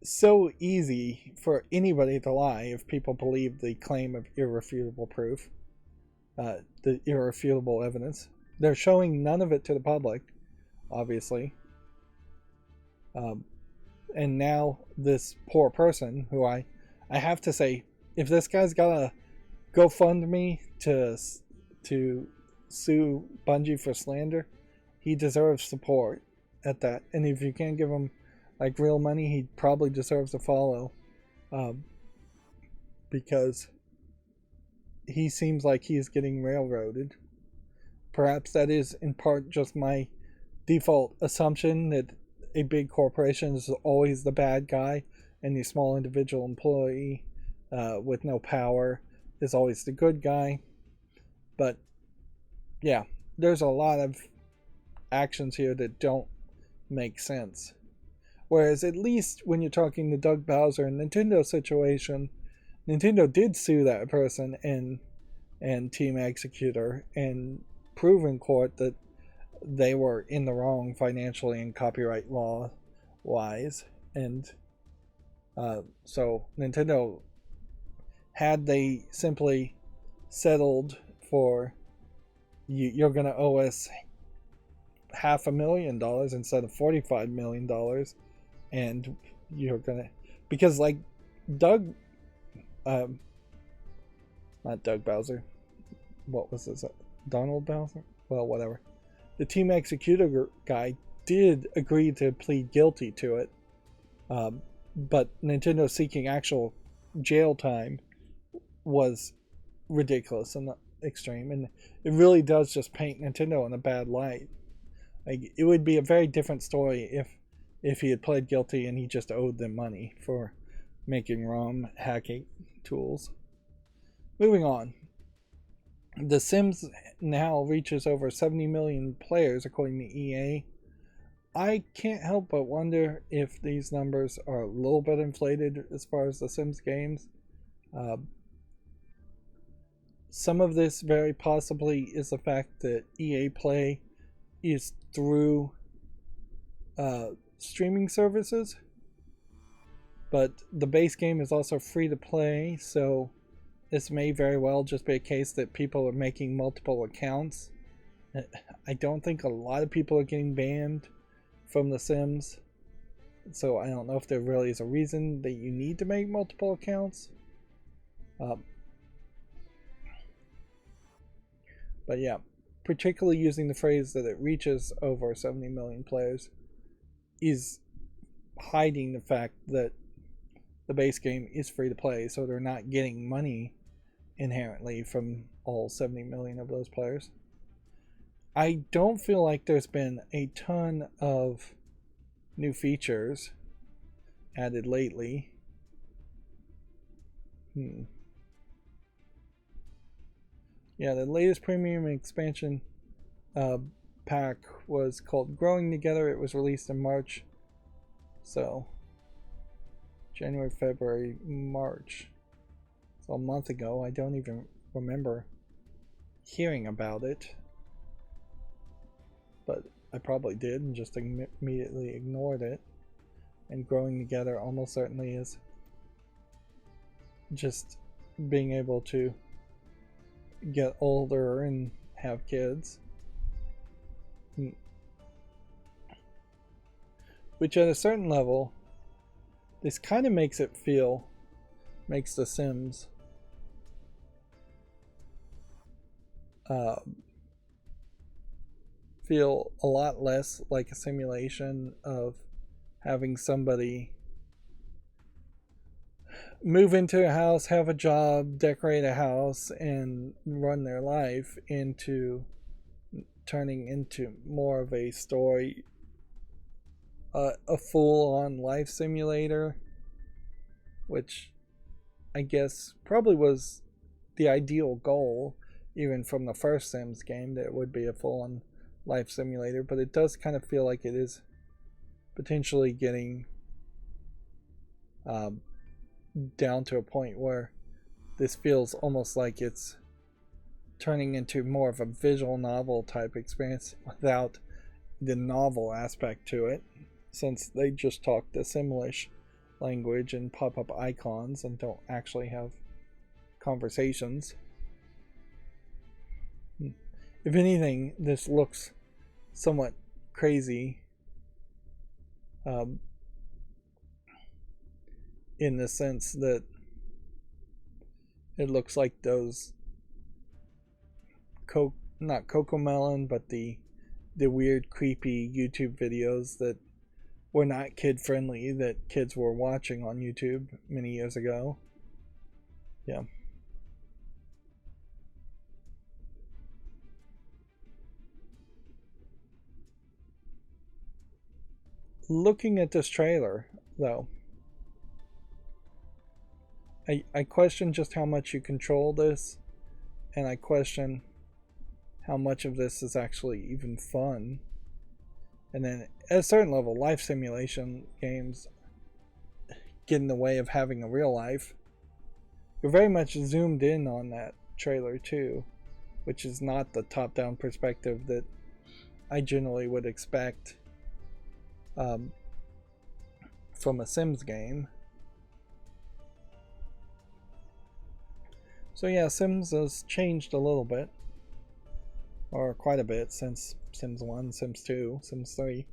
so easy for anybody to lie if people believed the claim of irrefutable proof, the irrefutable evidence. They're showing none of it to the public, obviously. And now this poor person, who I have to say, if this guy's got a GoFundMe to sue Bungie for slander, he deserves support at that. And if you can't give him like real money, he probably deserves a follow, because he seems like he is getting railroaded. Perhaps that is in part just my default assumption that a big corporation is always the bad guy, and the small individual employee with no power is always the good guy. But yeah, there's a lot of actions here that don't make sense. Whereas at least when you're talking the Doug Bowser and Nintendo situation, Nintendo did sue that person and Team Executor and prove in court that they were in the wrong financially and copyright law wise. And so Nintendo, had they simply settled for, you're going to owe us $500,000 instead of $45 million, and you're gonna, because like Doug, um, not Doug Bowser. What was this? Donald Bowser? Well, whatever. The team executor guy did agree to plead guilty to it, but Nintendo seeking actual jail time was ridiculous and extreme, and it really does just paint Nintendo in a bad light. Like, it would be a very different story if he had pled guilty and he just owed them money for making ROM hacking tools. Moving on. The Sims now reaches over 70 million players according to EA. I can't help but wonder if these numbers are a little bit inflated as far as the Sims games. Some of this very possibly is the fact that EA Play is through streaming services, but the base game is also free to play, so this may very well just be a case that people are making multiple accounts. I don't think a lot of people are getting banned from The Sims, so I don't know if there really is a reason that you need to make multiple accounts. But yeah, particularly using the phrase that it reaches over 70 million players is hiding the fact that the base game is free to play, so they're not getting money inherently from all 70 million of those players. I don't feel like there's been a ton of new features added lately. Yeah, the latest premium expansion pack was called Growing Together. It was released in March. So, January, February, March. So a month ago. I don't even remember hearing about it. But I probably did and just immediately ignored it. And Growing Together almost certainly is just being able to get older and have kids. Which at a certain level, this kind of makes The Sims feel a lot less like a simulation of having somebody move into a house, have a job, decorate a house, and run their life, into turning into more of a story, a full-on life simulator, which I guess probably was the ideal goal, even from the first Sims game, that it would be a full-on life simulator, but it does kind of feel like it is potentially getting down to a point where this feels almost like it's turning into more of a visual novel type experience without the novel aspect to it, since they just talk the Simlish language and pop up icons and don't actually have conversations. If anything, this looks somewhat crazy in the sense that it looks like those not Cocomelon, but the weird creepy YouTube videos that were not kid friendly that kids were watching on YouTube many years ago. Yeah. Looking at this trailer, though, I question just how much you control this, and I question how much of this is actually even fun. And then at a certain level, life simulation games get in the way of having a real life. You're very much zoomed in on that trailer too, which is not the top-down perspective that I generally would expect from a Sims game. So yeah, Sims has changed a little bit, or quite a bit, since Sims 1, Sims 2, Sims 3.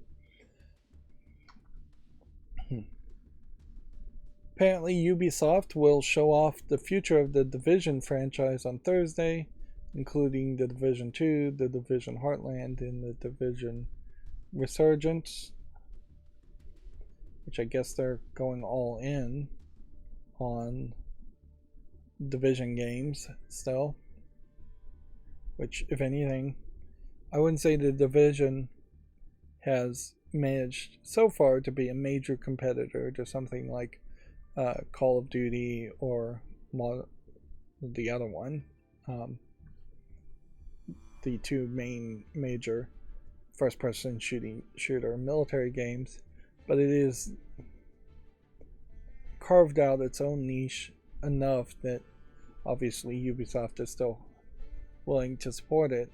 Apparently, Ubisoft will show off the future of the Division franchise on Thursday, including the Division 2, the Division Heartland, and the Division Resurgence, which I guess they're going all in on Division games still. Which, if anything, I wouldn't say the Division has managed so far to be a major competitor to something like Call of Duty or the other one, the two main major first-person shooter military games, but it is carved out its own niche enough that obviously Ubisoft is still willing to support it,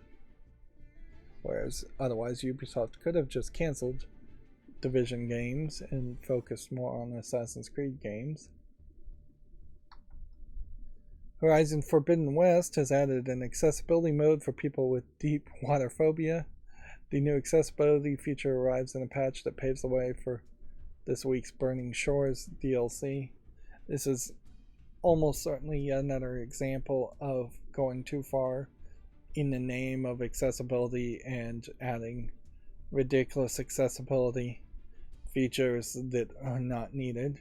whereas otherwise Ubisoft could have just canceled Division games and focused more on Assassin's Creed games. Horizon Forbidden West has added an accessibility mode for people with deep water phobia. The new accessibility feature arrives in a patch that paves the way for this week's Burning Shores DLC. This is almost certainly another example of going too far in the name of accessibility and adding ridiculous accessibility features that are not needed.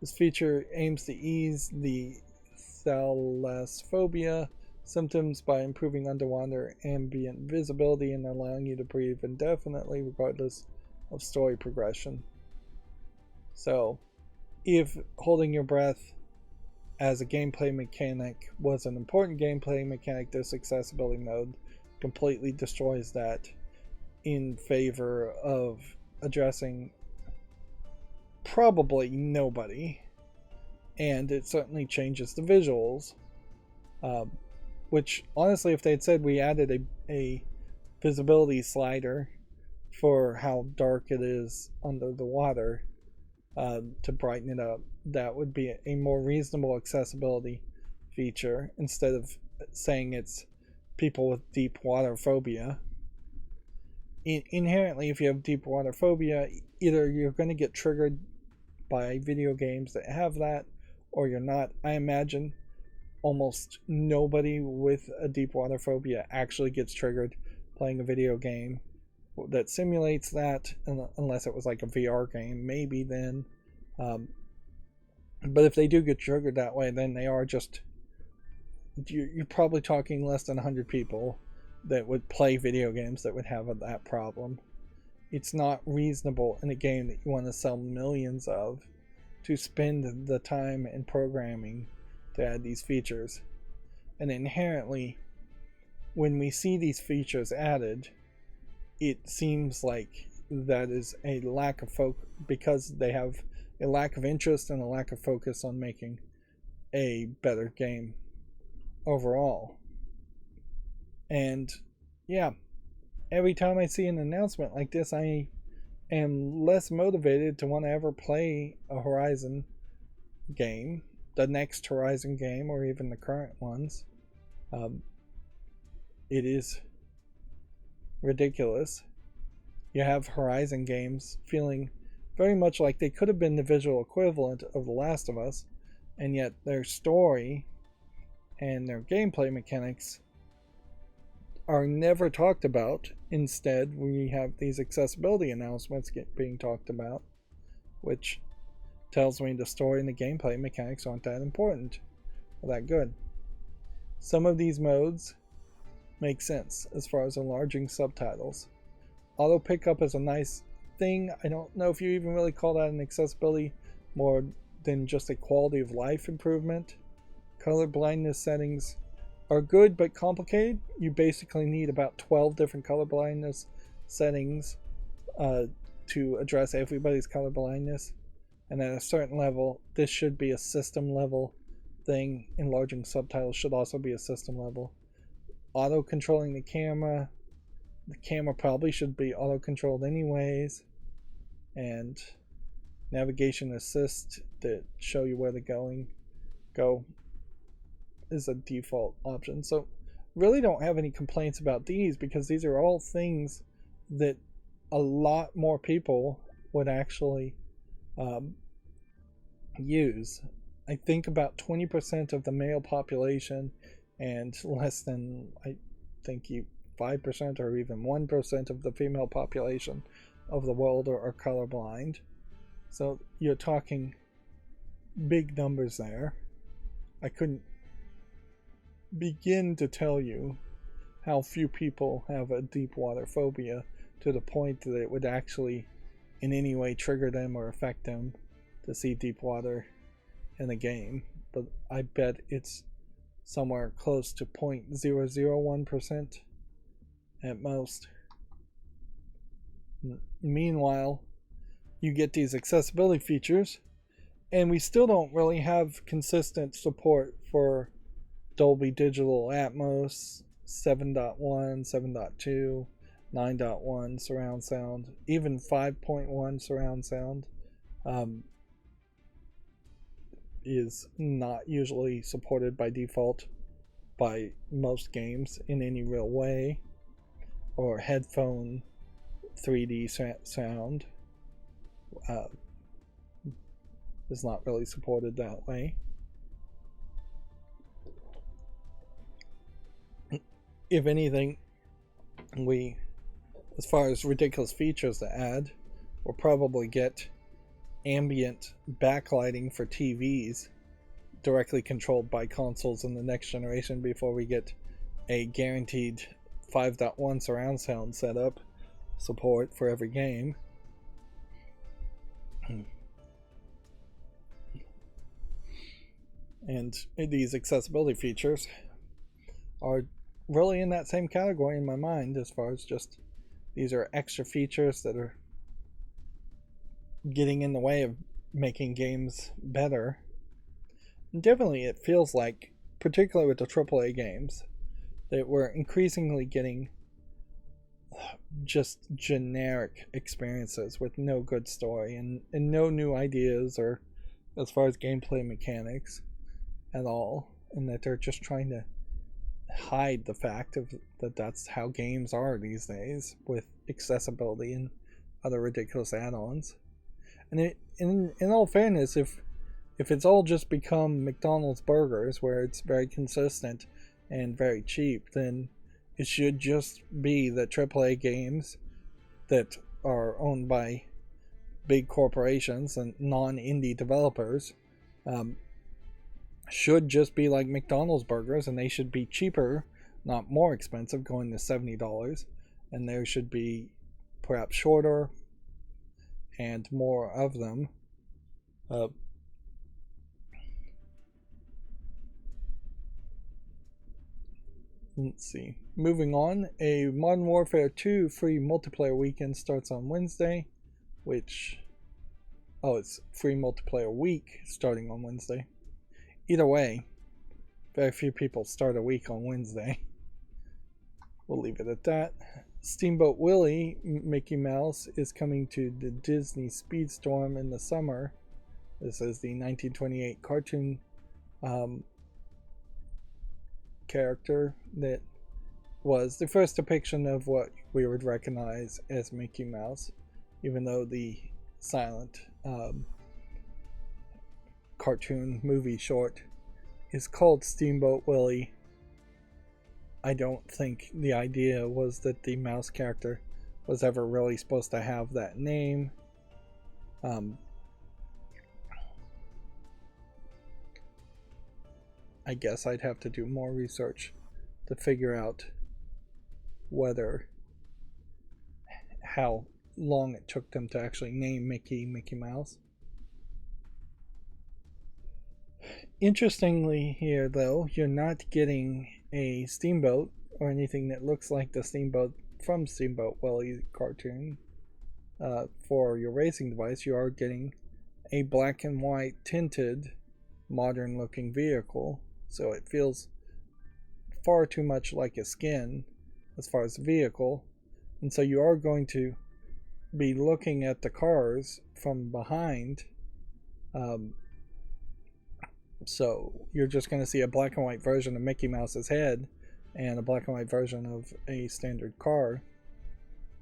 This feature aims to ease the thalassophobia symptoms by improving underwater ambient visibility and allowing you to breathe indefinitely regardless of story progression. So, if holding your breath as a gameplay mechanic was an important gameplay mechanic, this accessibility mode completely destroys that in favor of addressing probably nobody, and it certainly changes the visuals, which honestly, if they had said we added a visibility slider for how dark it is under the water to brighten it up, that would be a more reasonable accessibility feature instead of saying it's people with deep water phobia. Inherently, if you have deep water phobia, either you're going to get triggered by video games that have that, or you're not. I imagine almost nobody with a deep water phobia actually gets triggered playing a video game that simulates that, unless it was like a VR game, maybe then. But if they do get triggered that way, then they are just, you're probably talking less than 100 people that would play video games that would have that problem. It's not reasonable in a game that you want to sell millions of to spend the time and programming to add these features. And inherently, when we see these features added, it seems like that is a lack of focus, because they have a lack of interest and a lack of focus on making a better game overall. And yeah, every time I see an announcement like this, I am less motivated to want to ever play a Horizon game, the next Horizon game, or even the current ones. It is ridiculous. You have Horizon games feeling very much like they could have been the visual equivalent of The Last of Us, and yet their story and their gameplay mechanics are never talked about. Instead, we have these accessibility announcements being talked about, which tells me the story and the gameplay mechanics aren't that important or that good. Some of these modes make sense as far as enlarging subtitles. Auto pickup is a nice thing. I don't know if you even really call that an accessibility more than just a quality of life improvement. Color blindness settings are good but complicated. You basically need about 12 different color blindness settings to address everybody's color blindness. And at a certain level, this should be a system level thing. Enlarging subtitles should also be a system level. Auto controlling the camera probably should be auto controlled anyways, and navigation assist that show you where to go is a default option. So really don't have any complaints about these, because these are all things that a lot more people would actually um, use. I think about 20% of the male population and less than, I think, 5% or even 1% of the female population of the world are colorblind. So you're talking big numbers there. I couldn't begin to tell you how few people have a deep water phobia to the point that it would actually in any way trigger them or affect them to see deep water in a game. But I bet it's somewhere close to 0.001% at most. Meanwhile, you get these accessibility features, and we still don't really have consistent support for Dolby Digital Atmos, 7.1, 7.2, 9.1 surround sound, even 5.1 surround sound is not usually supported by default by most games in any real way, or headphone 3D sound is not really supported that way. If anything, we, as far as ridiculous features to add, we'll probably get ambient backlighting for TVs directly controlled by consoles in the next generation before we get a guaranteed 5.1 surround sound setup support for every game. And these accessibility features are really in that same category in my mind, as far as just these are extra features that are getting in the way of making games better. And definitely it feels like, particularly with the AAA games, that we're increasingly getting just generic experiences with no good story and no new ideas or as far as gameplay mechanics at all, and that they're just trying to hide the fact of that that's how games are these days, with accessibility and other ridiculous add-ons. And in all fairness, if it's all just become McDonald's burgers where it's very consistent and very cheap, then it should just be that AAA games that are owned by big corporations and non-indie developers should just be like McDonald's burgers, and they should be cheaper, not more expensive, going to $70, and there should be perhaps shorter and more of them. Let's see. Moving on, a Modern Warfare 2 free multiplayer weekend starts on Wednesday, which... oh, it's free multiplayer week starting on Wednesday. Either way, very few people start a week on Wednesday. We'll leave it at that. Steamboat Willie, Mickey Mouse, is coming to the Disney Speedstorm in the summer. This is the 1928 cartoon character that was the first depiction of what we would recognize as Mickey Mouse, even though the silent cartoon movie short is called Steamboat Willie. I don't think the idea was that the mouse character was ever really supposed to have that name. I guess I'd have to do more research to figure out how long it took them to actually name Mickey Mouse. Interestingly here, though, you're not getting a steamboat or anything that looks like the steamboat from Steamboat Willie cartoon for your racing device. You are getting a black and white tinted modern looking vehicle, so it feels far too much like a skin as far as the vehicle, and so you are going to be looking at the cars from behind. So you're just going to see a black and white version of Mickey Mouse's head and a black and white version of a standard car,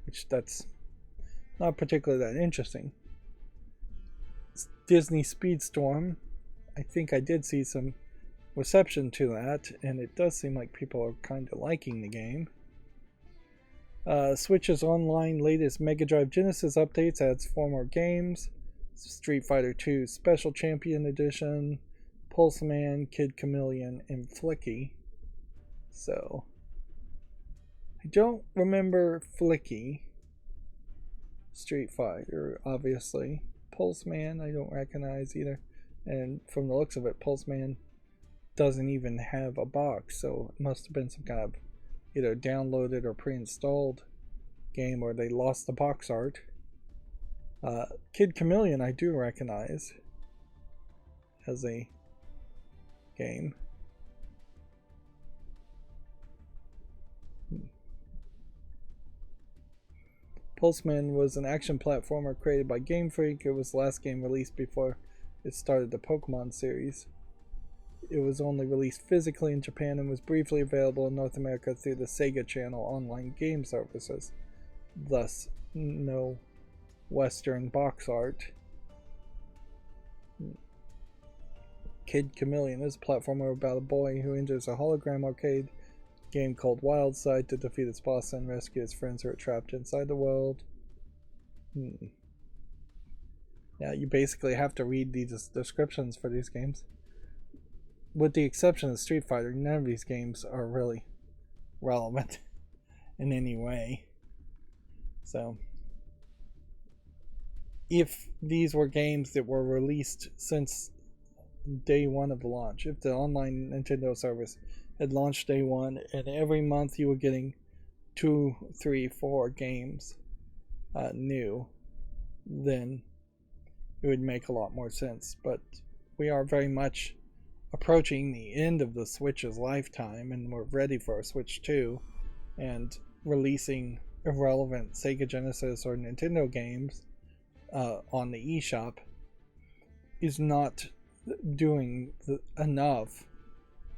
which that's not particularly that interesting. Disney Speedstorm, I think I did see some reception to that, and it does seem like people are kind of liking the game. Switch's online latest Mega Drive Genesis updates adds 4 more games. Street Fighter 2 Special Champion Edition, Pulseman, Kid Chameleon, and Flicky. So, I don't remember Flicky. Street Fighter, obviously. Pulseman, I don't recognize either. And from the looks of it, Pulseman doesn't even have a box, so it must have been some kind of either downloaded or pre-installed game where they lost the box art. Kid Chameleon I do recognize as a game. Pulseman was an action platformer created by Game Freak. It was the last game released before it started the Pokemon series. It was only released physically in Japan and was briefly available in North America through the Sega Channel online game services. Thus, no Western box art. Kid Chameleon is a platformer about a boy who enters a hologram arcade game called Wild Side to defeat its boss and rescue his friends who are trapped inside the world. Yeah, you basically have to read these descriptions for these games. With the exception of Street Fighter, none of these games are really relevant in any way. So, if these were games that were released since day one of the launch, if the online Nintendo service had launched day one and every month you were getting 2, 3, 4 games new, then it would make a lot more sense. But we are very much approaching the end of the Switch's lifetime, and we're ready for a Switch 2, and releasing irrelevant Sega Genesis or Nintendo games on the eShop is not doing enough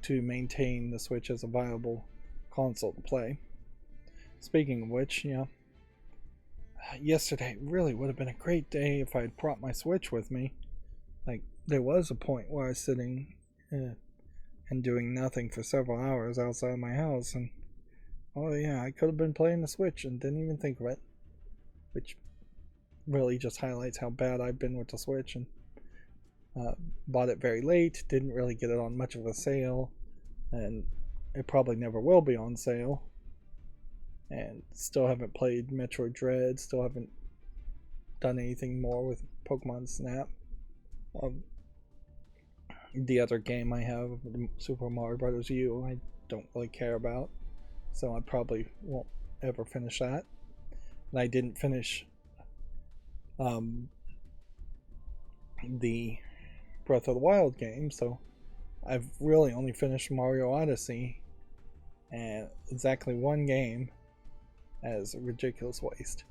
to maintain the Switch as a viable console to play. Speaking of which, yesterday really would have been a great day if I had brought my Switch with me. Like, there was a point where I was sitting and doing nothing for several hours outside my house, and I could have been playing the Switch and didn't even think of it, which really just highlights how bad I've been with the Switch. And bought it very late, didn't really get it on much of a sale, and it probably never will be on sale. And still haven't played Metroid Dread, still haven't done anything more with Pokemon Snap. The other game I have, Super Mario Bros. U, I don't really care about, so I probably won't ever finish that. And I didn't finish the Breath of the Wild game, so I've really only finished Mario Odyssey, and exactly one game as a ridiculous waste.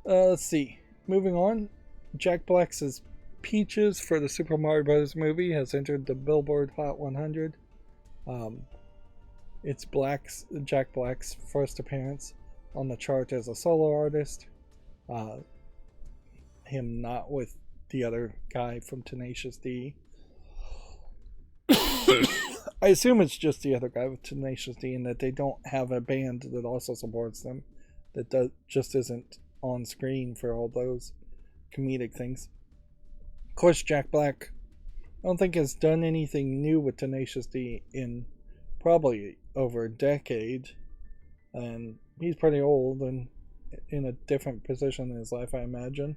Let's see. Moving on, Jack Black's Peaches for the Super Mario Bros. Movie has entered the Billboard Hot 100. It's Jack Black's first appearance on the chart as a solo artist. Him not with the other guy from Tenacious D. I assume it's just the other guy with Tenacious D, and that they don't have a band that also supports them, that just isn't on screen for all those comedic things. Of course, Jack Black, I don't think has done anything new with Tenacious D in probably over a decade, and he's pretty old and in a different position in his life, I imagine.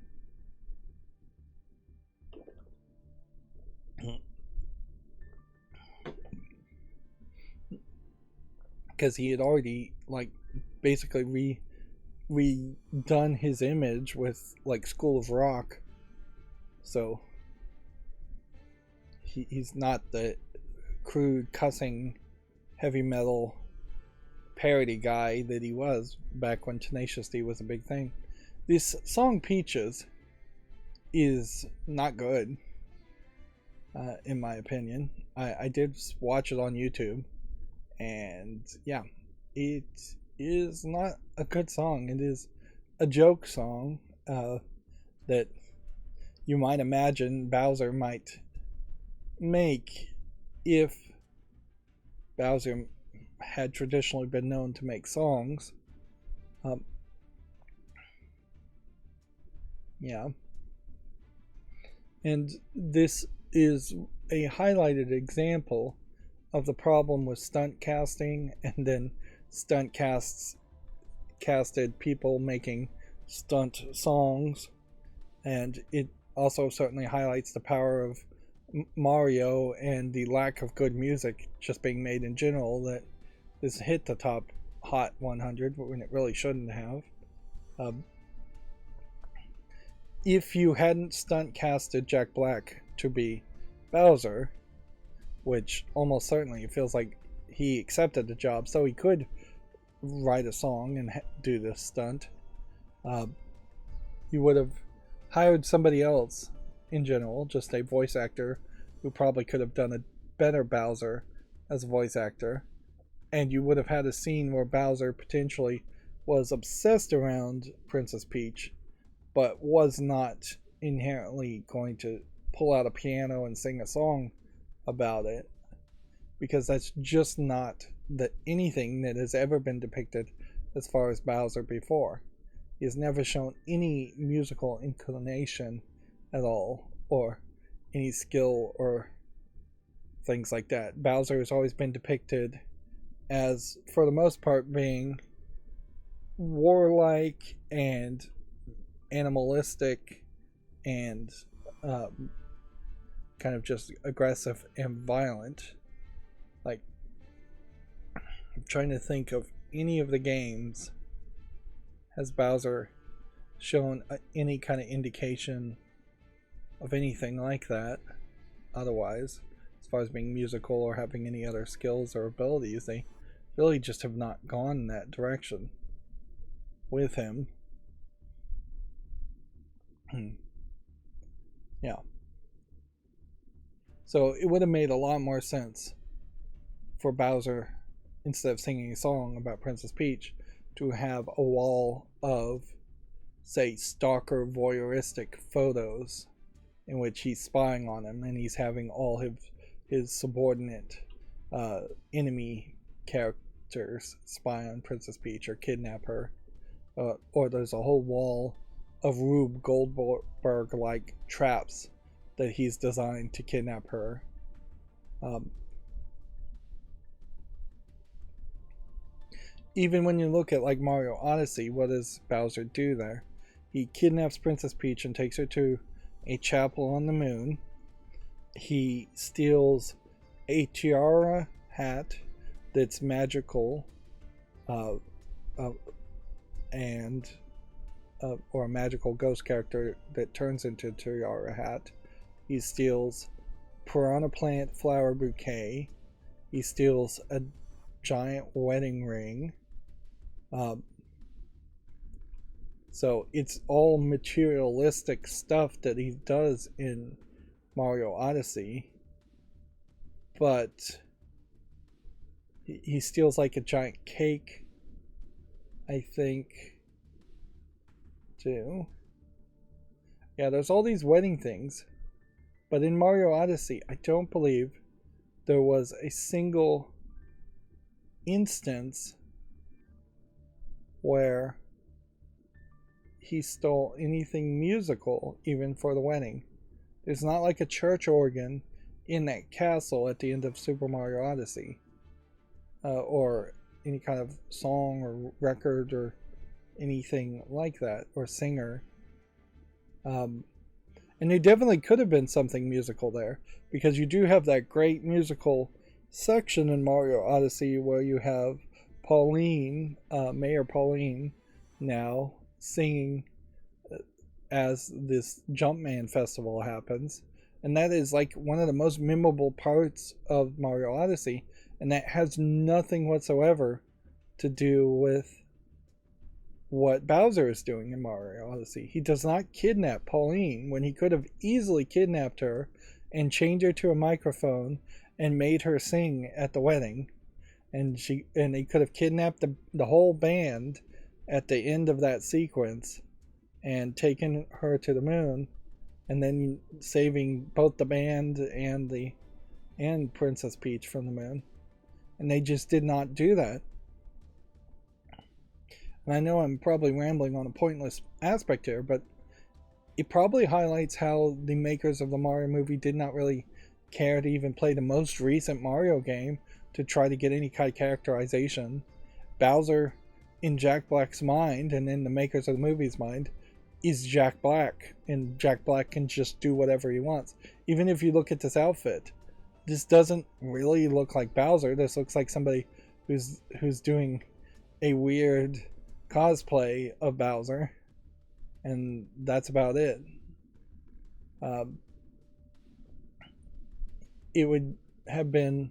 Because he had already basically redone his image with School of Rock, so he's not the crude cussing heavy metal parody guy that he was back when Tenacious D was a big thing. This song Peaches is not good, in my opinion. I did watch it on YouTube, and it is not a good song. It is a joke song that you might imagine Bowser might make if Bowser had traditionally been known to make songs. Um, yeah. And this is a highlighted example of the problem with stunt casting, and then stunt casted people making stunt songs. And it also certainly highlights the power of Mario and the lack of good music just being made in general, that this hit the top Hot 100 when it really shouldn't have. Um, if you hadn't stunt casted Jack Black to be Bowser, which almost certainly feels like he accepted the job so he could write a song and do this stunt, you would have hired somebody else in general, just a voice actor who probably could have done a better Bowser as a voice actor, and you would have had a scene where Bowser potentially was obsessed around Princess Peach, but was not inherently going to pull out a piano and sing a song about it, because that's just not anything that has ever been depicted as far as Bowser before. He has never shown any musical inclination at all, or any skill or things like that. Bowser has always been depicted as, for the most part, being warlike and animalistic and kind of just aggressive and violent. Like, I'm trying to think of any of the games. Has Bowser shown any kind of indication of anything like that otherwise, as far as being musical or having any other skills or abilities? They really just have not gone in that direction with him. Yeah. So it would have made a lot more sense for Bowser, instead of singing a song about Princess Peach, to have a wall of, say, stalker voyeuristic photos in which he's spying on him and he's having all his subordinate enemy characters spy on Princess Peach or kidnap her. Or there's a whole wall of Rube Goldberg-like traps that he's designed to kidnap her. Even when you look at like Mario Odyssey, what does Bowser do there? He kidnaps Princess Peach and takes her to a chapel on the moon. He steals a tiara hat that's magical, and or a magical ghost character that turns into a tiara hat. He steals piranha plant flower bouquet. He steals a giant wedding ring. So it's all materialistic stuff that he does in Mario Odyssey, but he steals like a giant cake, I think, too. Yeah, there's all these wedding things, but in Mario Odyssey, I don't believe there was a single instance where he stole anything musical, even for the wedding. There's not like a church organ in that castle at the end of Super Mario Odyssey, or any kind of song or record or anything like that, or singer. And there definitely could have been something musical there, because you do have that great musical section in Mario Odyssey where you have Pauline, Mayor Pauline, now singing as this Jumpman festival happens, and that is like one of the most memorable parts of Mario Odyssey, and that has nothing whatsoever to do with what Bowser is doing in Mario Odyssey. He does not kidnap Pauline when he could have easily kidnapped her and chained her to a microphone and made her sing at the wedding, and he could have kidnapped the whole band at the end of that sequence and taking her to the moon, and then saving both the band and Princess Peach from the moon. And they just did not do that. And I know I'm probably rambling on a pointless aspect here, but it probably highlights how the makers of the Mario movie did not really care to even play the most recent Mario game to try to get any kind of characterization. Bowser, in Jack Black's mind, and in the makers of the movie's mind, is Jack Black, and Jack Black can just do whatever he wants. Even if you look at this outfit, this doesn't really look like Bowser. This looks like somebody who's doing a weird cosplay of Bowser, and that's about it. It would have been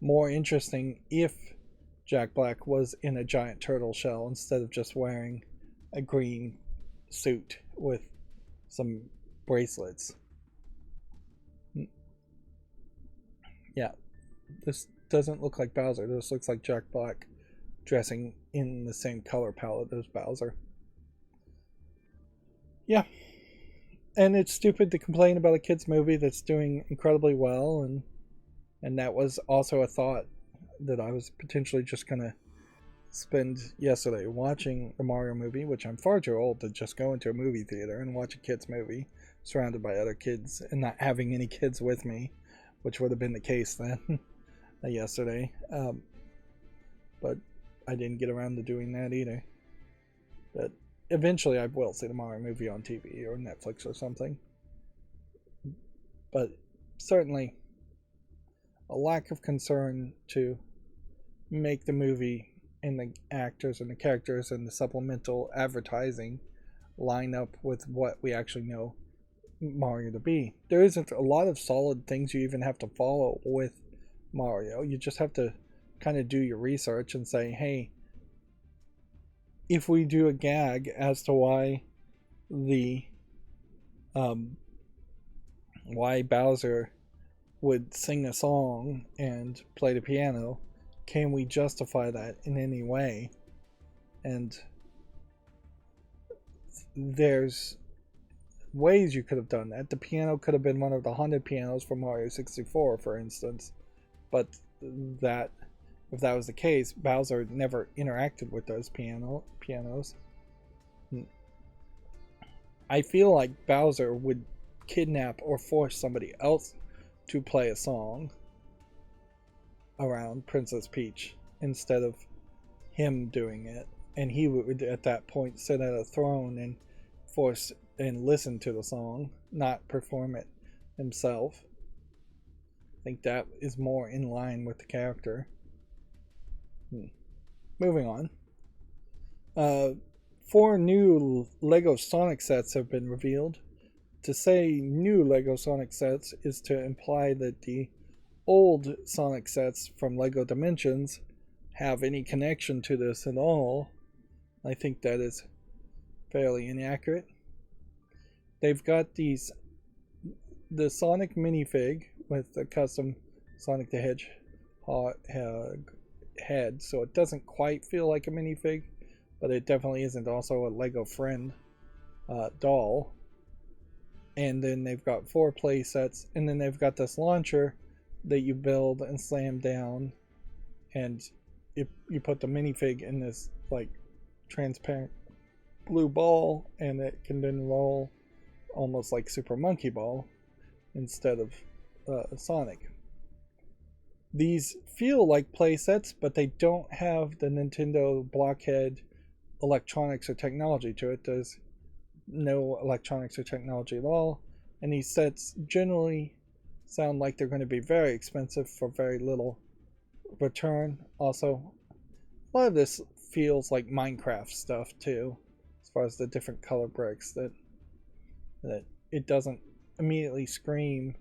more interesting if Jack Black was in a giant turtle shell instead of just wearing a green suit with some bracelets. Yeah, this doesn't look like Bowser. This looks like Jack Black dressing in the same color palette as Bowser. Yeah. And it's stupid to complain about a kids movie that's doing incredibly well, and that was also a thought that I was potentially just gonna spend yesterday watching the Mario movie, which I'm far too old to just go into a movie theater and watch a kids movie surrounded by other kids and not having any kids with me, which would have been the case then yesterday. But I didn't get around to doing that either. But eventually I will see the Mario movie on TV or Netflix or something. But certainly a lack of concern to make the movie and the actors and the characters and the supplemental advertising line up with what we actually know Mario to be. There isn't a lot of solid things you even have to follow with Mario. You just have to kind of do your research and say, hey, if we do a gag as to why why Bowser would sing a song and play the piano, can we justify that in any way? And there's ways you could have done that. The piano could have been one of the haunted pianos from Mario 64, for instance. But that, if that was the case, Bowser never interacted with those pianos. I feel like Bowser would kidnap or force somebody else to play a song around Princess Peach instead of him doing it, and he would at that point sit at a throne and force and listen to the song, not perform it himself. I think that is more in line with the character. Moving on. 4 new Lego Sonic sets have been revealed. To say new Lego Sonic sets is to imply that the old Sonic sets from Lego Dimensions have any connection to this at all. I think that is fairly inaccurate. They've got the Sonic minifig with the custom Sonic the Hedgehog head, so it doesn't quite feel like a minifig, but it definitely isn't also a Lego friend doll. And then they've got 4 play sets, and then they've got this launcher that you build and slam down, and you put the minifig in this like transparent blue ball, and it can then roll almost like Super Monkey Ball instead of Sonic. These feel like play sets, but they don't have the Nintendo blockhead electronics or technology to it. There's no electronics or technology at all, and these sets generally sound like they're going to be very expensive for very little return. Also, a lot of this feels like Minecraft stuff too, as far as the different color bricks, that it doesn't immediately scream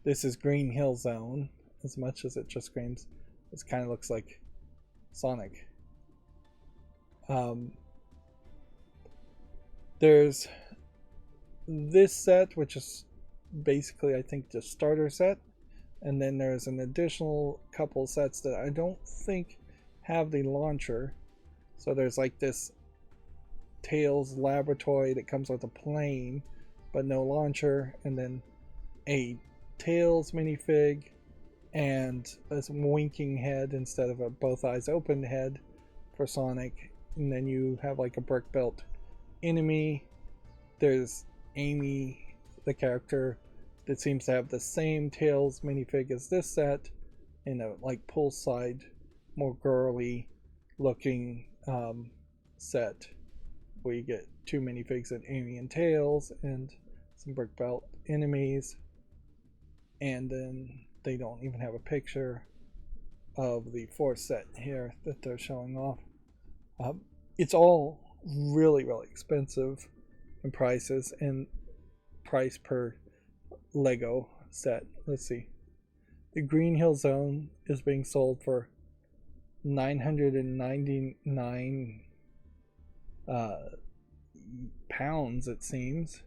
this is Green Hill Zone as much as it just screams this kind of looks like Sonic. There's this set, which is basically I think the starter set, and then there's an additional couple sets that I don't think have the launcher. So there's like this Tails laboratory that comes with a plane but no launcher, and then a Tails minifig and a winking head instead of a both eyes open head for Sonic. And then you have like a brick belt enemy. There's Amy, the character that seems to have the same Tails minifig as this set, in a like poolside, more girly looking set, where you get two minifigs of Amy and Tails and some brick belt enemies. And then they don't even have a picture of the fourth set here that they're showing off. It's all really, really expensive in prices and price per Lego set. Let's see. The Green Hill Zone is being sold for £999 pounds, it seems.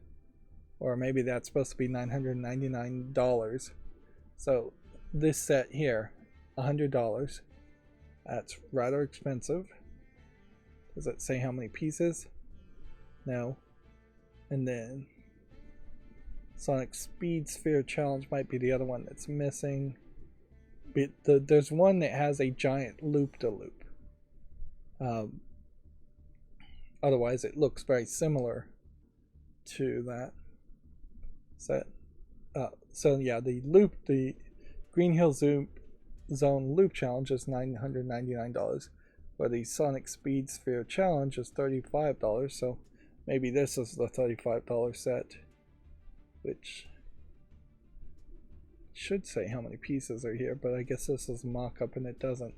Or maybe that's supposed to be $999. So this set here, $100. That's rather expensive. Does it say how many pieces? No. And then Sonic Speed Sphere Challenge might be the other one that's missing. But there's one that has a giant loop-de-loop. Otherwise, it looks very similar to that set. So yeah, the Green Hill Zone Loop Challenge is $999. Where the Sonic Speed Sphere Challenge is $35. So maybe this is the $35 set, which should say how many pieces are here, but I guess this is mock-up and it doesn't.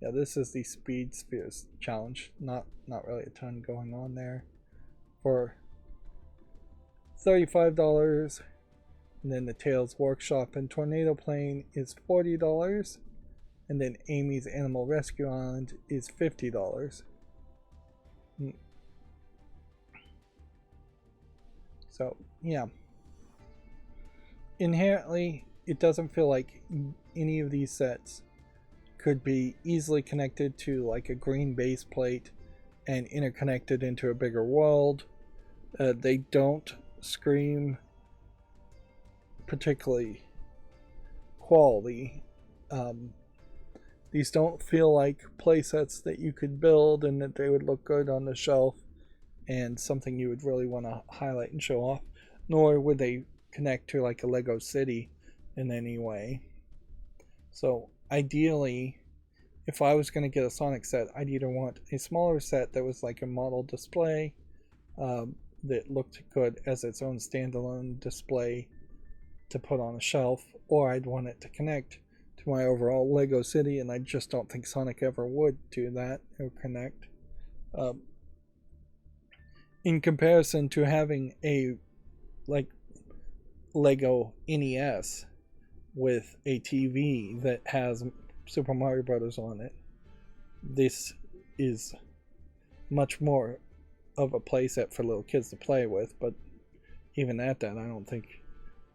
Yeah, this is the Speed Spheres Challenge. Not really a ton going on there. For $35. And then the Tails Workshop and Tornado Plane is $40. And then Amy's Animal Rescue Island is $50. So, yeah. Inherently, it doesn't feel like any of these sets could be easily connected to like a green base plate and interconnected into a bigger world. They don't scream particularly quality. These don't feel like playsets that you could build and that they would look good on the shelf and something you would really want to highlight and show off, nor would they connect to like a Lego City in any way. So ideally, if I was going to get a Sonic set, I'd either want a smaller set that was like a model display that looked good as its own standalone display to put on a shelf, or I'd want it to connect to my overall Lego City, and I just don't think Sonic ever would do that or connect. In comparison to having a like Lego NES with a TV that has Super Mario Brothers on it, this is much more of a playset for little kids to play with, but even at that, I don't think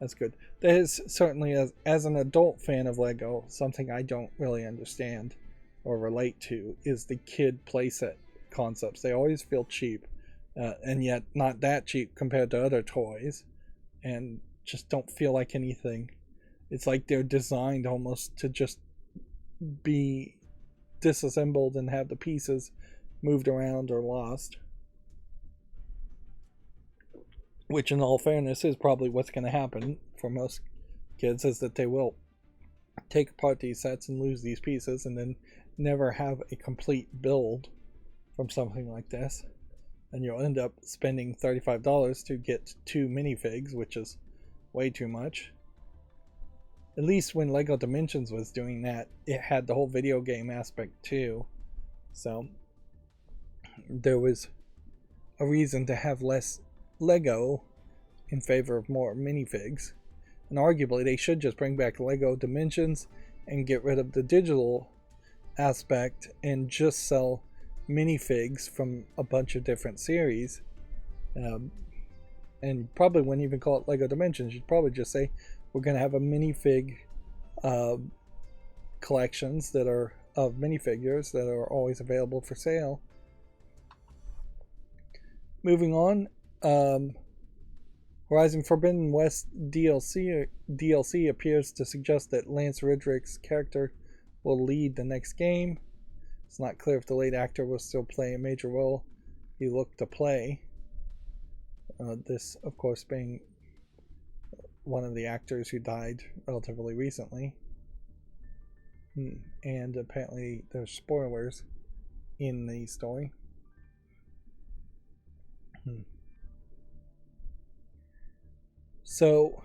that's good. That is certainly, as an adult fan of Lego, something I don't really understand or relate to is the kid playset concepts. They always feel cheap, and yet not that cheap compared to other toys, and just don't feel like anything. It's like they're designed almost to just be disassembled and have the pieces moved around or lost. Which, in all fairness, is probably what's going to happen for most kids, is that they will take apart these sets and lose these pieces and then never have a complete build from something like this. And you'll end up spending $35 to get 2 minifigs, which is way too much. At least when Lego Dimensions was doing that, it had the whole video game aspect too. So there was a reason to have less Lego in favor of more minifigs. And arguably they should just bring back Lego Dimensions and get rid of the digital aspect and just sell minifigs from a bunch of different series. And probably wouldn't even call it Lego Dimensions. You'd probably just say we're going to have a minifig collections that are of minifigures that are always available for sale. Moving on, Horizon Forbidden West DLC appears to suggest that Lance Reddick's character will lead the next game. It's not clear if the lead actor will still play a major role he looked to play. This, of course, being one of the actors who died relatively recently. And apparently there's spoilers in the story. So,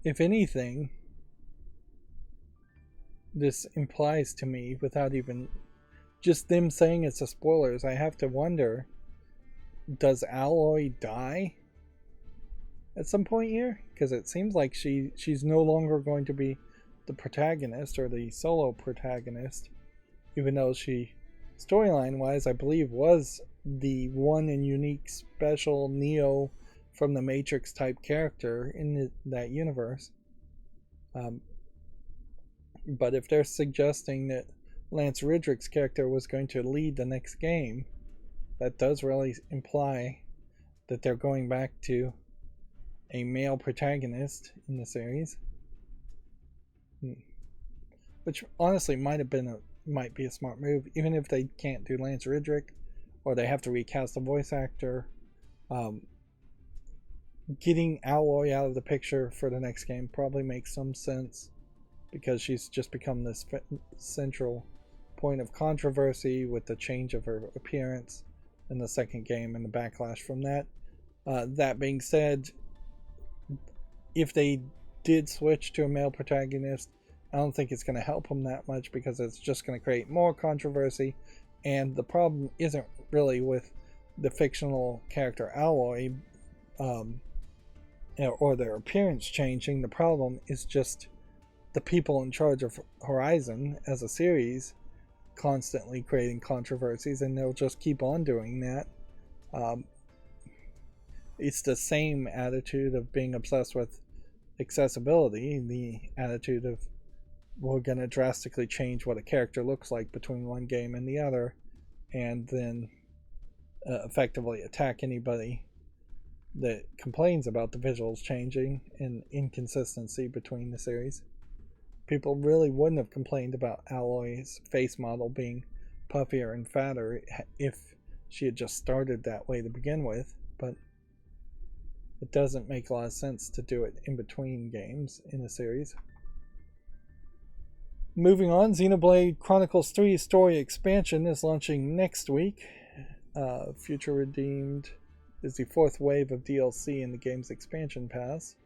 if anything, this implies to me, without even just them saying it's a spoilers, I have to wonder, does Aloy die at some point here? Because it seems like she's no longer going to be the protagonist or the solo protagonist, even though she, storyline wise, I believe was the one and unique special Neo from the Matrix type character in that universe. But if they're suggesting that Lance Reddick's character was going to lead the next game, that does really imply that they're going back to a male protagonist in the series, which honestly might be a smart move, even if they can't do Lance Reddick or they have to recast a voice actor. Getting Aloy out of the picture for the next game probably makes some sense, because she's just become this central point of controversy with the change of her appearance in the second game and the backlash from that. That being said, if they did switch to a male protagonist, I don't think it's going to help them that much, because it's just going to create more controversy. And the problem isn't really with the fictional character Aloy or their appearance changing. The problem is just the people in charge of Horizon as a series constantly creating controversies, and they'll just keep on doing that. It's the same attitude of being obsessed with accessibility, the attitude of, we're going to drastically change what a character looks like between one game and the other, and then effectively attack anybody that complains about the visuals changing and inconsistency between the series. People really wouldn't have complained about Aloy's face model being puffier and fatter if she had just started that way to begin with, but it doesn't make a lot of sense to do it in between games in a series. Moving on, Xenoblade Chronicles 3 Story Expansion is launching next week. Future Redeemed is the fourth wave of DLC in the game's expansion pass.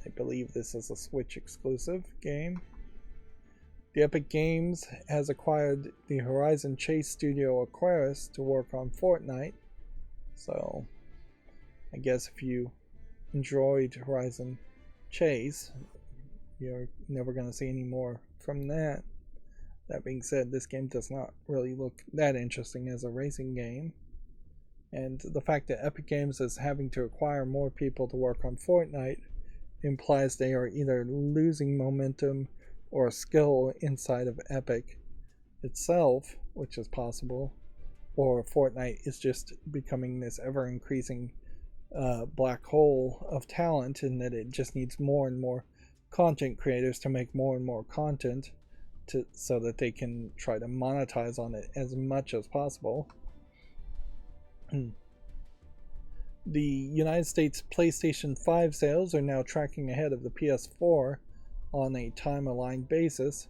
I believe this is a Switch exclusive game. The Epic Games has acquired the Horizon Chase studio Aquarius to work on Fortnite. So I guess if you enjoyed Horizon Chase, you're never going to see any more from that. That being said, this game does not really look that interesting as a racing game. And the fact that Epic Games is having to acquire more people to work on Fortnite implies they are either losing momentum or skill inside of Epic itself, which is possible, or Fortnite is just becoming this ever-increasing black hole of talent, and that it just needs more and more content creators to make more and more content so that they can try to monetize on it as much as possible. The United States PlayStation 5 sales are now tracking ahead of the PS4 on a time-aligned basis.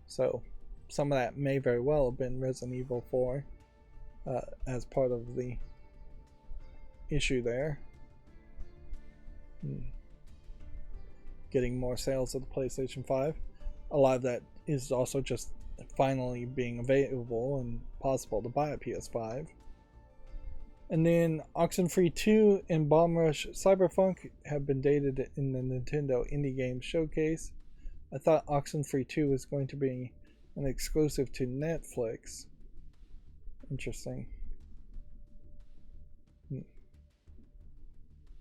So some of that may very well have been Resident Evil 4 as part of the issue there. Getting more sales of the PlayStation 5. A lot of that is also just finally being available and possible to buy a PS5. And then Oxenfree 2 and Bomb Rush Cyberpunk have been dated in the Nintendo Indie Games Showcase. I thought Oxenfree 2 was going to be an exclusive to Netflix. Interesting.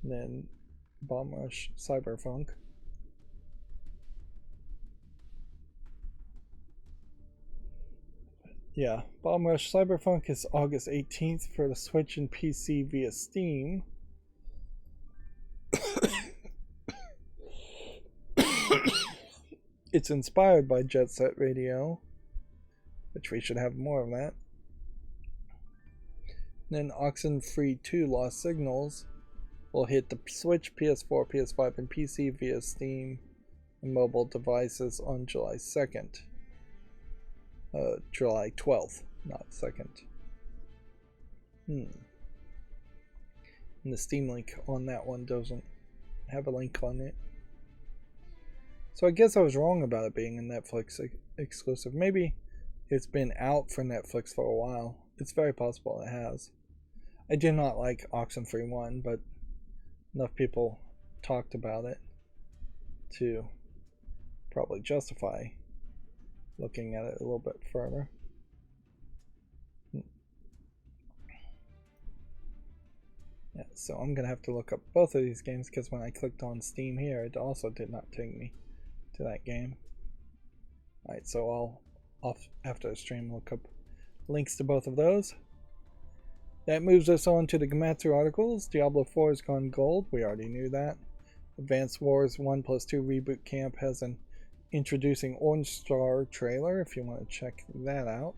Then Bomb Rush Cyberpunk. Yeah, Bomb Rush Cyberpunk is August 18th for the Switch and PC via Steam. It's inspired by Jet Set Radio, which we should have more of that. Then Oxenfree 2 Lost Signals will hit the Switch, PS4, PS5, and PC via Steam and mobile devices on July 2nd. July 12th, not 2nd. And the Steam link on that one doesn't have a link on it. So I guess I was wrong about it being a Netflix exclusive. Maybe it's been out for Netflix for a while. It's very possible it has. I did not like Oxenfree 1, but enough people talked about it to probably justify looking at it a little bit further. Yeah, so I'm going to have to look up both of these games because when I clicked on Steam here, it also did not take me to that game. Alright, so I'll, after the stream, look up links to both of those. That moves us on to the Gematsu articles. Diablo 4 has gone gold. We already knew that. Advanced Wars 1+2 Reboot Camp has an introducing Orange Star trailer if you want to check that out.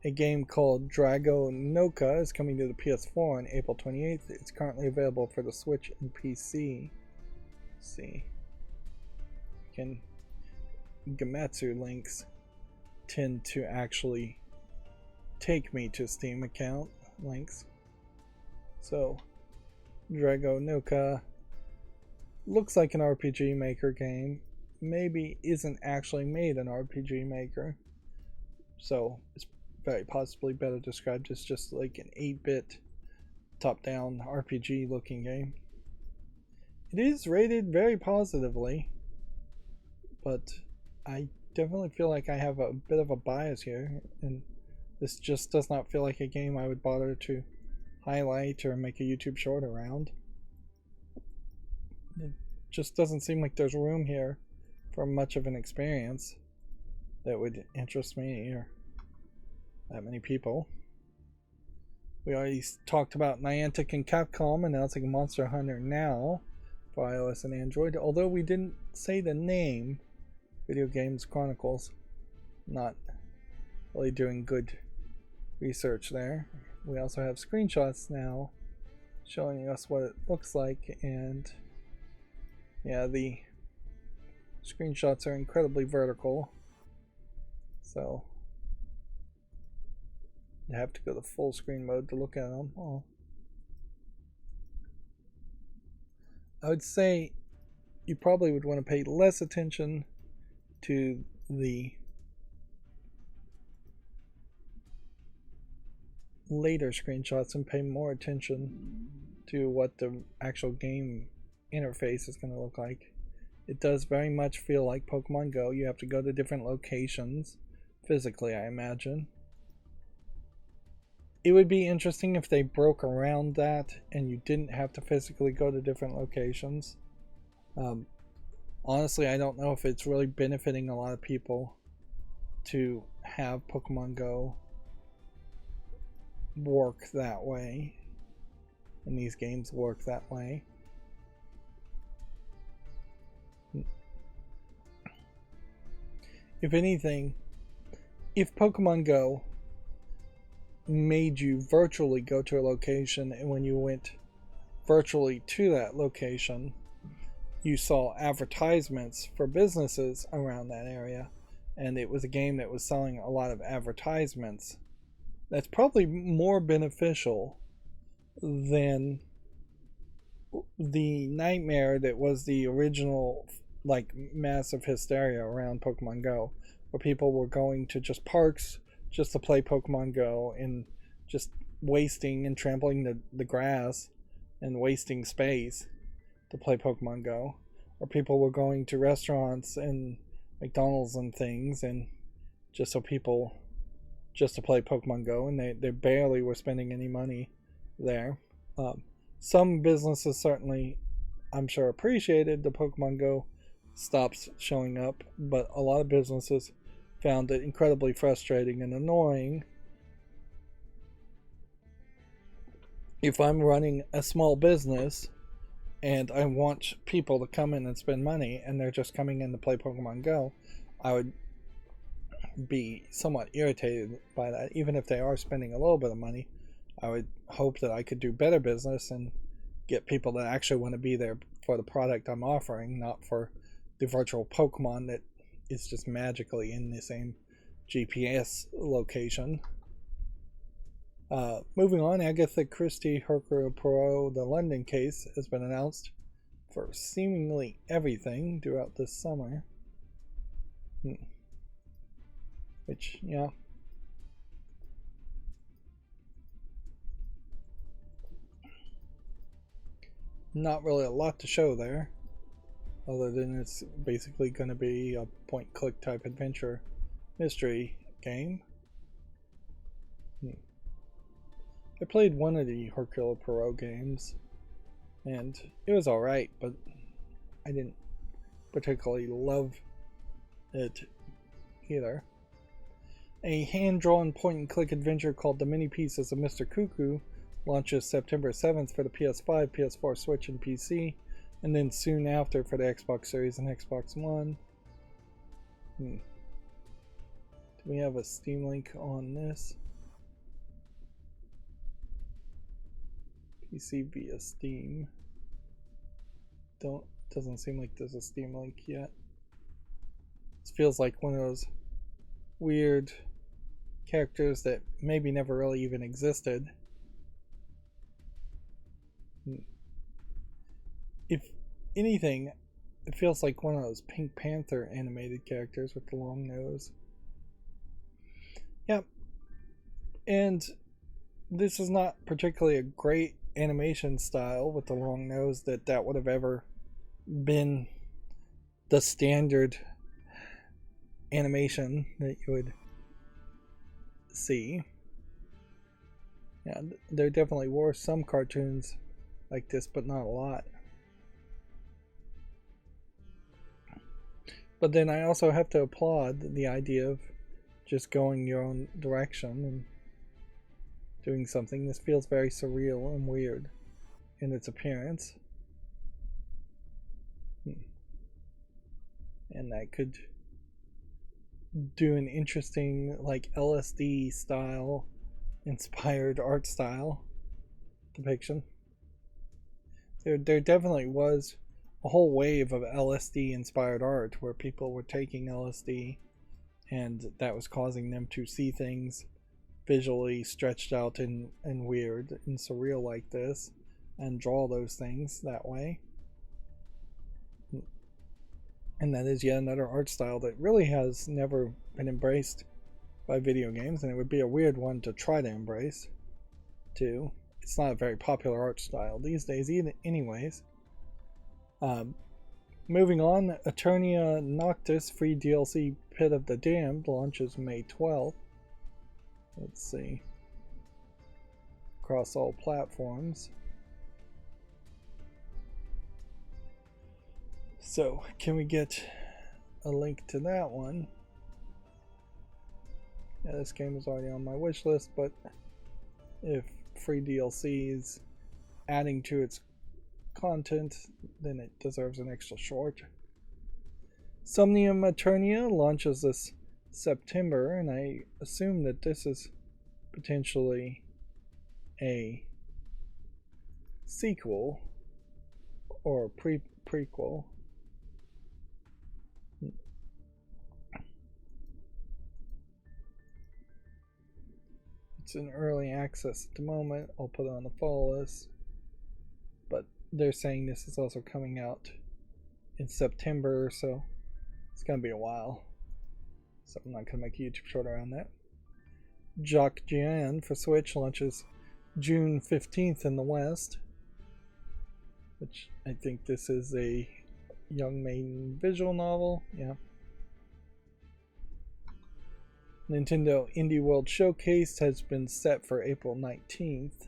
A game called Drago Noka is coming to the PS4 on April 28th. It's currently available for the Switch and PC. Let's see. Gematsu links tend to actually take me to Steam account links. So, Drago Noka looks like an RPG Maker game. Maybe isn't actually made an RPG Maker. So, it's very possibly better described as just like an 8-bit top-down RPG looking game. It is rated very positively, but I definitely feel like I have a bit of a bias here, and this just does not feel like a game I would bother to highlight or make a YouTube short around. It just doesn't seem like there's room here for much of an experience that would interest me or that many people. We already talked about Niantic and Capcom announcing Monster Hunter Now for iOS and Android, although we didn't say the name. Video Games Chronicles. Not really doing good research there. We also have screenshots now showing us what it looks like, and yeah, the screenshots are incredibly vertical, so you have to go to full screen mode to look at them. Oh. I would say you probably would want to pay less attention to the later screenshots and pay more attention to what the actual game interface is going to look like. It does very much feel like Pokemon Go. You have to go to different locations physically, I imagine. It would be interesting if they broke around that and you didn't have to physically go to different locations. Honestly, I don't know if it's really benefiting a lot of people to have Pokemon Go work that way, and these games work that way. If anything, if Pokemon Go made you virtually go to a location, and when you went virtually to that location, you saw advertisements for businesses around that area, and it was a game that was selling a lot of advertisements, that's probably more beneficial than the nightmare that was the original like massive hysteria around Pokemon Go, where people were going to just parks just to play Pokemon Go and just wasting and trampling the grass and wasting space to play Pokemon Go. Or people were going to restaurants and McDonald's and things and just to play Pokemon Go, and they barely were spending any money there. Some businesses certainly, I'm sure, appreciated the Pokemon Go stops showing up, but a lot of businesses found it incredibly frustrating and annoying. If I'm running a small business and I want people to come in and spend money and they're just coming in to play Pokemon Go, I would be somewhat irritated by that. Even if they are spending a little bit of money, I would hope that I could do better business and get people that actually want to be there for the product I'm offering, not for the virtual Pokemon that is just magically in the same GPS location. Moving on, Agatha Christie Hercule Poirot, the London case, has been announced for seemingly everything throughout this summer. Which, yeah. Not really a lot to show there, other than it's basically going to be a point-click type adventure mystery game. I played one of the Hercule Poirot games, and it was alright, but I didn't particularly love it either. A hand-drawn point-and-click adventure called The Many Pieces of Mr. Cuckoo launches September 7th for the PS5, PS4, Switch, and PC, and then soon after for the Xbox Series and Xbox One. Do we have a Steam link on this? PC via Steam. Doesn't seem like there's a Steam link yet. This feels like one of those weird characters that maybe never really even existed. If anything, it feels like one of those Pink Panther animated characters with the long nose. Yep. And this is not particularly a great animation style with the long nose that would have ever been the standard animation that you would see. Yeah, there definitely were some cartoons like this, but not a lot. But then I also have to applaud the idea of just going your own direction and doing something. This feels very surreal and weird in its appearance. And that could do an interesting, like, LSD style inspired art style depiction. There definitely was a whole wave of LSD inspired art where people were taking LSD and that was causing them to see things visually stretched out and weird and surreal like this and draw those things that way. And that is yet another art style that really has never been embraced by video games, and it would be a weird one to try to embrace too. It's not a very popular art style these days anyways. Moving on, Eternia Noctis free DLC Pit of the Damned launches May 12th. Let's see. Across all platforms. So, can we get a link to that one? Yeah, this game is already on my wish list, but if free DLC is adding to its content, then it deserves an extra short. Somnium Eternia launches this September, and I assume that this is potentially a sequel or prequel. It's in early access at the moment. I'll put it on the follow list. But they're saying this is also coming out in September, so it's going to be a while. So I'm not going to make a YouTube short around that. Jock Jian for Switch launches June 15th in the West, which I think this is a young maiden visual novel. Yeah. Nintendo Indie World Showcase has been set for April 19th.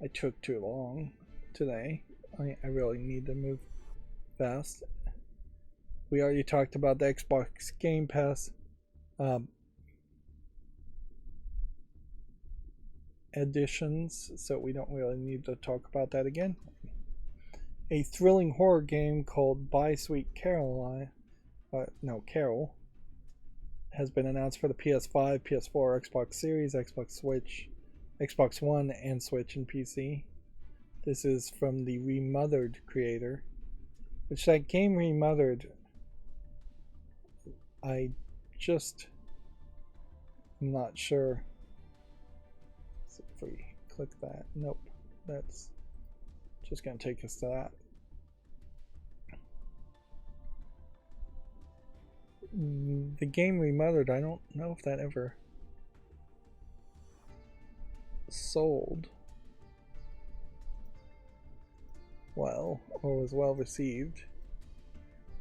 I took too long today. I really need to move fast. We already talked about the Xbox Game Pass editions, so we don't really need to talk about that again. A thrilling horror game called Bye Sweet Caroline, Carol, has been announced for the PS5, PS4, Xbox Series, Xbox Switch, Xbox One, and Switch and PC. This is from the Remothered creator, which that game Remothered, I just am not sure. So if we click that, nope, that's just going to take us to that. The game Remothered, I don't know if that ever sold well or was well received.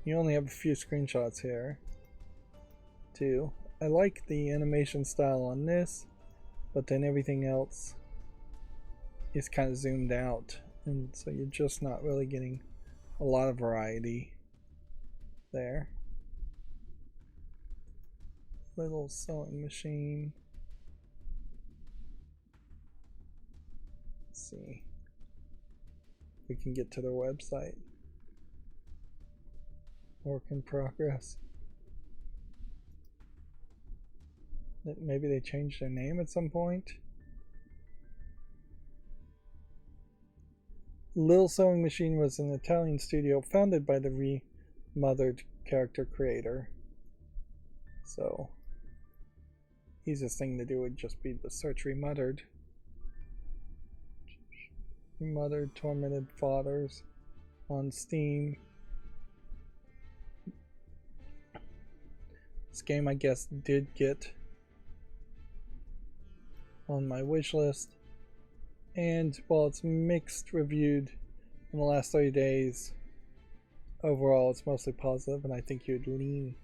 You only have a few screenshots here too. I like the animation style on this, but then everything else is kind of zoomed out, and so you're just not really getting a lot of variety there. Little sewing machine. Let's see. We can get to their website. Work in progress. Maybe they changed their name at some point. Little Sewing Machine was an Italian studio founded by the Remothered character creator. So, easiest thing to do would just be to search Remothered. Remothered Tormented Fathers on Steam. This game, I guess, did get on my wish list, and while it's mixed reviewed in the last 30 days, overall it's mostly positive, and I think you'd lean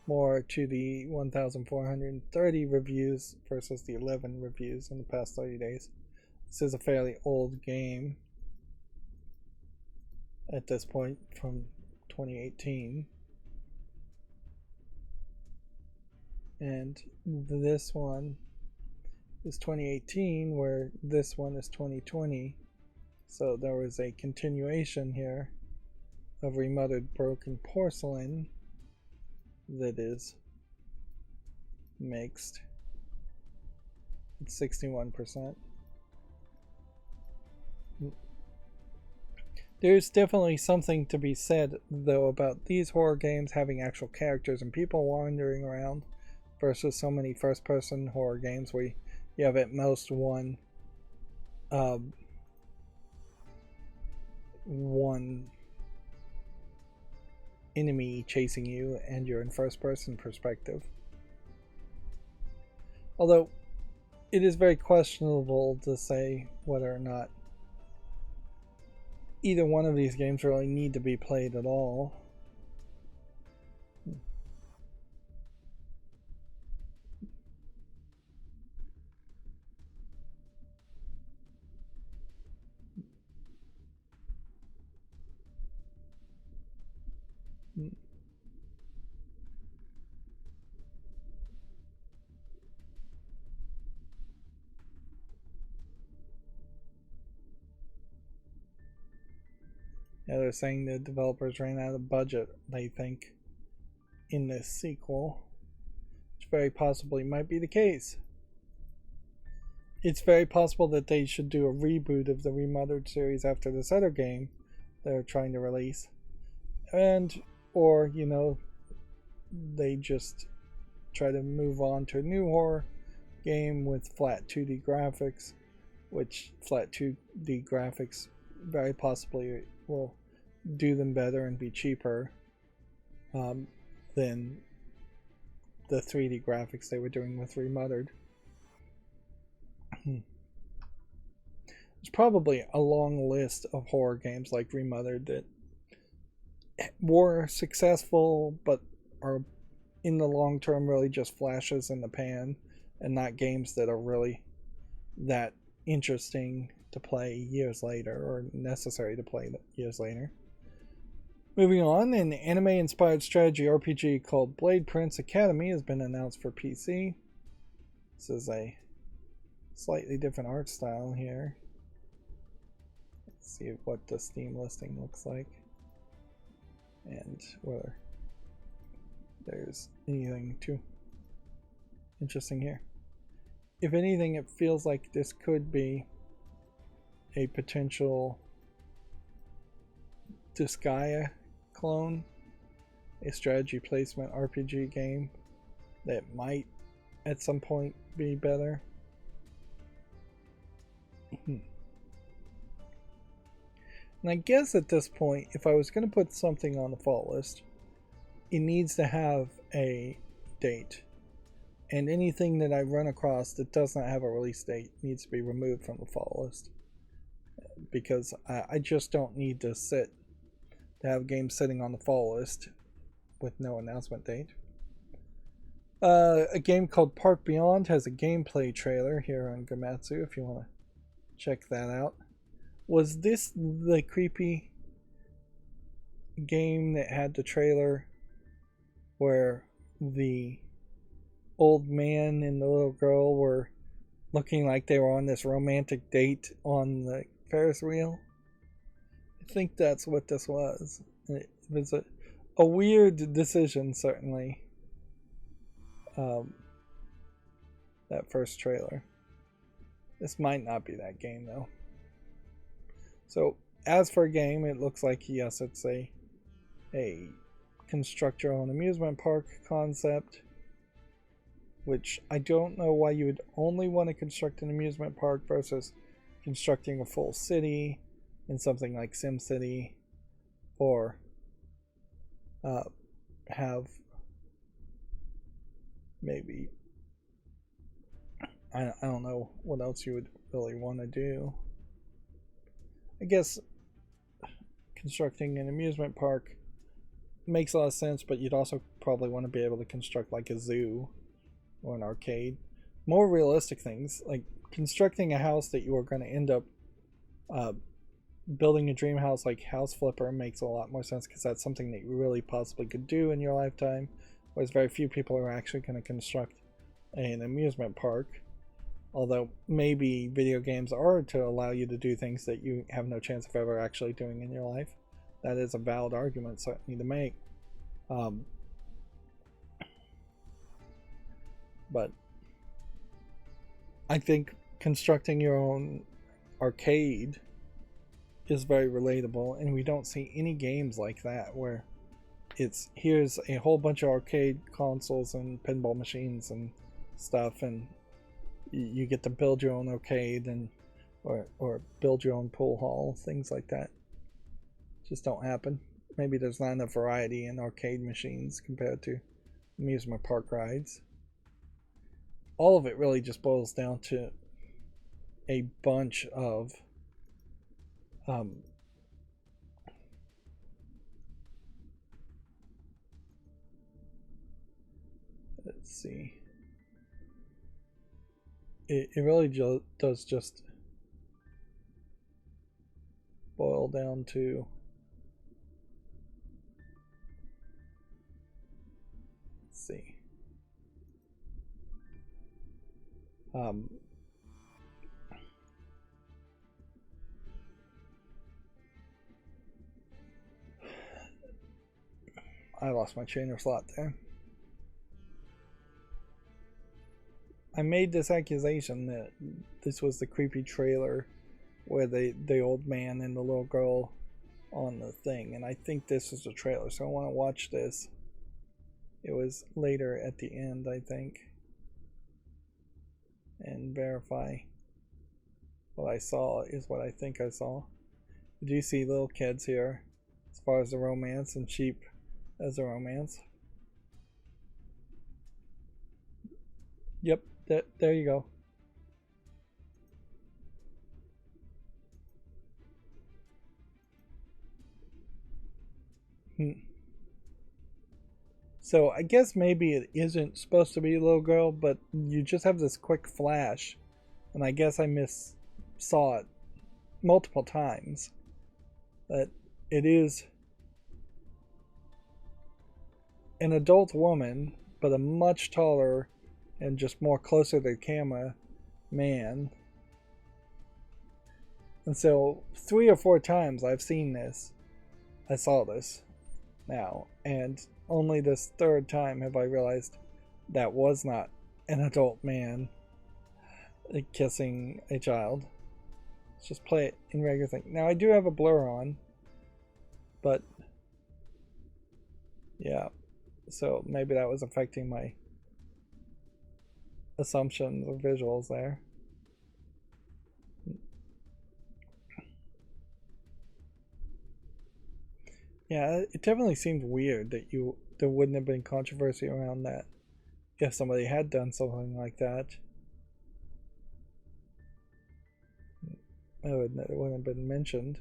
more to the 1,430 reviews versus the 11 reviews in the past 30 days. This is a fairly old game at this point, from 2018, and this one is 2018, where this one is 2020. So there was a continuation here of Remothered Broken Porcelain that is mixed. It's 61%. There's definitely something to be said, though, about these horror games having actual characters and people wandering around versus so many first-person horror games where you have at most one enemy chasing you and you're in first-person perspective. Although it is very questionable to say whether or not either one of these games really need to be played at all. Yeah, they're saying the developers ran out of budget, they think, in this sequel, which very possibly might be the case. It's very possible that they should do a reboot of the Remothered series after this other game they're trying to release. Or, they just try to move on to a new horror game with flat 2D graphics, which flat 2D graphics very possibly will do them better and be cheaper than the 3D graphics they were doing with Remothered. There's probably a long list of horror games like Remothered that were successful but are in the long term really just flashes in the pan and not games that are really that interesting to play years later or necessary to play years later. Moving on, an anime-inspired strategy RPG called Blade Prince Academy has been announced for PC. This is a slightly different art style here. Let's see what the Steam listing looks like and whether there's anything too interesting here. If anything, it feels like this could be a potential Disgaea clone, a strategy placement RPG game that might at some point be better. And I guess at this point, if I was going to put something on the fall list, it needs to have a date. And anything that I run across that does not have a release date needs to be removed from the fall list. Because I just don't need to have games sitting on the fall list with no announcement date. A game called Park Beyond has a gameplay trailer here on Gamatsu if you want to check that out. Was this the creepy game that had the trailer where the old man and the little girl were looking like they were on this romantic date on the Ferris wheel? I think that's what this was. It was a weird decision, certainly. That first trailer. This might not be that game, though. So, as for a game, it looks like, yes, it's a construct your own amusement park concept, which I don't know why you would only want to construct an amusement park versus constructing a full city in something like SimCity, or have maybe, I don't know what else you would really want to do. I guess constructing an amusement park makes a lot of sense, but you'd also probably want to be able to construct like a zoo or an arcade. More realistic things, like constructing a house that you are going to end up building a dream house like House Flipper makes a lot more sense, because that's something that you really possibly could do in your lifetime, whereas very few people are actually going to construct an amusement park. Although maybe video games are to allow you to do things that you have no chance of ever actually doing in your life. That is a valid argument certainly to make. But I think constructing your own arcade is very relatable, and we don't see any games like that where it's here's a whole bunch of arcade consoles and pinball machines and stuff, and you get to build your own arcade and or build your own pool hall. Things like that just don't happen. Maybe there's not enough variety in arcade machines compared to amusement park rides. All of it really just boils down to a bunch of let's see. It really does just boil down to let's see. I lost my train of thought there. I made this accusation that this was the creepy trailer where the old man and the little girl on the thing, and I think this is the trailer, so I want to watch this. It was later at the end, I think, and verify what I saw is what I think I saw. Do you see little kids here as far as the romance, and cheap as the romance? Yep, there you go. So I guess maybe it isn't supposed to be a little girl, but you just have this quick flash, and I guess I saw it multiple times. But it is an adult woman, but a much taller and just more closer to the camera man. And so 3 or 4 times I've seen this. I saw this now, and only this third time have I realized that was not an adult man kissing a child. Let's just play it in regular thing. Now I do have a blur on, but yeah, so maybe that was affecting my assumptions or visuals there. Yeah, it definitely seemed weird that there wouldn't have been controversy around that if somebody had done something like that. It wouldn't have been mentioned.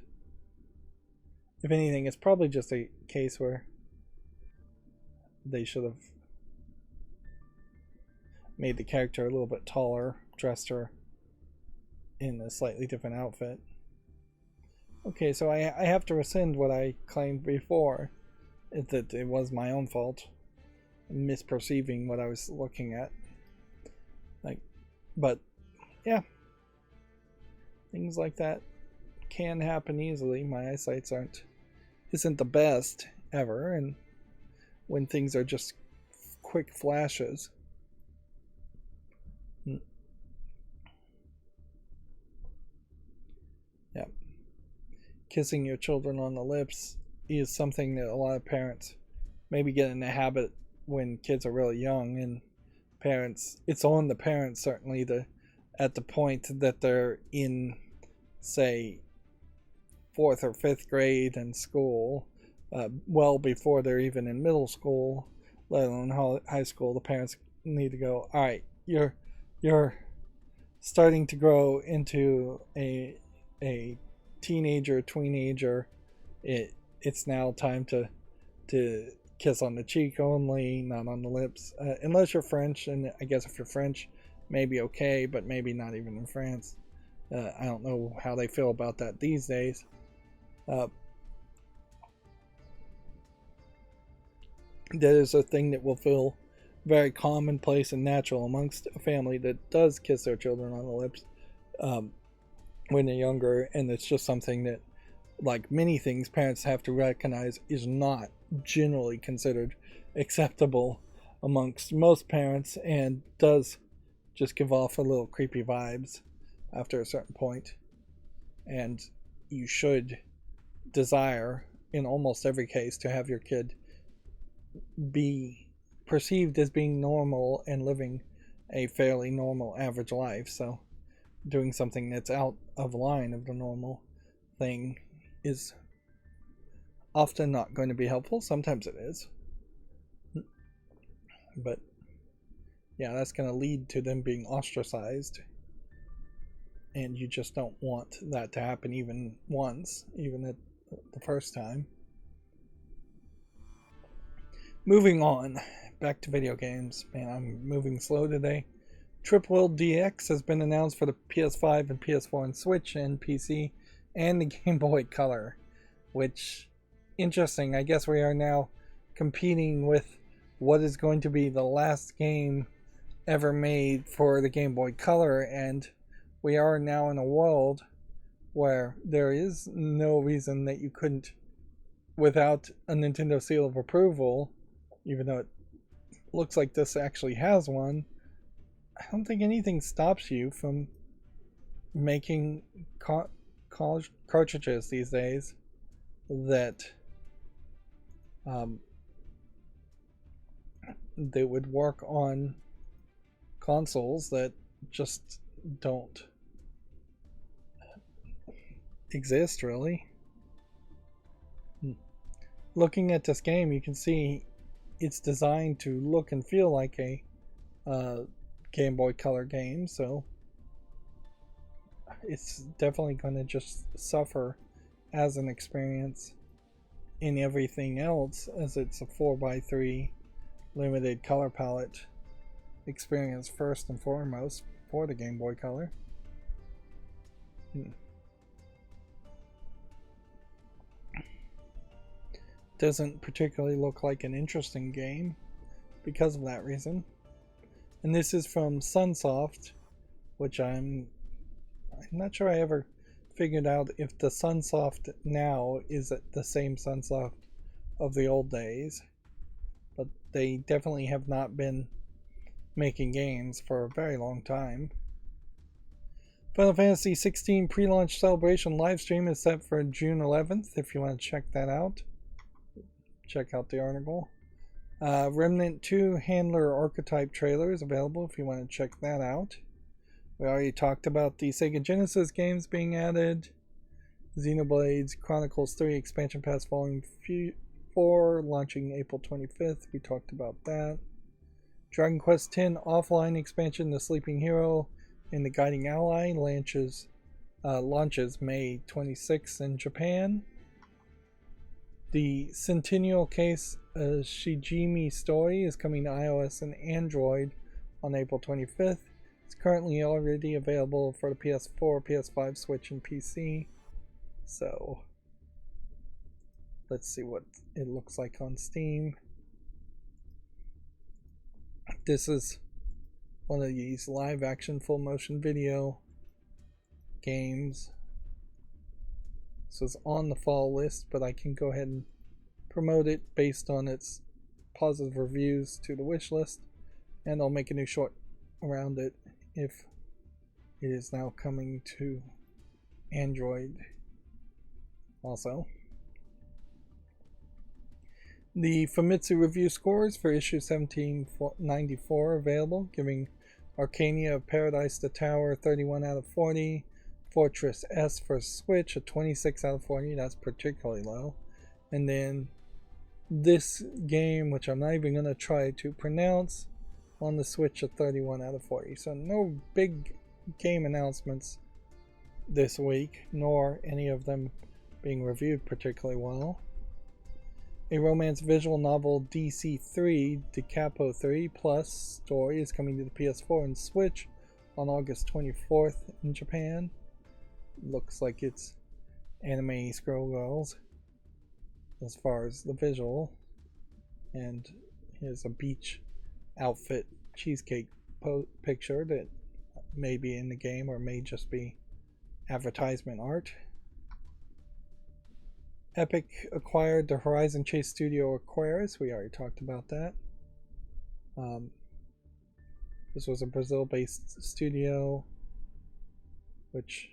If anything, it's probably just a case where they should have made the character a little bit taller, dressed her in a slightly different outfit. Okay, so I have to rescind what I claimed before, that it was my own fault, misperceiving what I was looking at. But yeah, things like that can happen easily. My eyesight isn't the best ever, and when things are just quick flashes. Yeah. Kissing your children on the lips is something that a lot of parents maybe get in the habit when kids are really young, and it's on the parents certainly at the point that they're in, say, 4th or 5th grade in school, well before they're even in middle school, let alone high school, the parents need to go, all right, you're starting to grow into a teenager, tweenager. It's now time to kiss on the cheek only, not on the lips, unless you're French. And I guess if you're French, maybe okay, but maybe not even in France. I don't know how they feel about that these days. That is a thing that will feel very commonplace and natural amongst a family that does kiss their children on the lips when they're younger, and it's just something that, like many things, parents have to recognize is not generally considered acceptable amongst most parents, and does just give off a little creepy vibes after a certain point. And you should desire, in almost every case, to have your kid be perceived as being normal and living a fairly normal average life. So doing something that's out of line of the normal thing is often not going to be helpful. Sometimes it is, but yeah, that's going to lead to them being ostracized, and you just don't want that to happen even once, even at the first time. Moving on, back to video games. Man, I'm moving slow today. Duel DX has been announced for the PS5 and PS4 and Switch and PC and the Game Boy Color, which, interesting. I guess we are now competing with what is going to be the last game ever made for the Game Boy Color, and we are now in a world where there is no reason that you couldn't, without a Nintendo seal of approval, even though it looks like this actually has one, I don't think anything stops you from making cartridges these days that they would work on consoles that just don't exist, really. Looking at this game, you can see it's designed to look and feel like a Game Boy Color game, so it's definitely going to just suffer as an experience in everything else, as it's a 4x3 limited color palette experience first and foremost for the Game Boy Color. doesn't particularly look like an interesting game because of that reason. And this is from Sunsoft, which I'm not sure I ever figured out if the Sunsoft now is the same Sunsoft of the old days, but they definitely have not been making games for a very long time. Final Fantasy XVI pre-launch celebration livestream is set for June 11th. If you want to check that out, check out the article. Remnant 2 Handler Archetype trailer is available if you want to check that out. We already talked about the Sega Genesis games being added. Xenoblade Chronicles 3 Expansion Pass Volume 4 launching April 25th. We talked about that. Dragon Quest X Offline Expansion The Sleeping Hero and the Guiding Ally launches May 26th in Japan. The Centennial Case Shijimi Story is coming to iOS and Android on April 25th. It's currently already available for the PS4, PS5, Switch, and PC. So, let's see what it looks like on Steam. This is one of these live action full motion video games. This is on the fall list, but I can go ahead and promote it based on its positive reviews to the wish list, and I'll make a new short around it if it is now coming to Android also. The Famitsu review scores for issue 1794 available, giving Arcania of Paradise the Tower 31 out of 40, Fortress S for Switch a 26 out of 40, that's particularly low, and then this game, which I'm not even going to try to pronounce, on the Switch a 31 out of 40. So no big game announcements this week, nor any of them being reviewed particularly well. A romance visual novel DC3 Decapo 3 Plus story is coming to the PS4 and Switch on August 24th in Japan. Looks like it's anime scroll girls as far as the visual, and here's a beach outfit cheesecake picture that may be in the game or may just be advertisement art. Epic acquired the Horizon Chase Studio Aquarius. We already talked about that. This was a Brazil-based studio, which,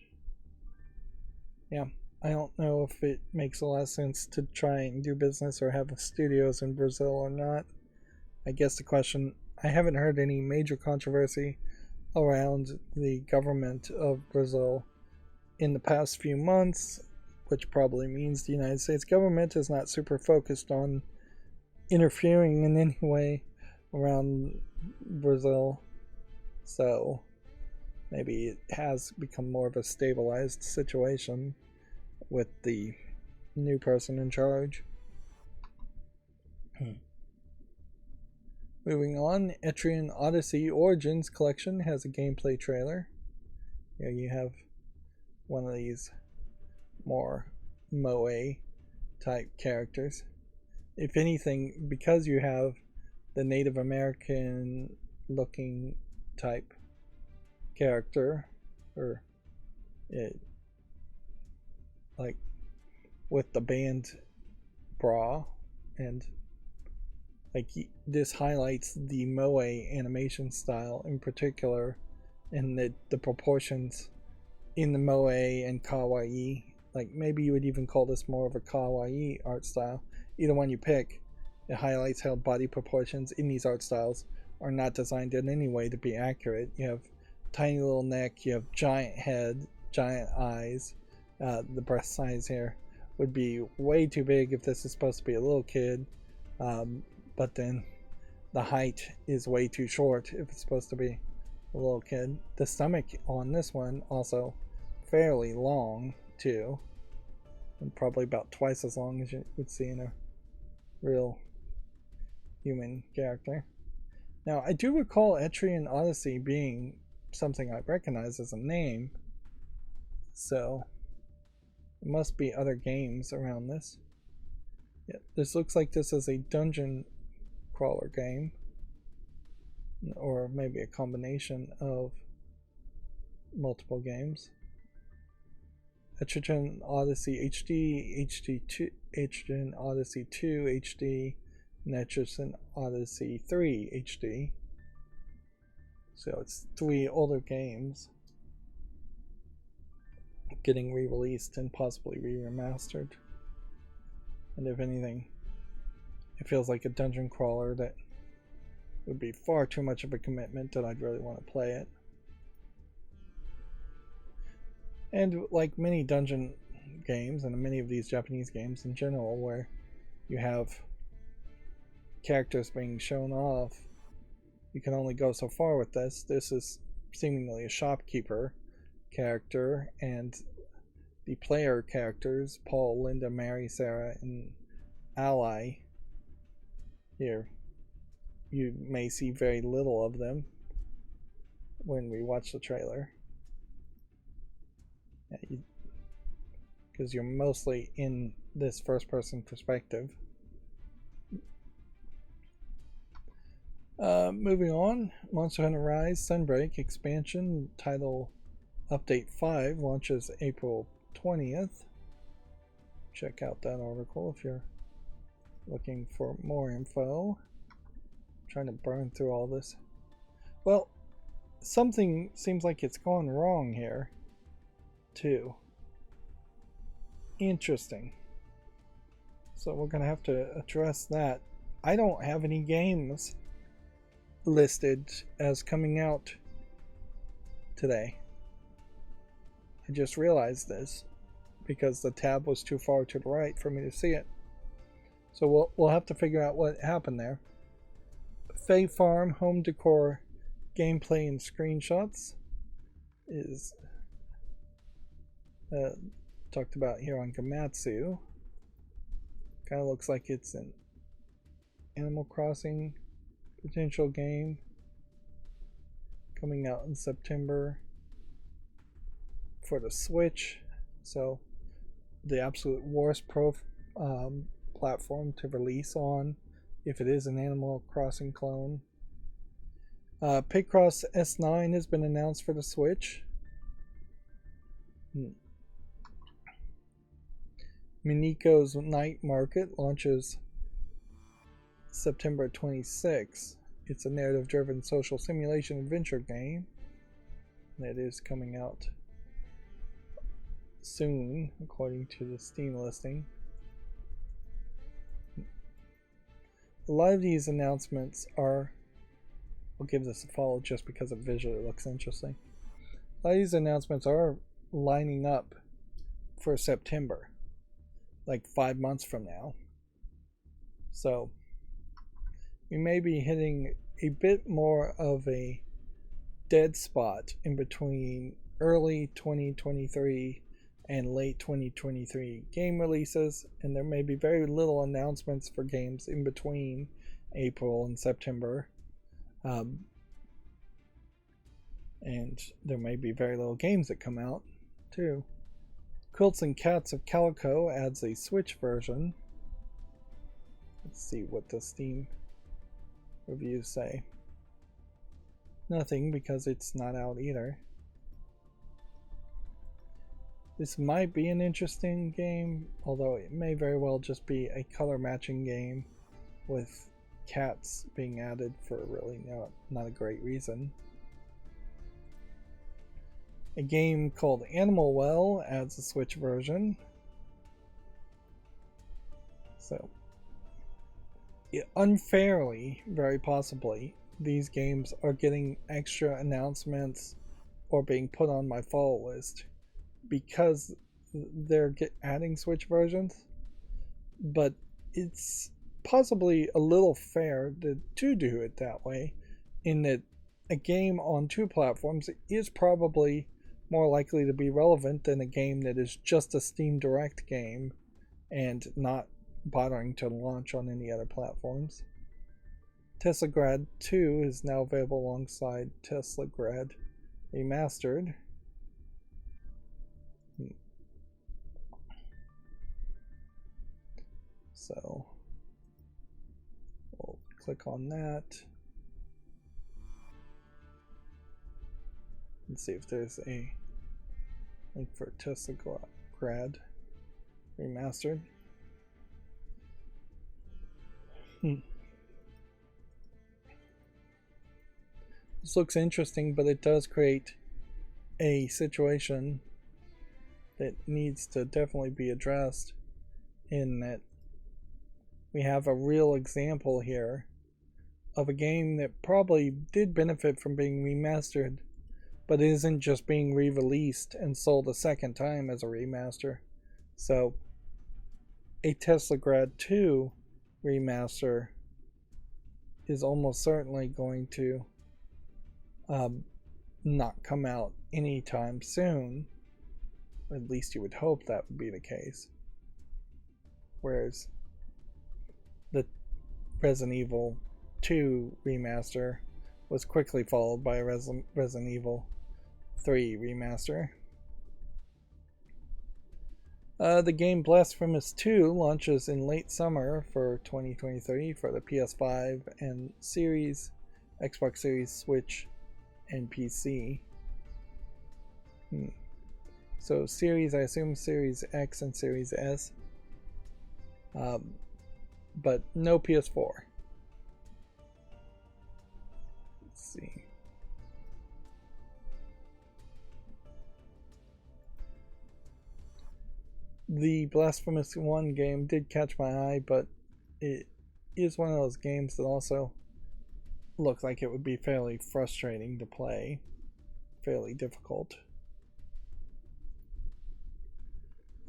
yeah, I don't know if it makes a lot of sense to try and do business or have studios in Brazil or not. I guess the question, I haven't heard any major controversy around the government of Brazil in the past few months, which probably means the United States government is not super focused on interfering in any way around Brazil. So maybe it has become more of a stabilized situation with the new person in charge. Moving on, Etrian Odyssey Origins Collection has a gameplay trailer. Here you have one of these more moe type characters. If anything, because you have the Native American looking type character, or it, like with the band bra, and like this highlights the moe animation style in particular, and the proportions in the moe and kawaii. Like maybe you would even call this more of a kawaii art style. Either one you pick, it highlights how body proportions in these art styles are not designed in any way to be accurate. You have tiny little neck, you have giant head, giant eyes. The breast size here would be way too big if this is supposed to be a little kid, but then the height is way too short if it's supposed to be a little kid. The stomach on this one also fairly long too, and probably about twice as long as you would see in a real human character. Now, I do recall Etrian Odyssey being something I recognize as a name, so there must be other games around this. Yeah, this looks like this is a dungeon crawler game, or maybe a combination of multiple games. Etrigan Odyssey HD, HD2, Etrigan Odyssey 2 HD, and Etrigan Odyssey 3 HD. So it's 3 older games getting re-released and possibly re-remastered. And if anything, it feels like a dungeon crawler that would be far too much of a commitment that I'd really want to play it. And like many dungeon games, and many of these Japanese games in general, where you have characters being shown off, you can only go so far with this. This is seemingly a shopkeeper character, and the player characters, Paul, Linda, Mary, Sarah, and Ally, here, you may see very little of them when we watch the trailer. Because you're mostly in this first-person perspective. Moving on, Monster Hunter Rise Sunbreak expansion title update 5 launches April 20th. Check out that article if you're looking for more info. I'm trying to burn through all this. Well, something seems like it's gone wrong here, too. Interesting. So we're going to have to address that. I don't have any games listed as coming out today. I just realized this because the tab was too far to the right for me to see it. So we'll have to figure out what happened there. Fae Farm home decor gameplay and screenshots is talked about here on Gamatsu. Kind of looks like it's an Animal Crossing potential game coming out in September for the Switch. So the absolute worst platform to release on if it is an Animal Crossing clone. Picross S9 has been announced for the Switch. Miniko's Night Market launches September 26th. It's a narrative-driven social simulation adventure game that is coming out soon, according to the Steam listing. A lot of these announcements are... I'll give this a follow just because it visually looks interesting. A lot of these announcements are lining up for September, like 5 months from now. So we may be hitting a bit more of a dead spot in between early 2023 and late 2023 game releases, and there may be very little announcements for games in between April and September. And there may be very little games that come out too. Quilts and Cats of Calico adds a Switch version. Let's see what the Steam reviews say. Nothing, because it's not out either. This might be an interesting game, although it may very well just be a color matching game with cats being added for really not a great reason. A game called Animal Well adds a Switch version. So, unfairly, very possibly, these games are getting extra announcements or being put on my follow list because they're adding Switch versions. But it's possibly a little fair to do it that way, in that a game on 2 platforms is probably more likely to be relevant than a game that is just a Steam Direct game and not bothering to launch on any other platforms. Teslagrad 2 is now available alongside Teslagrad Remastered. So we'll click on that and see if there's a link for Teslagrad Remastered. This looks interesting, but it does create a situation that needs to definitely be addressed, in that we have a real example here of a game that probably did benefit from being remastered, but isn't just being re-released and sold a second time as a remaster. So a Teslagrad 2 remaster is almost certainly going to not come out anytime soon. At least you would hope that would be the case. Whereas the Resident Evil 2 remaster was quickly followed by a Resident Evil 3 remaster. The game Blasphemous 2 launches in late summer for 2023 for the PS5 and Series, Xbox Series, Switch, and PC. So Series, I assume Series X and Series S. But no PS4. Let's see. The Blasphemous 1 game did catch my eye, but it is one of those games that also looked like it would be fairly frustrating to play, fairly difficult.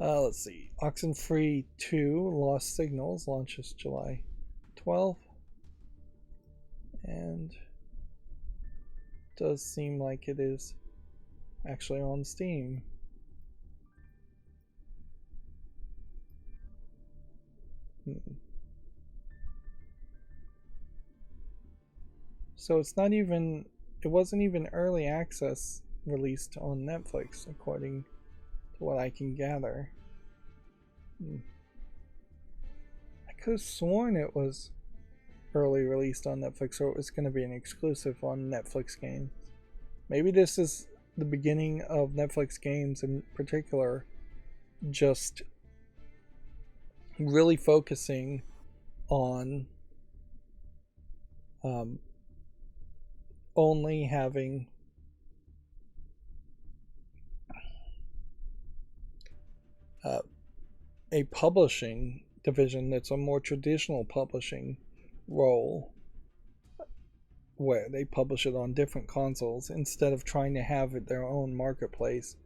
Let's see. Oxenfree 2 Lost Signals launches July 12th, and does seem like it is actually on Steam. So it wasn't even early access released on Netflix, according to what I can gather. I could have sworn it was early released on Netflix, or it was going to be an exclusive on Netflix games. Maybe this is the beginning of Netflix games in particular just really focusing on only having a publishing division that's a more traditional publishing role, where they publish it on different consoles instead of trying to have their own marketplace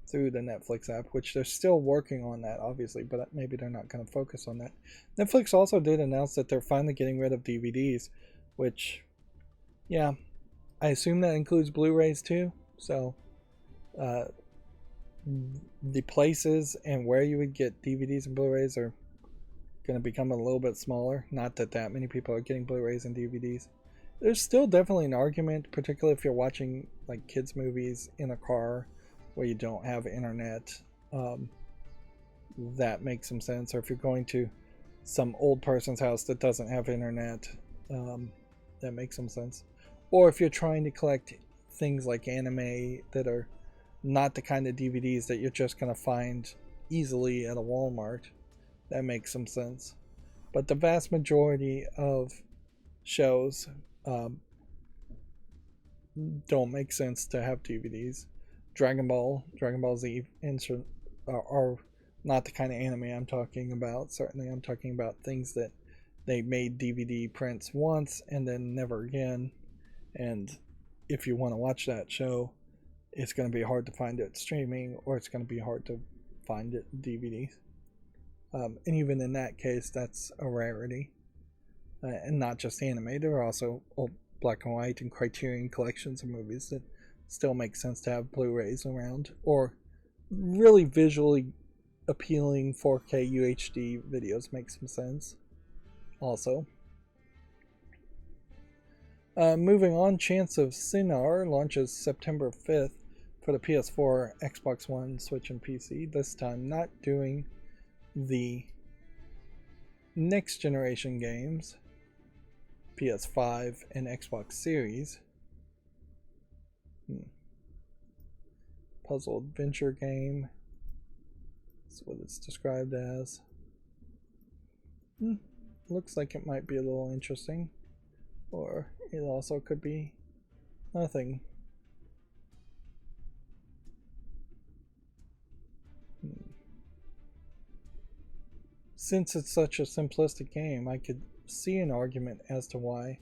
through the Netflix app, which they're still working on that, obviously, but maybe they're not going to focus on that. Netflix also did announce that they're finally getting rid of DVDs, which, yeah, I assume that includes Blu-rays too. So the places and where you would get DVDs and Blu-rays are going to become a little bit smaller. Not that many people are getting Blu-rays and DVDs. There's still definitely an argument, particularly if you're watching like kids movies in a car where you don't have internet. That makes some sense. Or if you're going to some old person's house that doesn't have internet, that makes some sense. Or if you're trying to collect things like anime that are not the kind of DVDs that you're just going to find easily at a Walmart, that makes some sense. But the vast majority of shows don't make sense to have DVDs. Dragon Ball Z are not the kind of anime I'm talking about. Certainly I'm talking about things that they made DVD prints once and then never again. And if you want to watch that show, it's going to be hard to find it streaming, or it's going to be hard to find it in DVDs. And even in that case, that's a rarity. And not just anime, there are also old black and white and Criterion collections of movies that still make sense to have Blu-rays around, or really visually appealing 4K UHD videos make some sense also. Moving on, Chants of Sinnar launches September 5th for the PS4, Xbox One, Switch, and PC. This time not doing the next generation games, PS5 and Xbox Series. Puzzle adventure game. That's what it's described as. Looks like it might be a little interesting. Or it also could be nothing. Since it's such a simplistic game, I could see an argument as to why,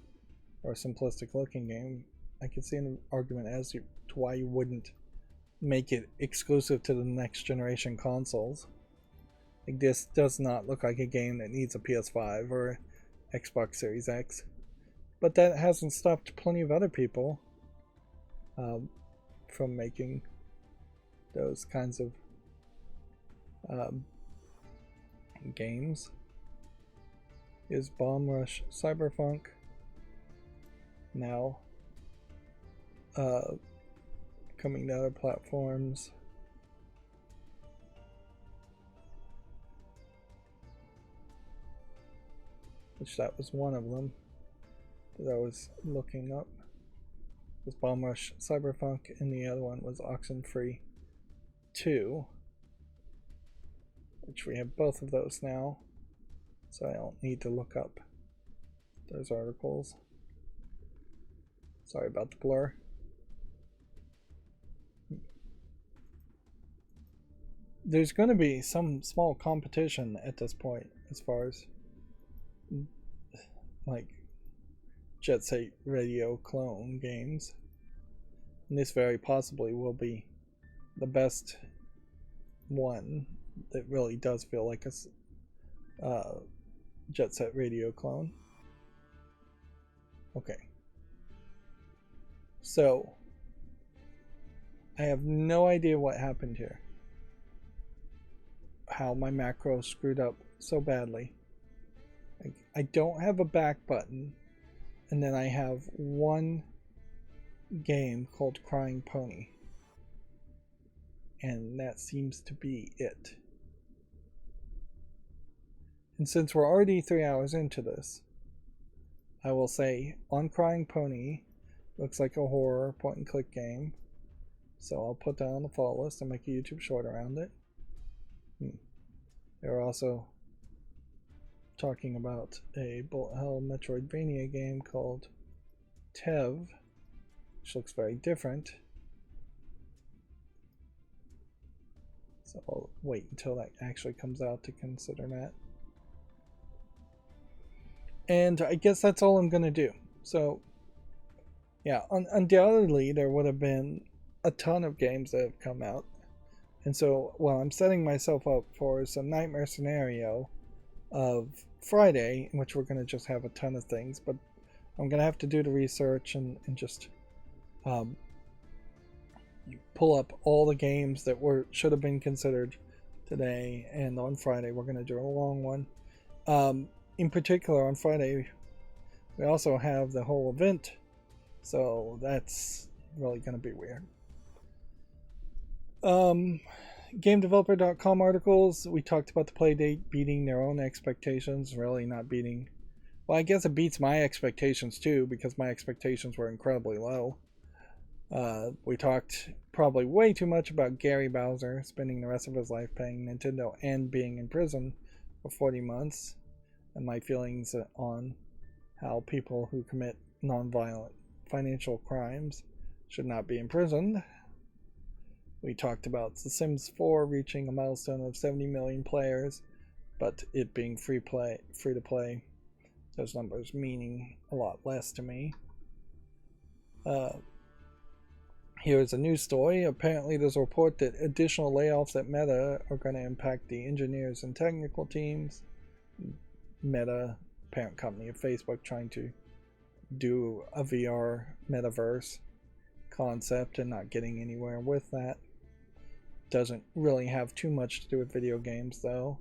or a simplistic looking game, I could see an argument as to why you wouldn't make it exclusive to the next generation consoles. Like, this does not look like a game that needs a PS5 or Xbox Series X. But that hasn't stopped plenty of other people from making those kinds of games. Is Bomb Rush Cyberpunk now coming to other platforms? Which that was one of them that I was looking up. It was Bomb Rush Cyberpunk, and the other one was Oxenfree 2, which we have both of those now, so I don't need to look up those articles. Sorry about the blur. There's going to be some small competition at this point as far as like Jet Set Radio clone games, and this very possibly will be the best one that really does feel like a Jet Set Radio clone. Okay, so I have no idea what happened here, how my macro screwed up so badly. I don't have a back button, and then I have one game called Crying Pony, and that seems to be it. And since we're already 3 hours into this, I will say on Crying Pony looks like a horror point and click game, so I'll put that on the follow list and make a YouTube short around it. They're also talking about a bullet hell Metroidvania game called Tev, which looks very different. So I'll wait until that actually comes out to consider that. And I guess that's all I'm going to do. So, yeah, undoubtedly there would have been a ton of games that have come out. And so, while I'm setting myself up for some nightmare scenario of Friday, in which we're going to just have a ton of things, but I'm going to have to do the research and just pull up all the games that should have been considered today, and on Friday we're going to do a long one. In particular, on Friday we also have the whole event, so that's really going to be weird. GameDeveloper.com articles, we talked about the Playdate beating their own expectations, really not beating, well, I guess it beats my expectations too, because my expectations were incredibly low. We talked probably way too much about Gary Bowser spending the rest of his life paying Nintendo and being in prison for 40 months, and my feelings on how people who commit nonviolent financial crimes should not be imprisoned. We talked about The Sims 4 reaching a milestone of 70 million players, but it being free to play, those numbers meaning a lot less to me. Here's a news story. Apparently there's a report that additional layoffs at Meta are going to impact the engineers and technical teams. Meta, parent company of Facebook, trying to do a VR metaverse concept and not getting anywhere with that. Doesn't really have too much to do with video games, though.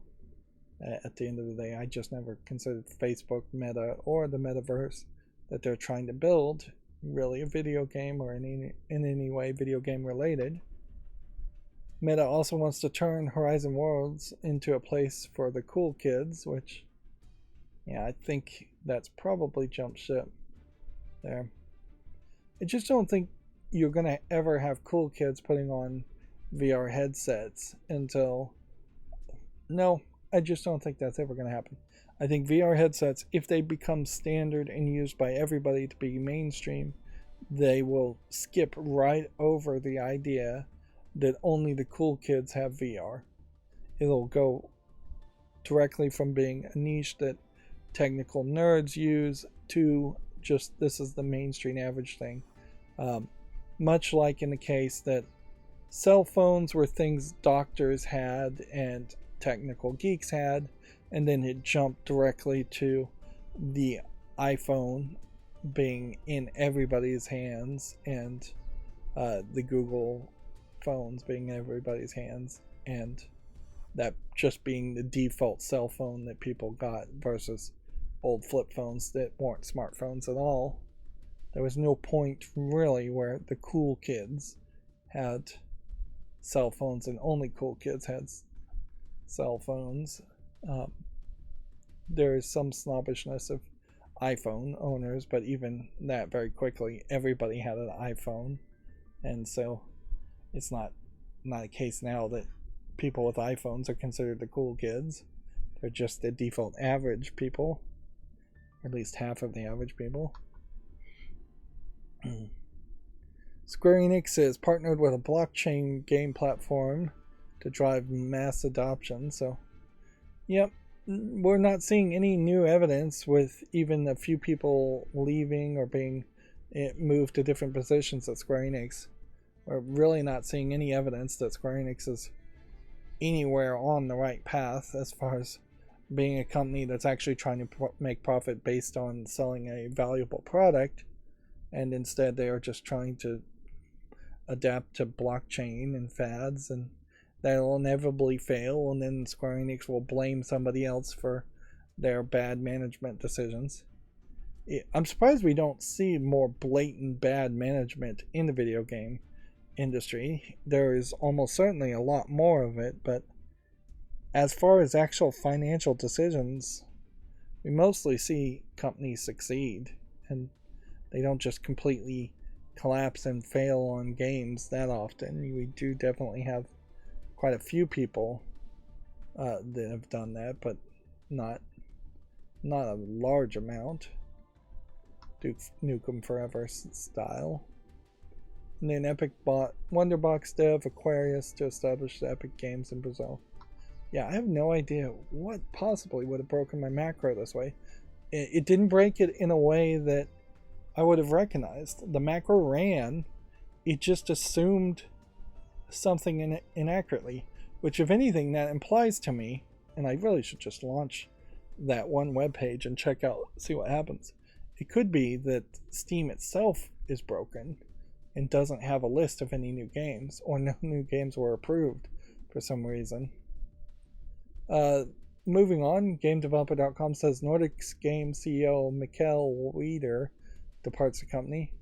At the end of the day, I just never considered Facebook, Meta, or the metaverse that they're trying to build really a video game or in any way video game related. Meta also wants to turn Horizon Worlds into a place for the cool kids, which Yeah, I think that's probably jump ship there. I just don't think you're gonna ever have cool kids putting on VR headsets until no, I just don't think that's ever gonna happen. I think VR headsets, if they become standard and used by everybody to be mainstream, they will skip right over the idea that only the cool kids have VR. It'll go directly from being a niche that technical nerds use to just this is the mainstream average thing. Um, Much like in the case that cell phones were things doctors had and technical geeks had, and then it jumped directly to the iPhone being in everybody's hands and the Google phones being in everybody's hands, and that just being the default cell phone that people got versus old flip phones that weren't smartphones at all. There was no point really where the cool kids had cell phones and only cool kids had cell phones. Um, there is some snobbishness of iPhone owners, but even that very quickly, everybody had an iPhone, and so it's not a case now that people with iPhones are considered the cool kids. They're just the default average people, or at least half of the average people. Square Enix has partnered with a blockchain game platform to drive mass adoption. So, yep, we're not seeing any new evidence with even a few people leaving or being moved to different positions at Square Enix. We're really not seeing any evidence that Square Enix is anywhere on the right path as far as being a company that's actually trying to make profit based on selling a valuable product, and instead they are just trying to adapt to blockchain and fads, and that'll inevitably fail, and then Square Enix will blame somebody else for their bad management decisions. I'm surprised we don't see more blatant bad management in the video game industry. There is almost certainly a lot more of it, but as far as actual financial decisions, we mostly see companies succeed, and they don't just completely collapse and fail on games that often. We do definitely have quite a few people that have done that, but not a large amount. Duke Nukem Forever style. And then Epic bought Wonderbox dev Aquarius to establish the Epic Games in Brazil. Yeah, I have no idea what possibly would have broken my macro this way. It didn't break it in a way that I would have recognized. The macro ran, it just assumed something inaccurately, which if anything that implies to me, and I really should just launch that one web page and check out, see what happens. It could be that Steam itself is broken and doesn't have a list of any new games, or no new games were approved for some reason. Moving on, GameDeveloper.com says Nordics Game CEO Mikkel Weider departs the company.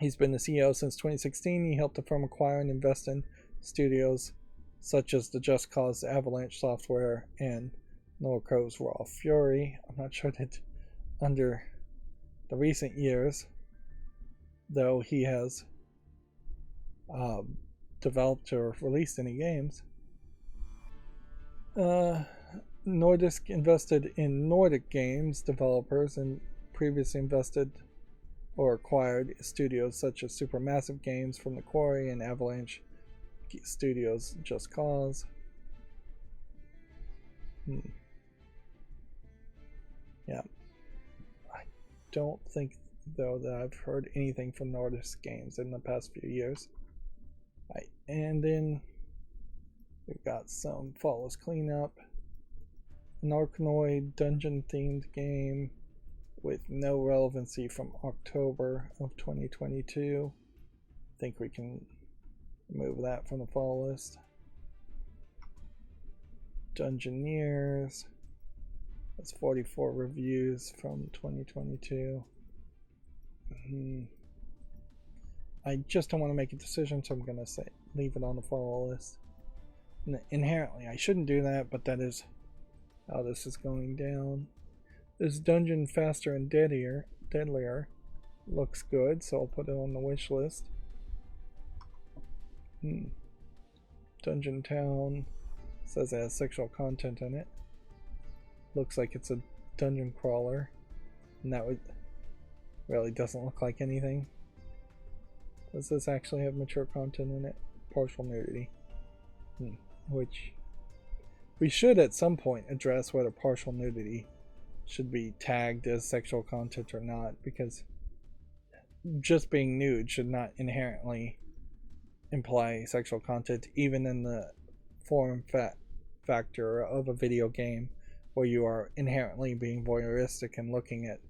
He's been the CEO since 2016. He helped the firm acquire and invest in studios such as the Just Cause Avalanche Software and Norco's Raw Fury. I'm not sure that under the recent years, though, he has developed or released any games. Nordisk invested in Nordic Games developers and previously invested or acquired studios such as Supermassive Games from the Quarry and Avalanche Studios Just Cause. Yeah. I don't think, though, that I've heard anything from Nordisk Games in the past few years. Right. And then we've got some Flawless Cleanup, an Arkanoid dungeon-themed game with no relevancy from October of 2022. I think we can remove that from the fall list. Dungeoneers. That's 44 reviews from 2022. I just don't want to make a decision, so I'm going to say leave it on the follow list. Inherently, I shouldn't do that, but that is how this is going down. This dungeon faster and deadlier looks good, so I'll put it on the wish list. Dungeon Town says it has sexual content in it. Looks like it's a dungeon crawler, and that would really doesn't look like anything. Does this actually have mature content in it? Partial nudity. Which we should at some point address whether partial nudity should be tagged as sexual content or not, because just being nude should not inherently imply sexual content, even in the form factor of a video game where you are inherently being voyeuristic and looking at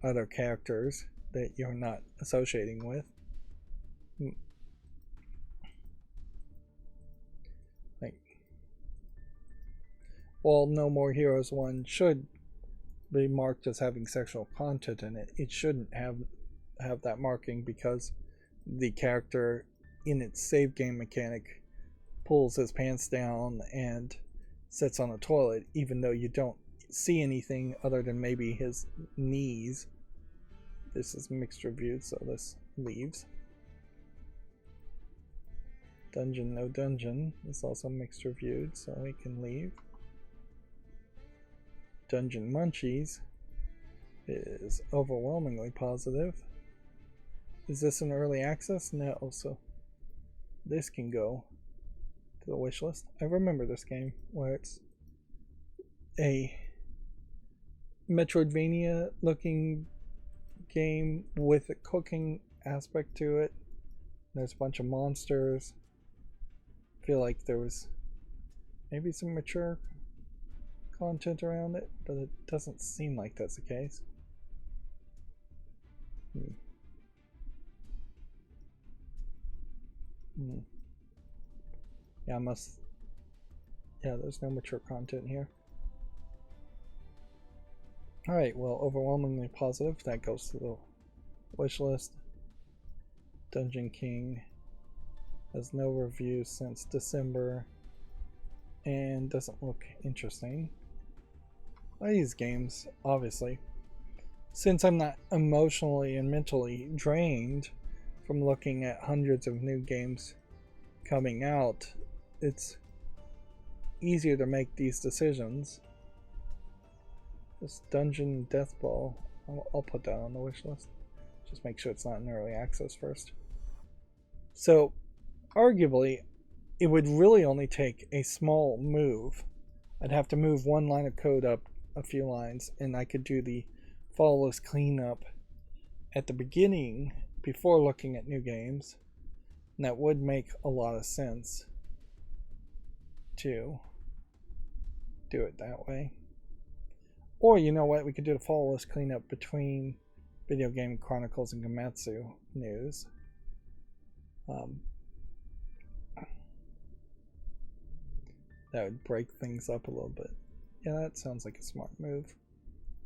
other characters that you're not associating with. While No More Heroes 1 should be marked as having sexual content in it, it shouldn't have that marking, because the character in its save game mechanic pulls his pants down and sits on a toilet, even though you don't see anything other than maybe his knees. This is mixed reviewed, so this leaves. Dungeon No Dungeon is also mixed reviewed, so we can leave. Dungeon Munchies is overwhelmingly positive. Is this an early access? No, so this can go to the wish list. I remember this game where it's a Metroidvania looking game with a cooking aspect to it. There's a bunch of monsters. I feel like there was maybe some mature content around it, but it doesn't seem like that's the case. Yeah, there's no mature content here. Alright, well, overwhelmingly positive. That goes to the wish list. Dungeon King has no reviews since December and doesn't look interesting. These games, obviously, since I'm not emotionally and mentally drained from looking at hundreds of new games coming out, it's easier to make these decisions. This Dungeon Death Ball, I'll put that on the wish list. Just make sure it's not in early access first. So, arguably, it would really only take a small move. I'd have to move one line of code up a few lines, and I could do the follow list cleanup at the beginning before looking at new games. And that would make a lot of sense to do it that way. Or, you know what, we could do the follow list cleanup between Video Game Chronicles and Gamatsu news. That would break things up a little bit. Yeah, that sounds like a smart move.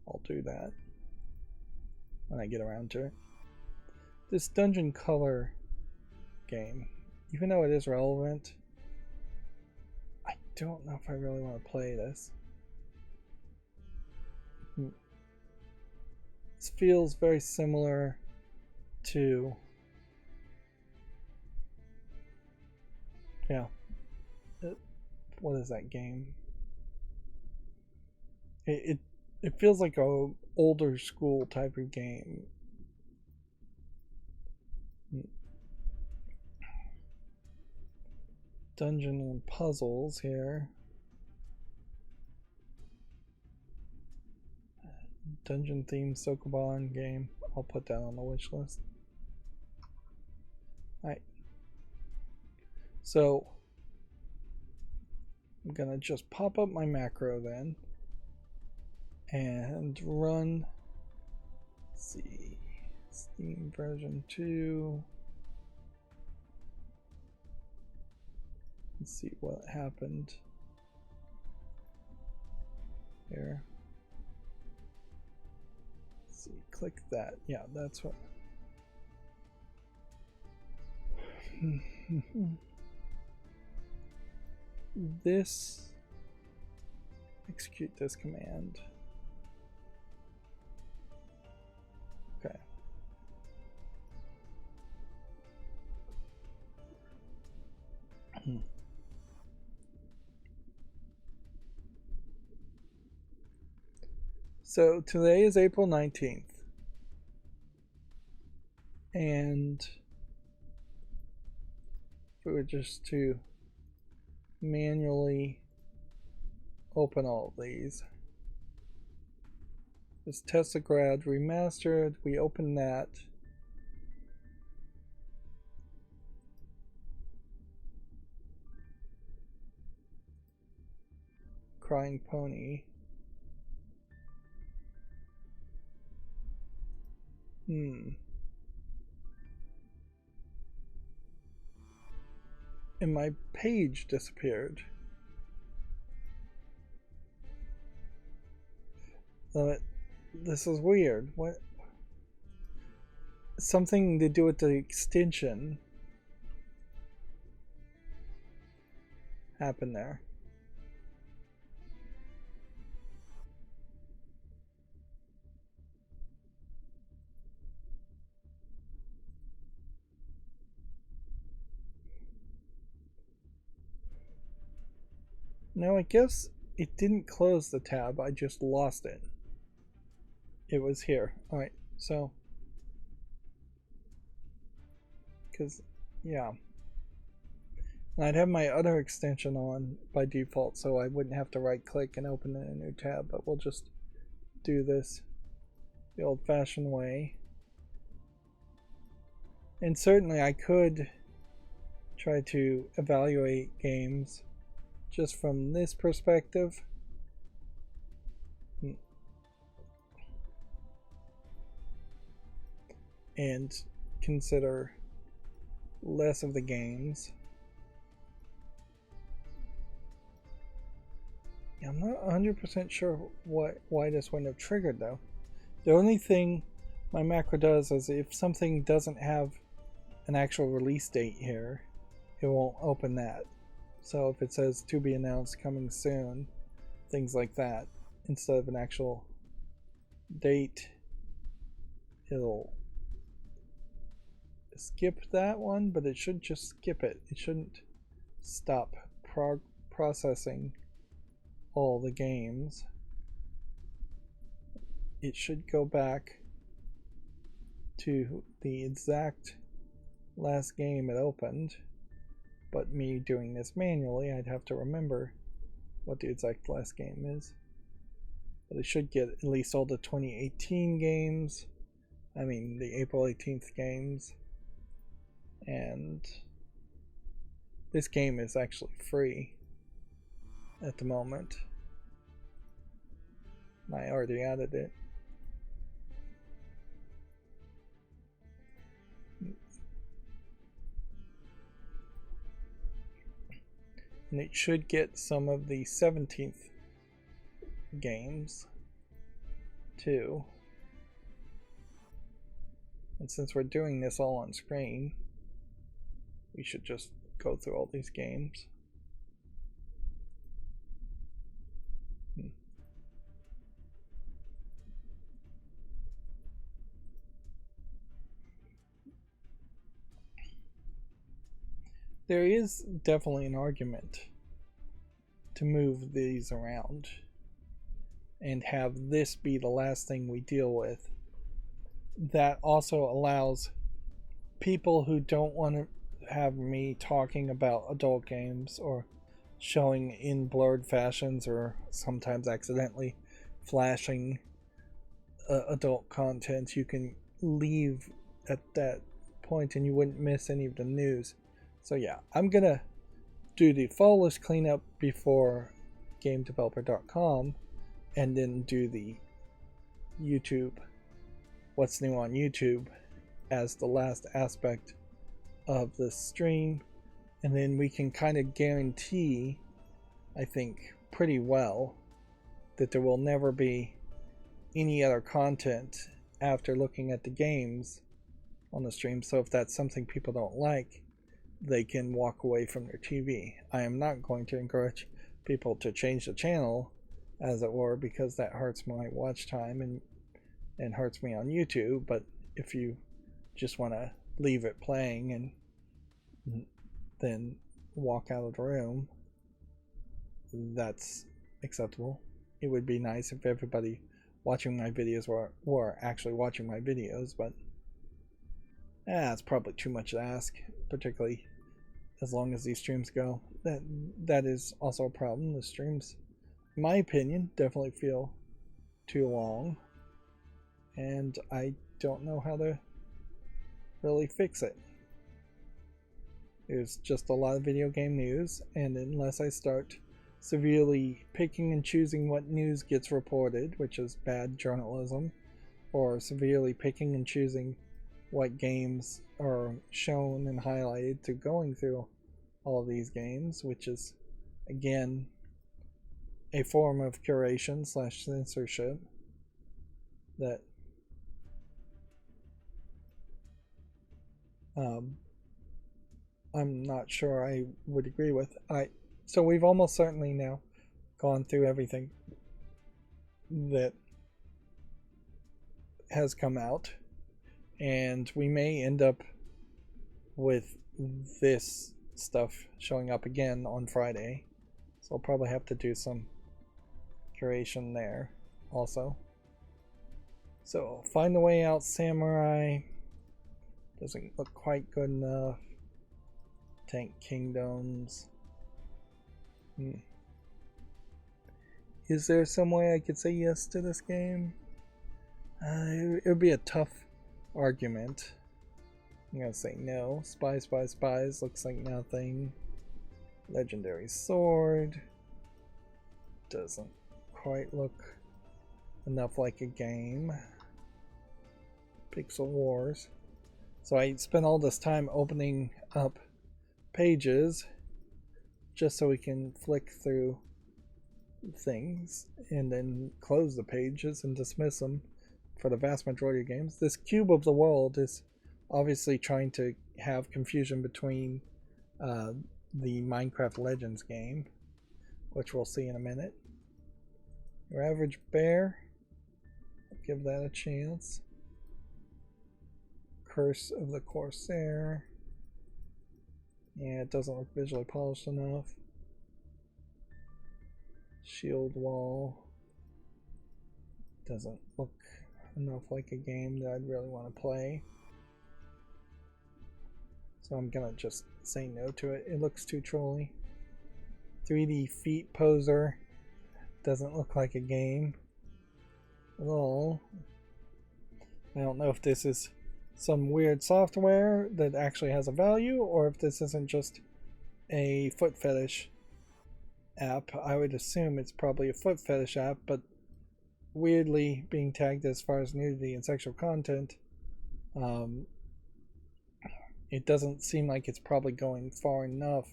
I'll do that when I get around to it. This Dungeon Color game, even though it is relevant, I don't know if I really want to play this. This feels very similar to, what is that game? It feels like a older school type of game. Dungeon and puzzles here. Dungeon themed Sokoban game. I'll put that on the wish list. Alright. So I'm gonna just pop up my macro then and run, let's see, Steam version 2. Let's see what happened here. Let's see, click that. Yeah, that's what. This execute this command. Okay. So today is April 19th. And if we were just to manually open all of these. This Teslagrad Remastered, we open that. Crying Pony. And my page disappeared. This is weird. What? Something to do with the extension happened there. Now I guess it didn't close the tab, I just lost it. It was here. Alright, so because yeah, and I'd have my other extension on by default, so I wouldn't have to right click and open a new tab, but we'll just do this the old-fashioned way. And certainly I could try to evaluate games just from this perspective. And consider less of the games. I'm not 100% sure why this wouldn't have triggered though. The only thing my macro does is if something doesn't have an actual release date here, it won't open that. So if it says to be announced coming soon, things like that, instead of an actual date, it'll skip that one, but it should just skip it. It shouldn't stop processing all the games. It should go back to the exact last game it opened, but me doing this manually, I'd have to remember what the exact last game is. But it should get at least all the 2018 games, I mean the April 18th games, and this game is actually free at the moment. I already added it. And it should get some of the 17th games too. And since we're doing this all on screen, we should just go through all these games. There is definitely an argument to move these around and have this be the last thing we deal with. That also allows people who don't want to have me talking about adult games or showing in blurred fashions or sometimes accidentally flashing adult content. You can leave at that point and you wouldn't miss any of the news. So yeah, I'm gonna do the fall list cleanup before GameDeveloper.com and then do the YouTube, what's new on YouTube, as the last aspect of the stream. And then we can kind of guarantee, I think pretty well, that there will never be any other content after looking at the games on the stream. So if that's something people don't like, they can walk away from their TV. I am not going to encourage people to change the channel as it were, because that hurts my watch time and hurts me on YouTube. But if you just want to leave it playing and then walk out of the room, that's acceptable. It would be nice if everybody watching my videos were actually watching my videos, but it's probably too much to ask, particularly as long as these streams go. That is also a problem. The streams, in my opinion, definitely feel too long, and I don't know how to really fix it. There's just a lot of video game news, and unless I start severely picking and choosing what news gets reported, which is bad journalism, or severely picking and choosing what games are shown and highlighted to going through all of these games, which is, again, a form of curation slash censorship that I'm not sure I would agree with. So we've almost certainly now gone through everything that has come out, and we may end up with this stuff showing up again on Friday, so I'll probably have to do some curation there also. So Find the Way Out Samurai doesn't look quite good enough. Tank Kingdoms. Is there some way I could say yes to this game? It would be a tough argument. I'm gonna say no. Spy, Spy, Spies looks like nothing. Legendary Sword doesn't quite look enough like a game. Pixel Wars. So I spent all this time opening up pages just so we can flick through things and then close the pages and dismiss them for the vast majority of games. This Cube of the World is obviously trying to have confusion between the Minecraft Legends game, which we'll see in a minute. Your Average Bear, I'll give that a chance. Curse of the Corsair, yeah, it doesn't look visually polished enough. Shield Wall doesn't look enough like a game that I'd really want to play, so I'm gonna just say no to it. It looks too trolly. 3D Feet Poser doesn't look like a game at all. I don't know if this is some weird software that actually has a value, or if this isn't just a foot fetish app. I would assume it's probably a foot fetish app, but weirdly being tagged as far as nudity and sexual content, it doesn't seem like it's probably going far enough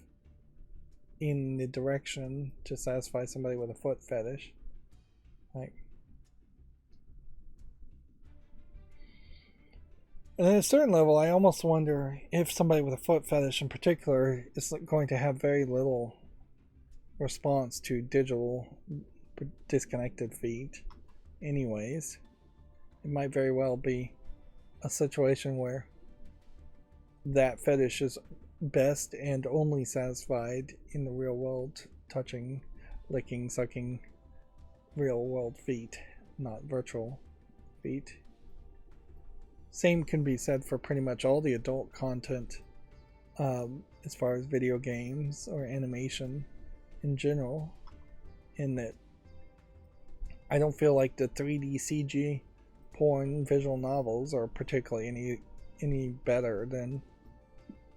in the direction to satisfy somebody with a foot fetish. Like, and at a certain level, I almost wonder if somebody with a foot fetish in particular is going to have very little response to digital disconnected feet. Anyways, it might very well be a situation where that fetish is best and only satisfied in the real world, touching, licking, sucking real world feet, not virtual feet. Same can be said for pretty much all the adult content, as far as video games or animation in general, in that I don't feel like the 3D CG porn visual novels are particularly any better than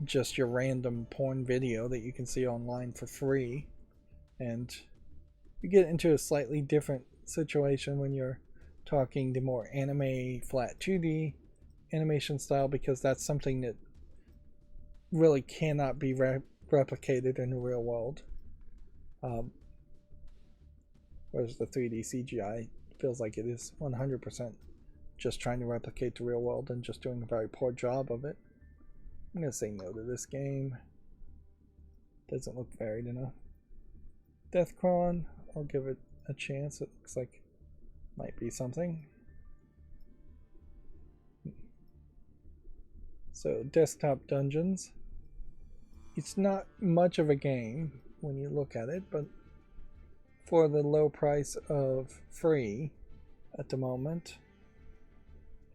just your random porn video that you can see online for free. And you get into a slightly different situation when you're talking the more anime flat 2D animation style, because that's something that really cannot be replicated in the real world. Whereas the 3D CGI feels like it is 100% just trying to replicate the real world and just doing a very poor job of it. I'm going to say no to this game. Doesn't look varied enough. Deathcron, I'll give it a chance. It looks like might be something. So desktop dungeons. It's not much of a game when you look at it, but for the low price of free at the moment,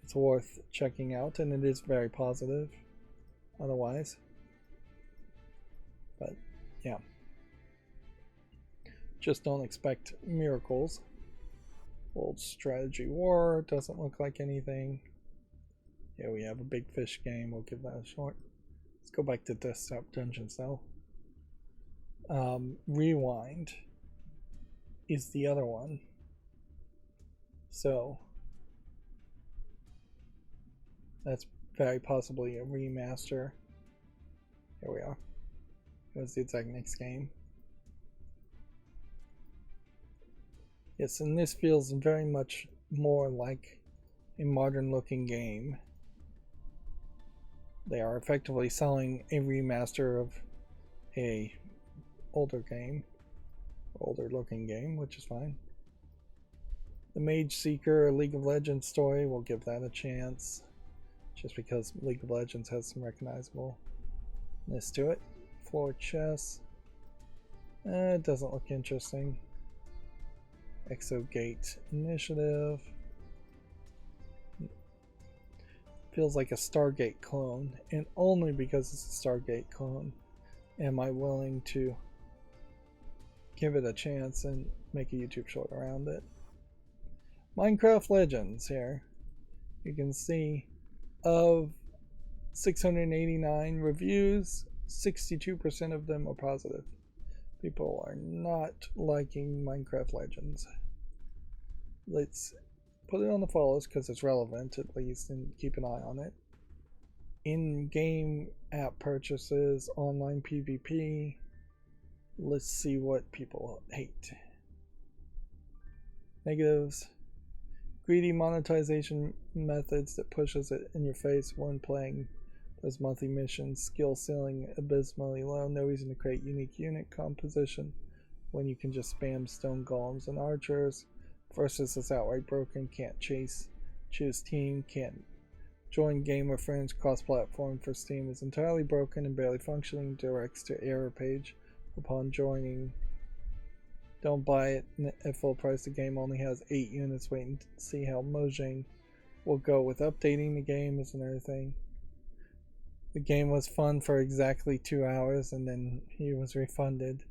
it's worth checking out, and it is very positive otherwise. But yeah, just don't expect miracles. Old strategy war doesn't look like anything. Yeah, we have a big fish game. We'll give that a short. Let's go back to desktop dungeons though. Rewind is the other one. So that's very possibly a remaster. Here we are. It was the exact next game. Yes, and this feels very much more like a modern looking game. They are effectively selling a remaster of a older game, older looking game, which is fine. The Mage Seeker, a League of Legends story, we'll give that a chance, just because League of Legends has some recognizableness to it. Floor chess, it doesn't look interesting. Exogate Initiative, feels like a Stargate clone, and only because it's a Stargate clone am I willing to give it a chance and make a YouTube short around it. Minecraft Legends here. You can see of 689 reviews, 62% of them are positive. People are not liking Minecraft Legends. Let's put it on the follow list because it's relevant at least, and keep an eye on it. In-game app purchases, online PvP. Let's see what people hate. Negatives. Greedy monetization methods that pushes it in your face when playing those monthly missions. Skill ceiling abysmally low. No reason to create unique unit composition when you can just spam stone golems and archers. Versus is outright broken. Can't choose team. Can't join game with friends. Cross-platform for Steam is entirely broken and barely functioning. Directs to error page upon joining. Don't buy it at full price. The game only has 8 units. Wait and see how Mojang will go with updating the game is another thing. The game was fun for exactly 2 hours and then he was refunded.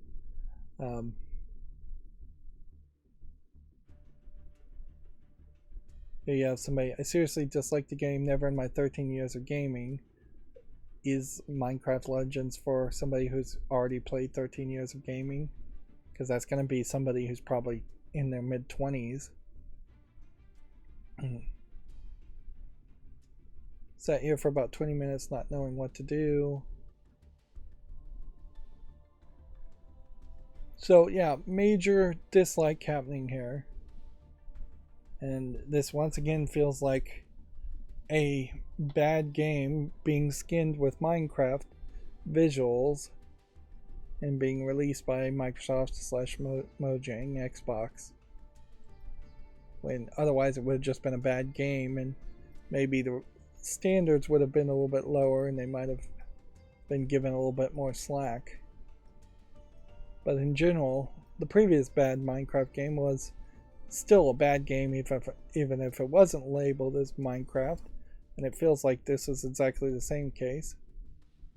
Here you have somebody, I seriously dislike the game, never in my 13 years of gaming. Is Minecraft Legends for somebody who's already played 13 years of gaming? Because that's going to be somebody who's probably in their mid-20s. Sat here for about 20 minutes not knowing what to do. So yeah, major dislike happening here. And this once again feels like a bad game being skinned with Minecraft visuals and being released by Microsoft / Mojang Xbox, when otherwise it would have just been a bad game and maybe the standards would have been a little bit lower and they might have been given a little bit more slack. But in general, the previous bad Minecraft game was still a bad game even if it wasn't labeled as Minecraft, and it feels like this is exactly the same case.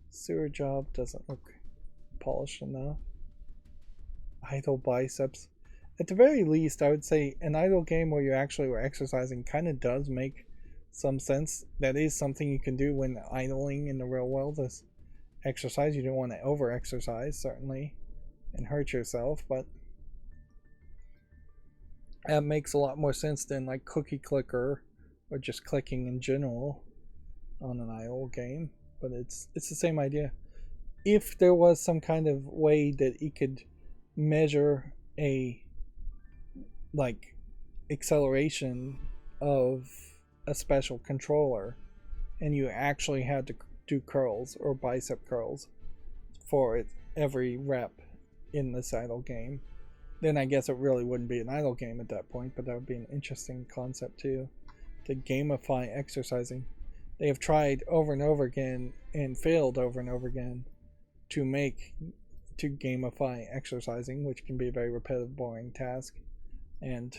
Sewer job doesn't look polished enough. Idle biceps. At the very least, I would say an idle game where you actually were exercising kind of does make some sense. That is something you can do when idling in the real world is exercise. You don't want to over exercise, certainly, and hurt yourself, but that makes a lot more sense than like cookie clicker or just clicking in general on an idle game. But it's the same idea. If there was some kind of way that you could measure a like acceleration of a special controller and you actually had to do curls or bicep curls for it every rep in this idle game, then I guess it really wouldn't be an idle game at that point, but that would be an interesting concept too, to gamify exercising. They have tried over and over again and failed over and over again to gamify exercising, which can be a very repetitive, boring task. And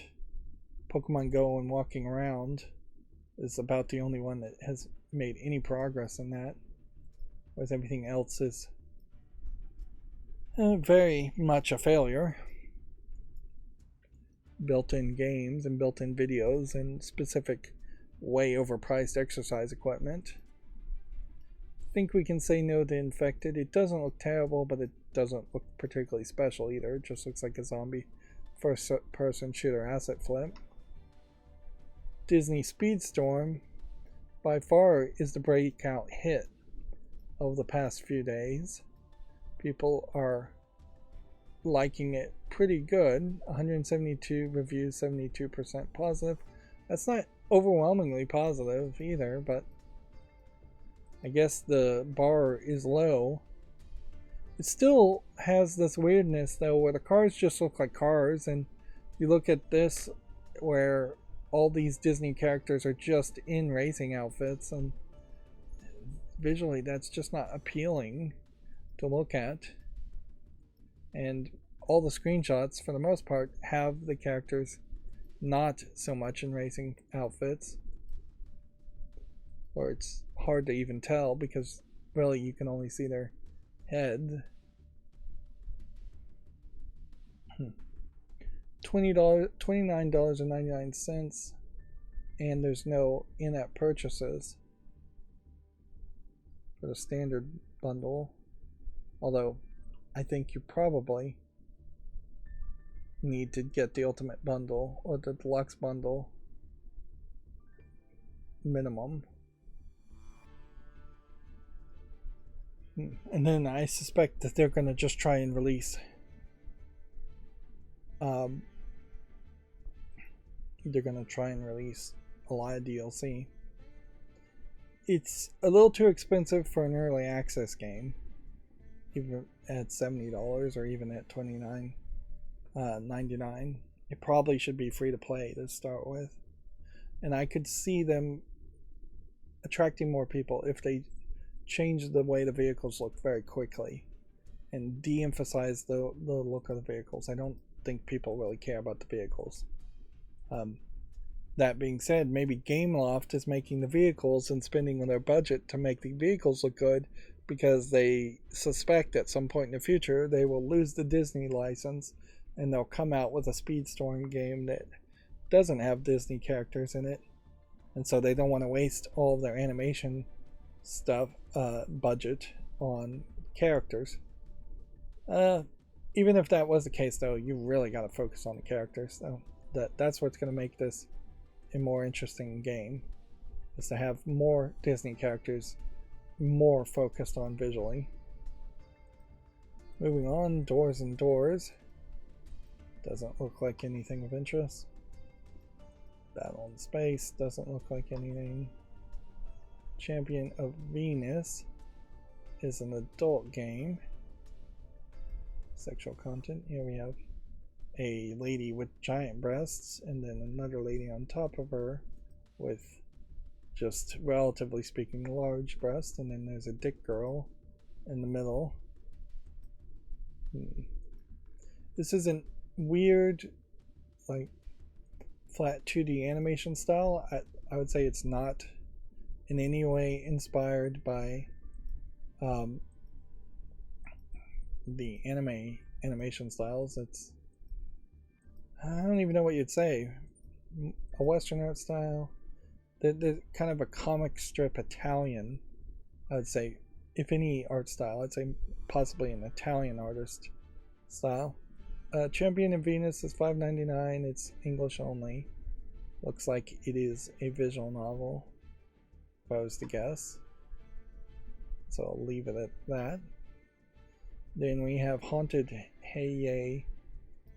Pokemon Go and walking around is about the only one that has made any progress in that, whereas everything else is very much a failure. Built-in games and built-in videos and specific way overpriced exercise equipment. I think we can say no to Infected. It doesn't look terrible, but it doesn't look particularly special either. It just looks like a zombie first-person shooter asset flip. Disney Speedstorm by far is the breakout hit of the past few days. People are liking it pretty good. 172 reviews, 72% positive. That's not overwhelmingly positive either, but I guess the bar is low. It still has this weirdness though, where the cars just look like cars, and you look at this where all these Disney characters are just in racing outfits, and visually that's just not appealing to look at. And all the screenshots for the most part have the characters not so much in racing outfits, or it's hard to even tell because really you can only see their head. $29.99, and there's no in-app purchases for the standard bundle, although I think you probably need to get the ultimate bundle or the deluxe bundle minimum. And then I suspect that they're going to just try and release they're going to try and release a lot of DLC. It's a little too expensive for an early access game, even at $70 or even at $29.99. It probably should be free to play to start with, and I could see them attracting more people if they change the way the vehicles look very quickly and de-emphasize the look of the vehicles. I don't think people really care about the vehicles. That being said, maybe Gameloft is making the vehicles and spending on their budget to make the vehicles look good because they suspect at some point in the future they will lose the Disney license and they'll come out with a Speedstorm game that doesn't have Disney characters in it, and so they don't want to waste all of their animation stuff budget on characters. Even if that was the case though, you really got to focus on the characters though. That's what's going to make this a more interesting game, is to have more Disney characters more focused on visually. Moving on, Doors and Doors. Doesn't look like anything of interest. Battle in Space doesn't look like anything. Champion of Venus is an adult game. Sexual content. Here we have a lady with giant breasts and then another lady on top of her with just relatively speaking large breasts, and then there's a dick girl in the middle. This isn't weird like flat 2D animation style. I would say it's not in any way inspired by the animation styles. It's, I don't even know what you'd say, a Western art style. They're kind of a comic strip Italian, I would say. If any art style, I'd say possibly an Italian artist style. Champion of Venus is $5.99. It's English only. Looks like it is a visual novel, if I was to guess. So I'll leave it at that. Then we have Haunted Heiyei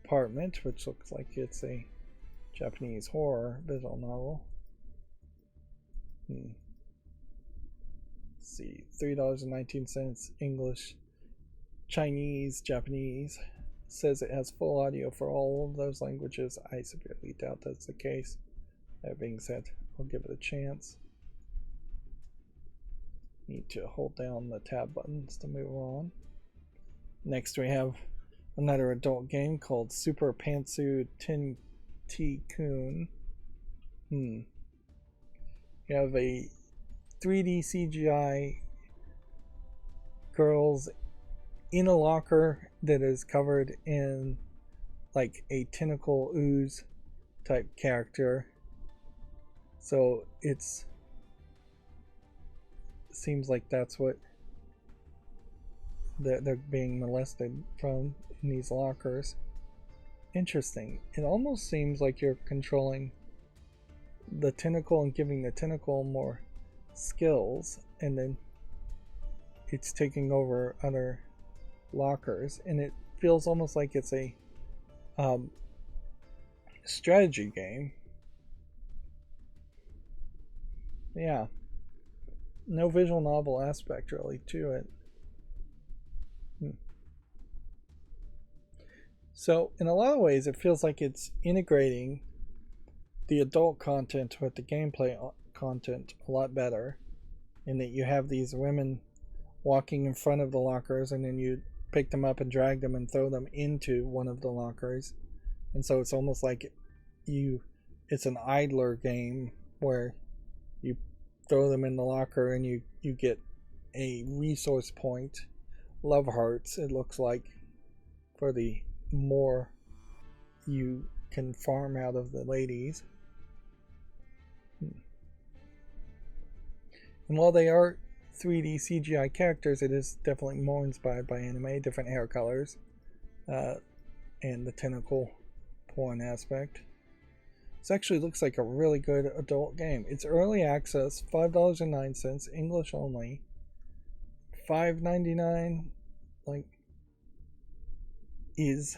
Apartment, which looks like it's a Japanese horror visual novel. Let's see, $3.19 English, Chinese, Japanese. says it has full audio for all of those languages. I severely doubt that's the case. That being said, I'll give it a chance. Need to hold down the tab buttons to move on. Next we have another adult game called Super Pantsu Tin-Kun. You have a 3D CGI girls in a locker that is covered in like a tentacle ooze type character. So seems like that's what they're being molested from in these lockers. Interesting. It almost seems like you're controlling the tentacle and giving the tentacle more skills, and then it's taking over other lockers, and it feels almost like it's a strategy game. Yeah, no visual novel aspect really to it. So in a lot of ways it feels like it's integrating the adult content with the gameplay content a lot better, in that you have these women walking in front of the lockers, and then you pick them up and drag them and throw them into one of the lockers. And so it's almost like it's an idler game where you throw them in the locker and you get a resource point, love hearts it looks like, for the more you can farm out of the ladies. And while they are 3D CGI characters, it is definitely more inspired by anime, different hair colors, and the tentacle porn aspect. This actually looks like a really good adult game. It's early access, $5.09, English only. $5.99 like is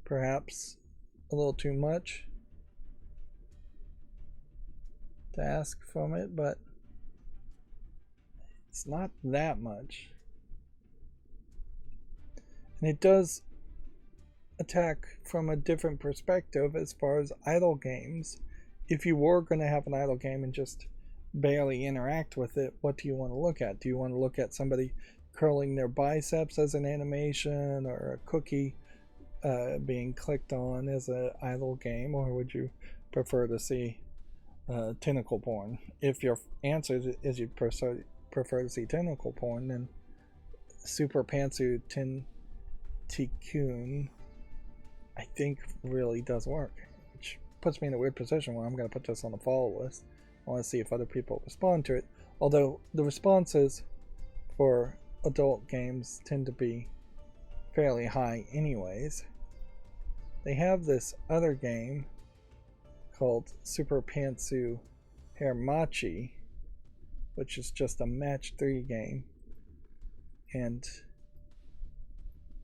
perhaps a little too much to ask from it, but it's not that much. And it does attack from a different perspective as far as idle games. If you were going to have an idle game and just barely interact with it, what do you want to look at? Do you want to look at somebody curling their biceps as an animation, or a cookie being clicked on as an idle game, or would you prefer to see tentacle porn? If your answer is you prefer to see tentacle porn, then Super Pantsu Tin-Kun I think really does work, which puts me in a weird position where I'm going to put this on the follow list. I want to see if other people respond to it, although the responses for adult games tend to be fairly high anyways. They have this other game called Super Pantsu Hermachi, which is just a match 3 game, and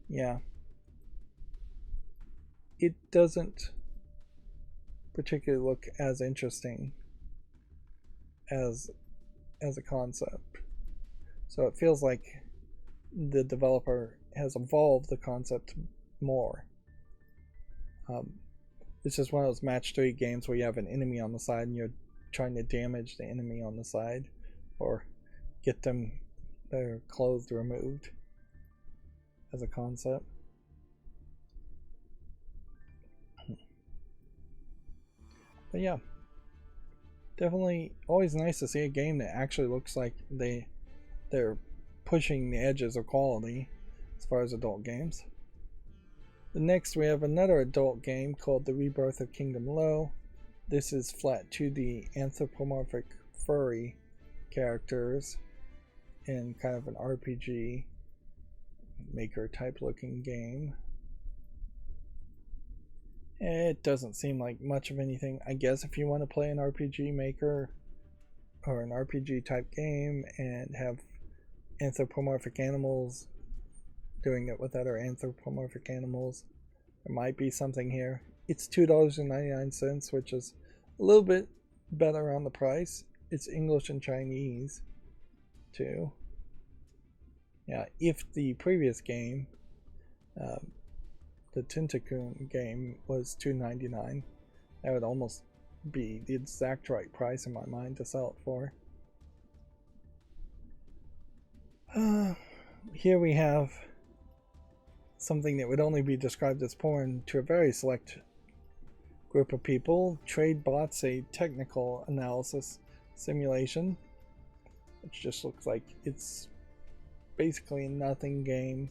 yeah, it doesn't particularly look as interesting as a concept. So it feels like the developer has evolved the concept more. It's just one of those match 3 games where you have an enemy on the side and you're trying to damage the enemy on the side, or get them their clothes removed as a concept. But yeah, definitely always nice to see a game that actually looks like they're pushing the edges of quality as far as adult games. Next we have another adult game called The Rebirth of Kingdom Low. This is flat 2D anthropomorphic furry characters in kind of an RPG maker type looking game. It doesn't seem like much of anything. I guess if you want to play an RPG maker or an RPG type game and have anthropomorphic animals doing it with other anthropomorphic animals, there might be something here. It's $2.99, which is a little bit better on the price. It's English and Chinese too. Yeah, if the previous game Um, the Tentacoon game was $2.99. That would almost be the exact right price in my mind to sell it for. Here we have something that would only be described as porn to a very select group of people. Trade Bots, a technical analysis simulation, which just looks like it's basically a nothing game,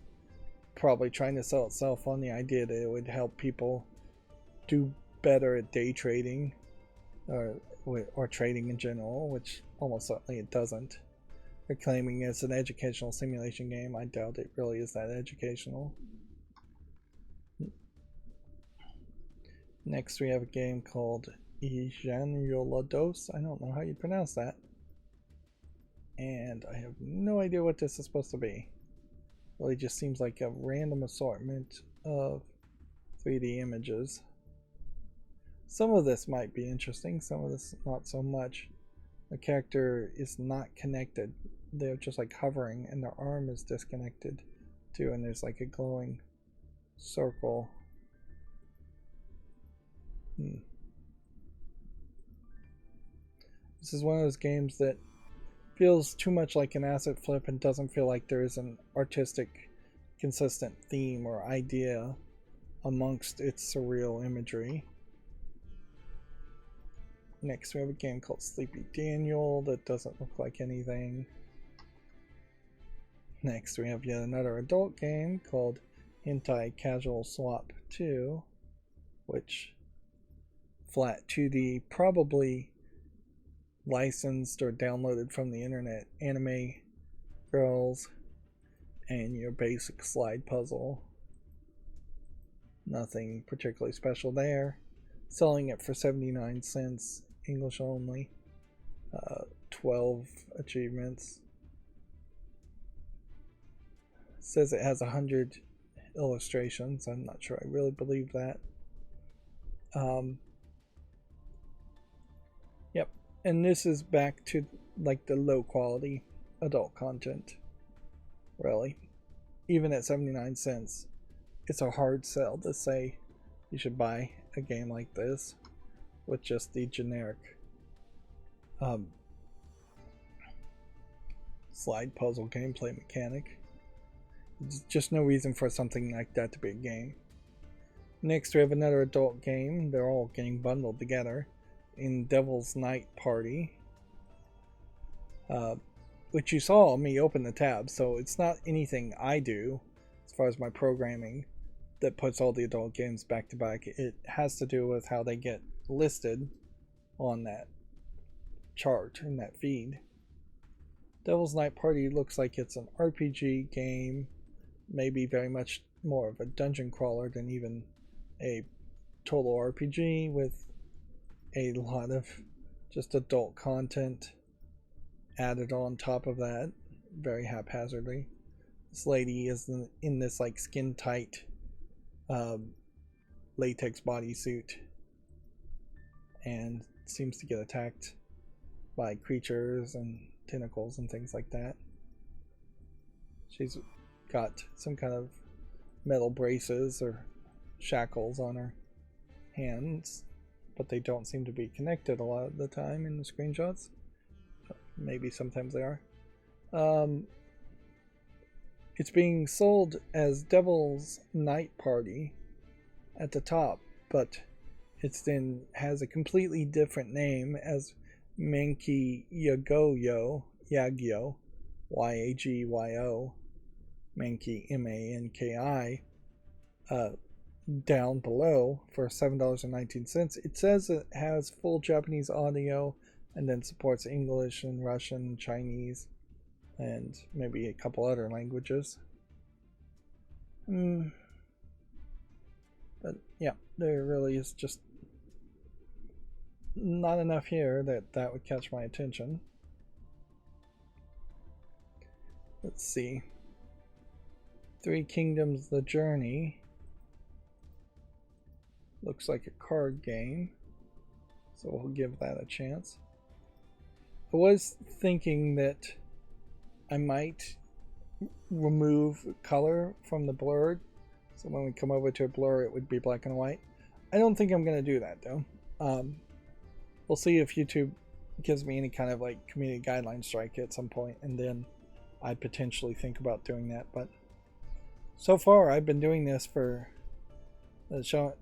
probably trying to sell itself on the idea that it would help people do better at day trading or trading in general, which almost certainly it doesn't. They're claiming it's an educational simulation game. I doubt it really is that educational. Next we have a game called Ijanulados. I don't know how you pronounce that. And I have no idea what this is supposed to be. Really just seems like a random assortment of 3D images. Some of this might be interesting, some of this not so much. The character is not connected. They're just like hovering and their arm is disconnected too, and there's like a glowing circle. This is one of those games that feels too much like an asset flip and doesn't feel like there is an artistic, consistent theme or idea amongst its surreal imagery. Next we have a game called Sleepy Daniel that doesn't look like anything. Next we have yet another adult game called Hentai Casual Swap 2, which flat 2D, probably licensed or downloaded from the internet, anime girls and your basic slide puzzle. Nothing particularly special there. Selling it for 79 cents, English only. 12 achievements. It says it has 100 illustrations. I'm not sure I really believe that. Yep, and this is back to like the low quality adult content. Really, even at 79 cents, it's a hard sell to say you should buy a game like this with just the generic slide puzzle gameplay mechanic. There's just no reason for something like that to be a game. Next we have another adult game. They're all getting bundled together in Devil's Night Party, which you saw me open the tab, so it's not anything I do as far as my programming that puts all the adult games back to back. It has to do with how they get listed on that chart in that feed. Devil's Night Party looks like it's an RPG game, maybe very much more of a dungeon crawler than even a total RPG, with a lot of just adult content added on top of that very haphazardly. This lady is in this like skin tight latex bodysuit and seems to get attacked by creatures and tentacles and things like that. She's got some kind of metal braces or shackles on her hands, but they don't seem to be connected a lot of the time in the screenshots. Maybe sometimes they are. It's being sold as Devil's Night Party at the top, but it's then has a completely different name as Manki Yagyo, Yagyo, Manki Manki, down below for $7.19. It says it has full Japanese audio and then supports English and Russian, Chinese, and maybe a couple other languages. But yeah, there really is just not enough here that would catch my attention. Let's see. Three Kingdoms The Journey. Looks like a card game, so we'll give that a chance. I was thinking that I might remove color from the blurred So when we come over to a blur, it would be black and white. I don't think I'm going to do that, though. We'll see if YouTube gives me any kind of like community guideline strike at some point, and then I'd potentially think about doing that. But so far, I've been doing this for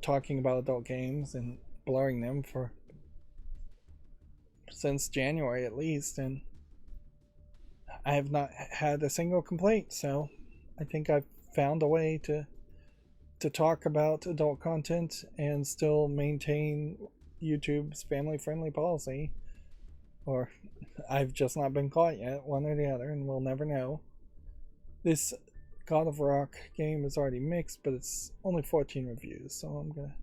talking about adult games and blurring them for since January at least, and I have not had a single complaint. So I think I've found a way to talk about adult content and still maintain YouTube's family-friendly policy. Or I've just not been caught yet, one or the other, and we'll never know. This God of Rock game is already mixed, but it's only 14 reviews, so I'm gonna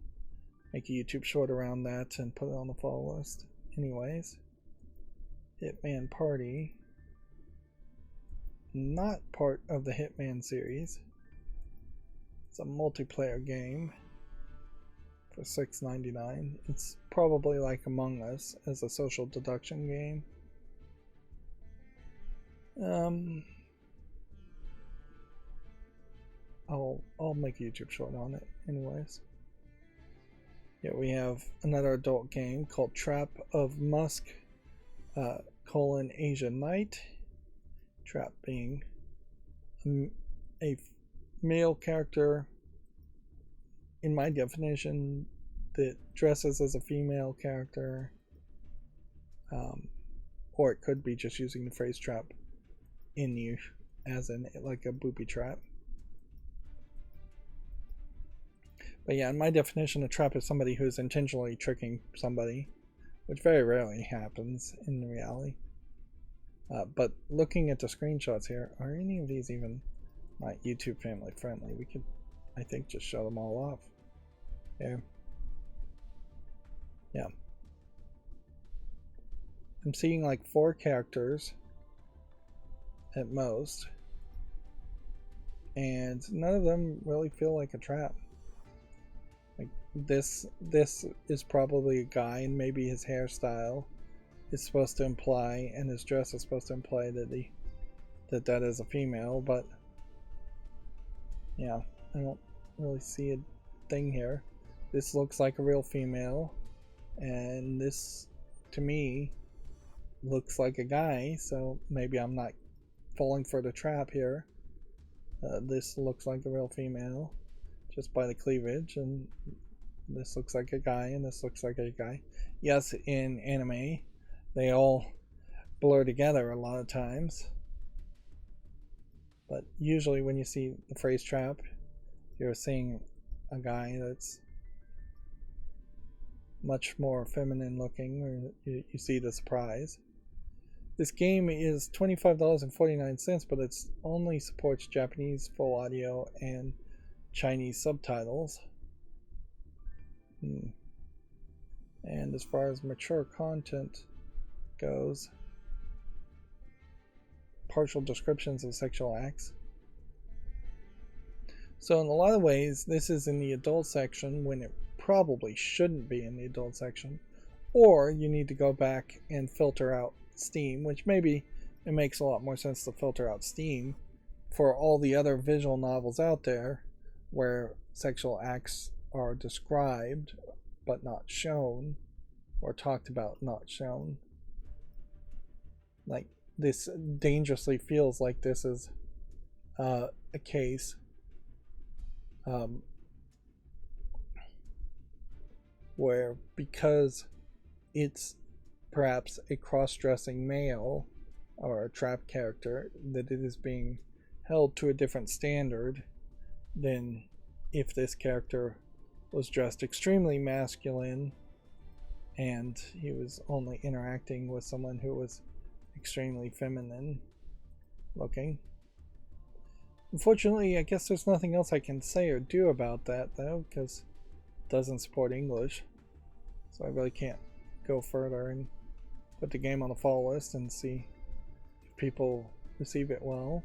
make a YouTube short around that and put it on the follow list. Anyways, Hitman Party, not part of the Hitman series. It's a multiplayer game for $6.99. It's probably like Among Us as a social deduction game. I'll make a YouTube short on it anyways. Yeah, we have another adult game called Trap of Musk, Asia Knight. Trap being a male character, in my definition, that dresses as a female character, or it could be just using the phrase trap in you as in like a booby trap. But yeah, in my definition, a trap is somebody who's intentionally tricking somebody, which very rarely happens in reality. But looking at the screenshots here, are any of these even not YouTube family friendly? We could, I think, just show them all off. There. Yeah. I'm seeing like 4 characters at most, and none of them really feel like a trap. Like this is probably a guy, and maybe his hairstyle is supposed to imply, and his dress is supposed to imply that is a female, but yeah, I don't really see a thing here. This looks like a real female, and this to me looks like a guy, so maybe I'm not falling for the trap here. This looks like a real female just by the cleavage, and this looks like a guy, and this looks like a guy. Yes, in anime they all blur together a lot of times, but usually when you see the phrase trap, you're seeing a guy that's much more feminine looking, or you see the surprise. This game is $25.49, but it only supports Japanese full audio and Chinese subtitles. And as far as mature content goes, partial descriptions of sexual acts. So in a lot of ways, this is in the adult section when it probably shouldn't be in the adult section, or you need to go back and filter out Steam, which maybe it makes a lot more sense to filter out Steam for all the other visual novels out there where sexual acts are described but not shown, or talked about not shown. Like, this dangerously feels like this is a case where, because it's perhaps a cross-dressing male or a trap character, that it is being held to a different standard than if this character was dressed extremely masculine and he was only interacting with someone who was extremely feminine looking. Unfortunately, I guess there's nothing else I can say or do about that, though, because it doesn't support English. So I really can't go further and put the game on the fall list and see if people receive it well.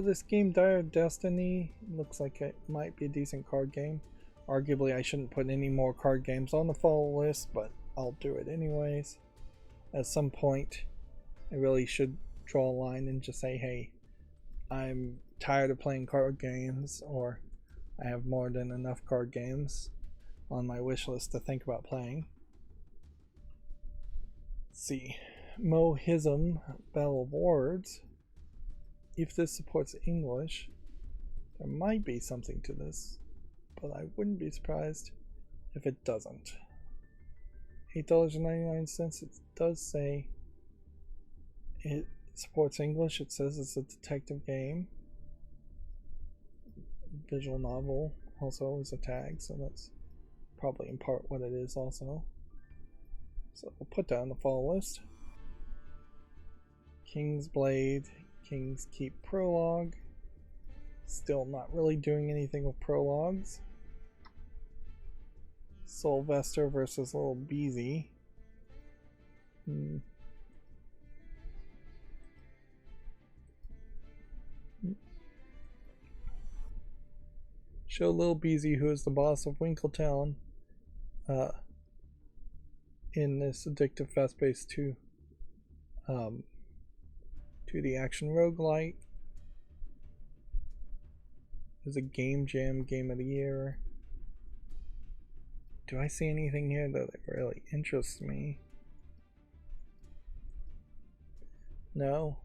This game, Dire Destiny, looks like it might be a decent card game. Arguably, I shouldn't put any more card games on the fall list, but I'll do it anyways. At some point, I really should draw a line and just say, hey, I'm tired of playing card games, or I have more than enough card games on my wish list to think about playing. Let's see. Mohism Battle of Words. If this supports English, there might be something to this, but I wouldn't be surprised if it doesn't. $8.99. It does say it supports English. It says it's a detective game. Visual novel also is a tag, so that's probably in part what it is also. So we'll put that on the follow list. King's Blade, King's Keep Prologue. Still not really doing anything with prologues. Sylvester versus Little Beezy. Show Little Beezy who is the boss of Winkletown in this addictive fast-paced 2D action roguelike. There's a Game Jam Game of the Year. Do I see anything here that really interests me? No.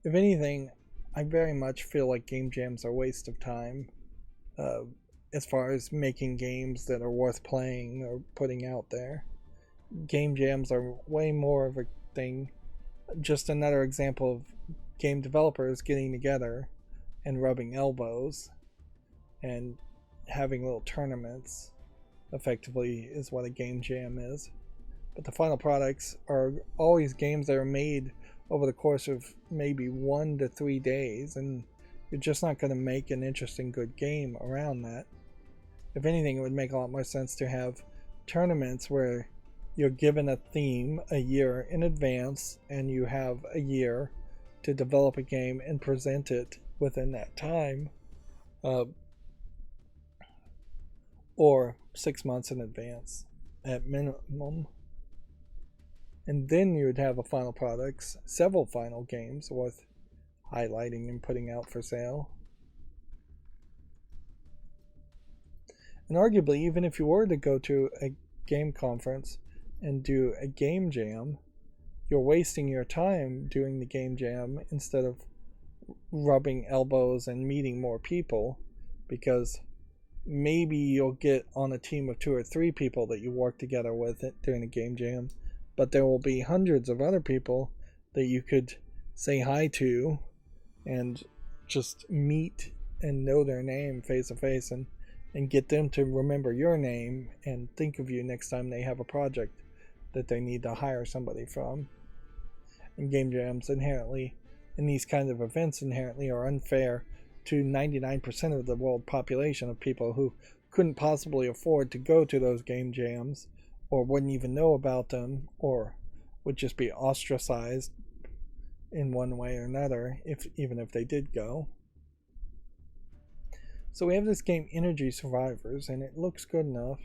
If anything, I very much feel like game jams are a waste of time. As far as making games that are worth playing or putting out there. Game jams are way more of a thing. Just another example of game developers getting together and rubbing elbows and having little tournaments, effectively, is what a game jam is. But the final products are always games that are made over the course of maybe 1 to 3 days, and you're just not going to make an interesting, good game around that. If anything, it would make a lot more sense to have tournaments where you're given a theme a year in advance, and you have a year to develop a game and present it within that time, or 6 months in advance at minimum. And then you would have a final products, several final games worth highlighting and putting out for sale. And arguably, even if you were to go to a game conference and do a game jam, you're wasting your time doing the game jam instead of rubbing elbows and meeting more people, because maybe you'll get on a team of 2 or 3 people that you work together with during the game jam, but there will be hundreds of other people that you could say hi to and just meet and know their name face to face, and get them to remember your name and think of you next time they have a project that they need to hire somebody from. And game jams inherently, and these kinds of events inherently, are unfair to 99% of the world population of people who couldn't possibly afford to go to those game jams, or wouldn't even know about them, or would just be ostracized in one way or another, even if they did go. So we have this game Energy Survivors, and it looks good enough,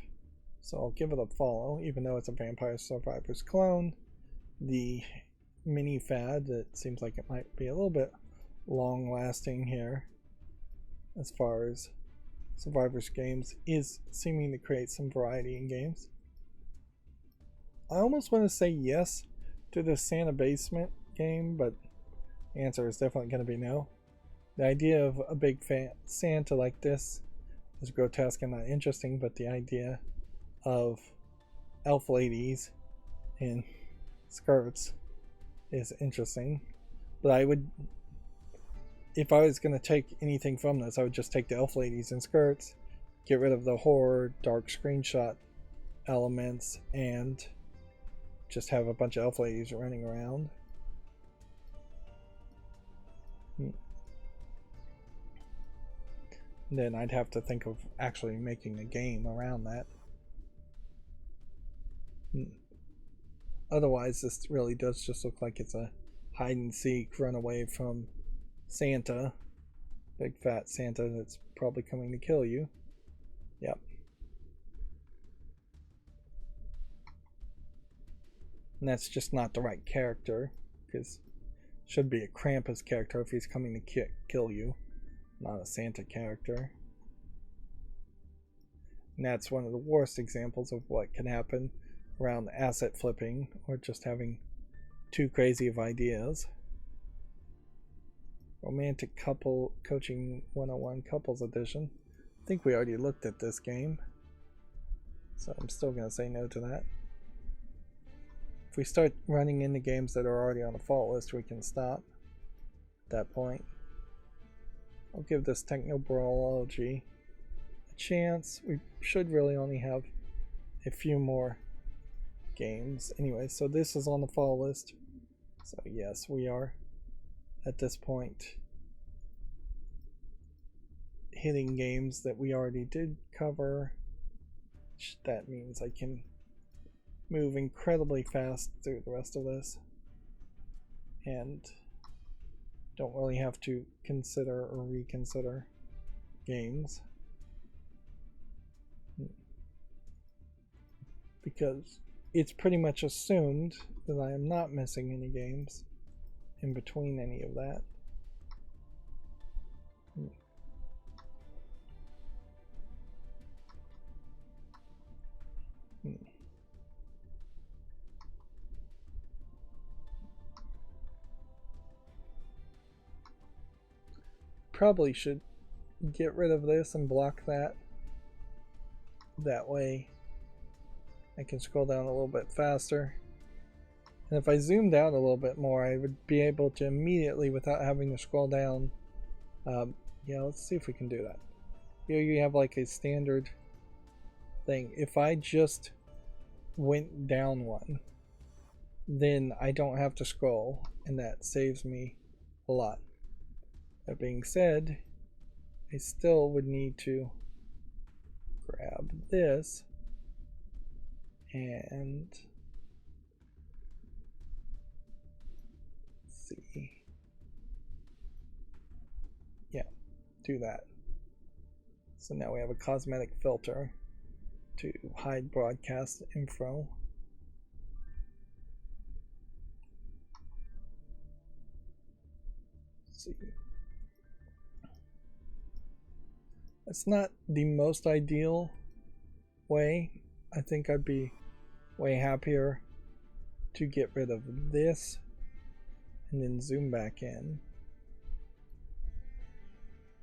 so I'll give it a follow, even though it's a Vampire Survivors clone. The mini fad that seems like it might be a little bit long lasting here as far as Survivors games is seeming to create some variety in games. I almost want to say yes to the Santa Basement game, but the answer is definitely going to be no. The idea of a big Santa like this is grotesque and not interesting, but the idea of elf ladies in skirts is interesting. But I would, if I was going to take anything from this, I would just take the elf ladies in skirts, get rid of the horror, dark screenshot elements, and just have a bunch of elf ladies running around. Then I'd have to think of actually making a game around that. Otherwise, this really does just look like it's a hide and seek, run away from Santa. Big fat Santa that's probably coming to kill you. Yep. And that's just not the right character, because Should be a Krampus character if he's coming to kill you, not a Santa character. And that's one of the worst examples of what can happen around asset flipping or just having too crazy of ideas. Romantic Couple Coaching 101 Couples Edition. I think we already looked at this game, so I'm still going to say no to that. If we start running into games that are already on the fault list, we can stop at that point. I'll give this Technobiology a chance. We should really only have a few more games. Anyway, so this is on the fall list. So yes, we are at this point hitting games that we already did cover. That means I can move incredibly fast through the rest of this and don't really have to consider or reconsider games because it's pretty much assumed that I am not missing any games in between any of that. Probably should get rid of this and block that. That way I can scroll down a little bit faster. And if I zoomed out a little bit more, I would be able to immediately, without having to scroll down, yeah, let's see if we can do that. Here you have like a standard thing. If I just went down one, then I don't have to scroll, and that saves me a lot. That being said, I still would need to grab this and see. Yeah, do that. So now we have a cosmetic filter to hide broadcast info. Let's see. It's not the most ideal way. I think I'd be way happier to get rid of this and then zoom back in.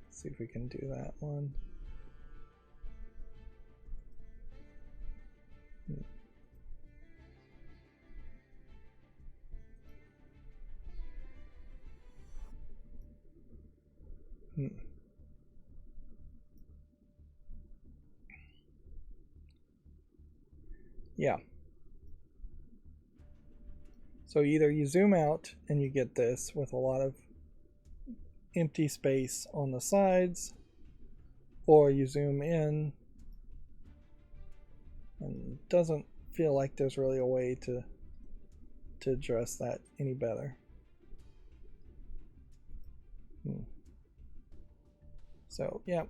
Let's see if we can do that one. Yeah. So either you zoom out and you get this with a lot of empty space on the sides, or you zoom in and it doesn't feel like there's really a way to address that any better. So yeah.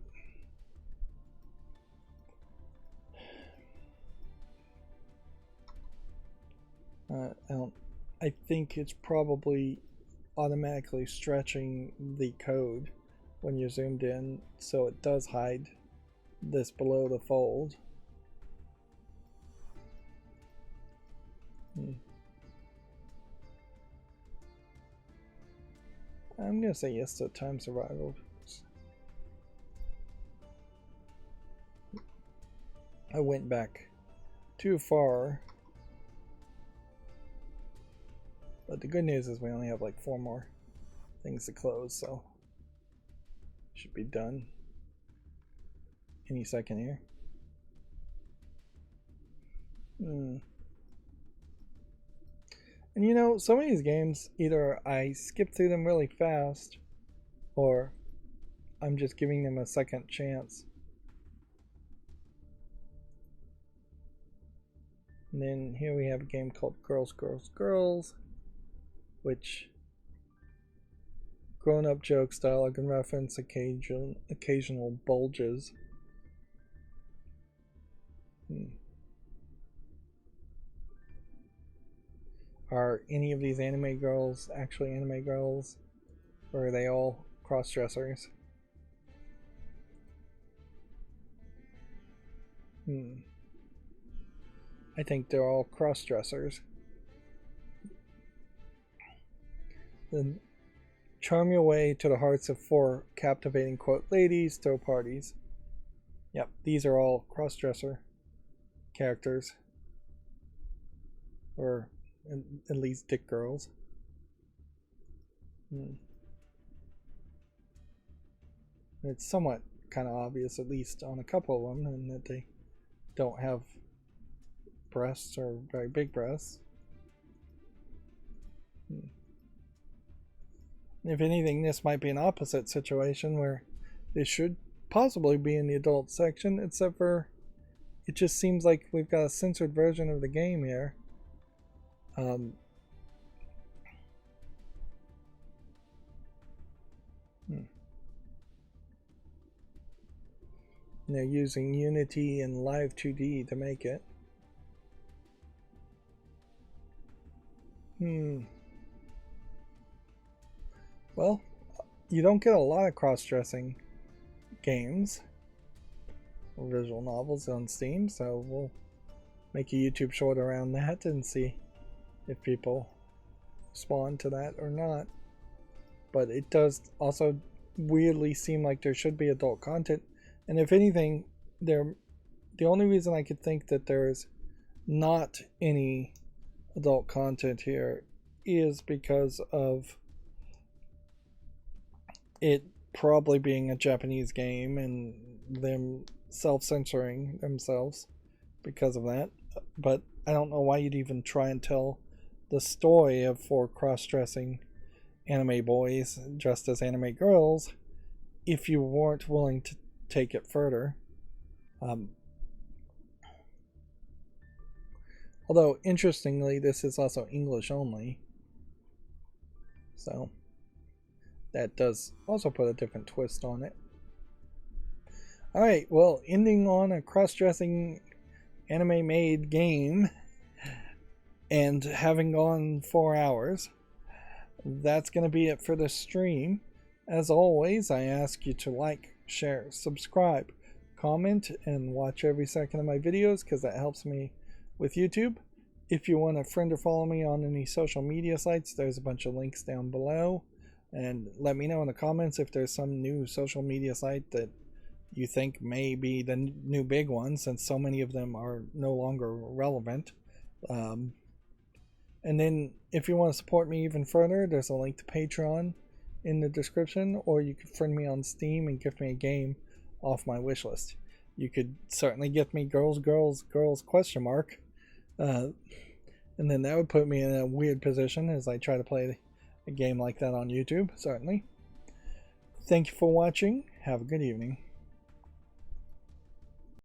I think it's probably automatically stretching the code when you're zoomed in, so it does hide this below the fold. I'm gonna say yes to time survival. I went back too far. But the good news is we only have like 4 more things to close, so should be done any second here. And you know, some of these games, either I skip through them really fast, or I'm just giving them a second chance. And then here we have a game called Girls, Girls, Girls, which grown-up jokes, dialogue, and reference occasional bulges. Are any of these anime girls actually anime girls? Or are they all cross-dressers? I think they're all cross-dressers. Then charm your way to the hearts of 4 captivating, quote, ladies, throw parties. Yep, these are all cross-dresser characters. Or at least dick girls. It's somewhat kind of obvious, at least on a couple of them, and that they don't have breasts or very big breasts. If anything, this might be an opposite situation where this should possibly be in the adult section, except for it just seems like we've got a censored version of the game here. They're using Unity and Live 2D to make it. Well, you don't get a lot of cross-dressing games or visual novels on Steam, so we'll make a YouTube short around that and see if people respond to that or not. But it does also weirdly seem like there should be adult content, and if anything, the only reason I could think that there's not any adult content here is because of it probably being a Japanese game and them self-censoring themselves because of that. But I don't know why you'd even try and tell the story of 4 cross-dressing anime boys dressed as anime girls if you weren't willing to take it further. Although, interestingly, this is also English only. So that does also put a different twist on it. Alright, well, ending on a cross-dressing anime-made game and having gone 4 hours, that's going to be it for this stream. As always, I ask you to like, share, subscribe, comment, and watch every second of my videos because that helps me with YouTube. If you want to friend or follow me on any social media sites, there's a bunch of links down below. And let me know in the comments if there's some new social media site that you think may be the new big one, since so many of them are no longer relevant. And then if you want to support me even further, there's a link to Patreon in the description, or you could friend me on Steam and gift me a game off my wish list. You could certainly gift me girls question mark, and then that would put me in a weird position as I try to play a game like that on YouTube, certainly. Thank you for watching. Have a good evening.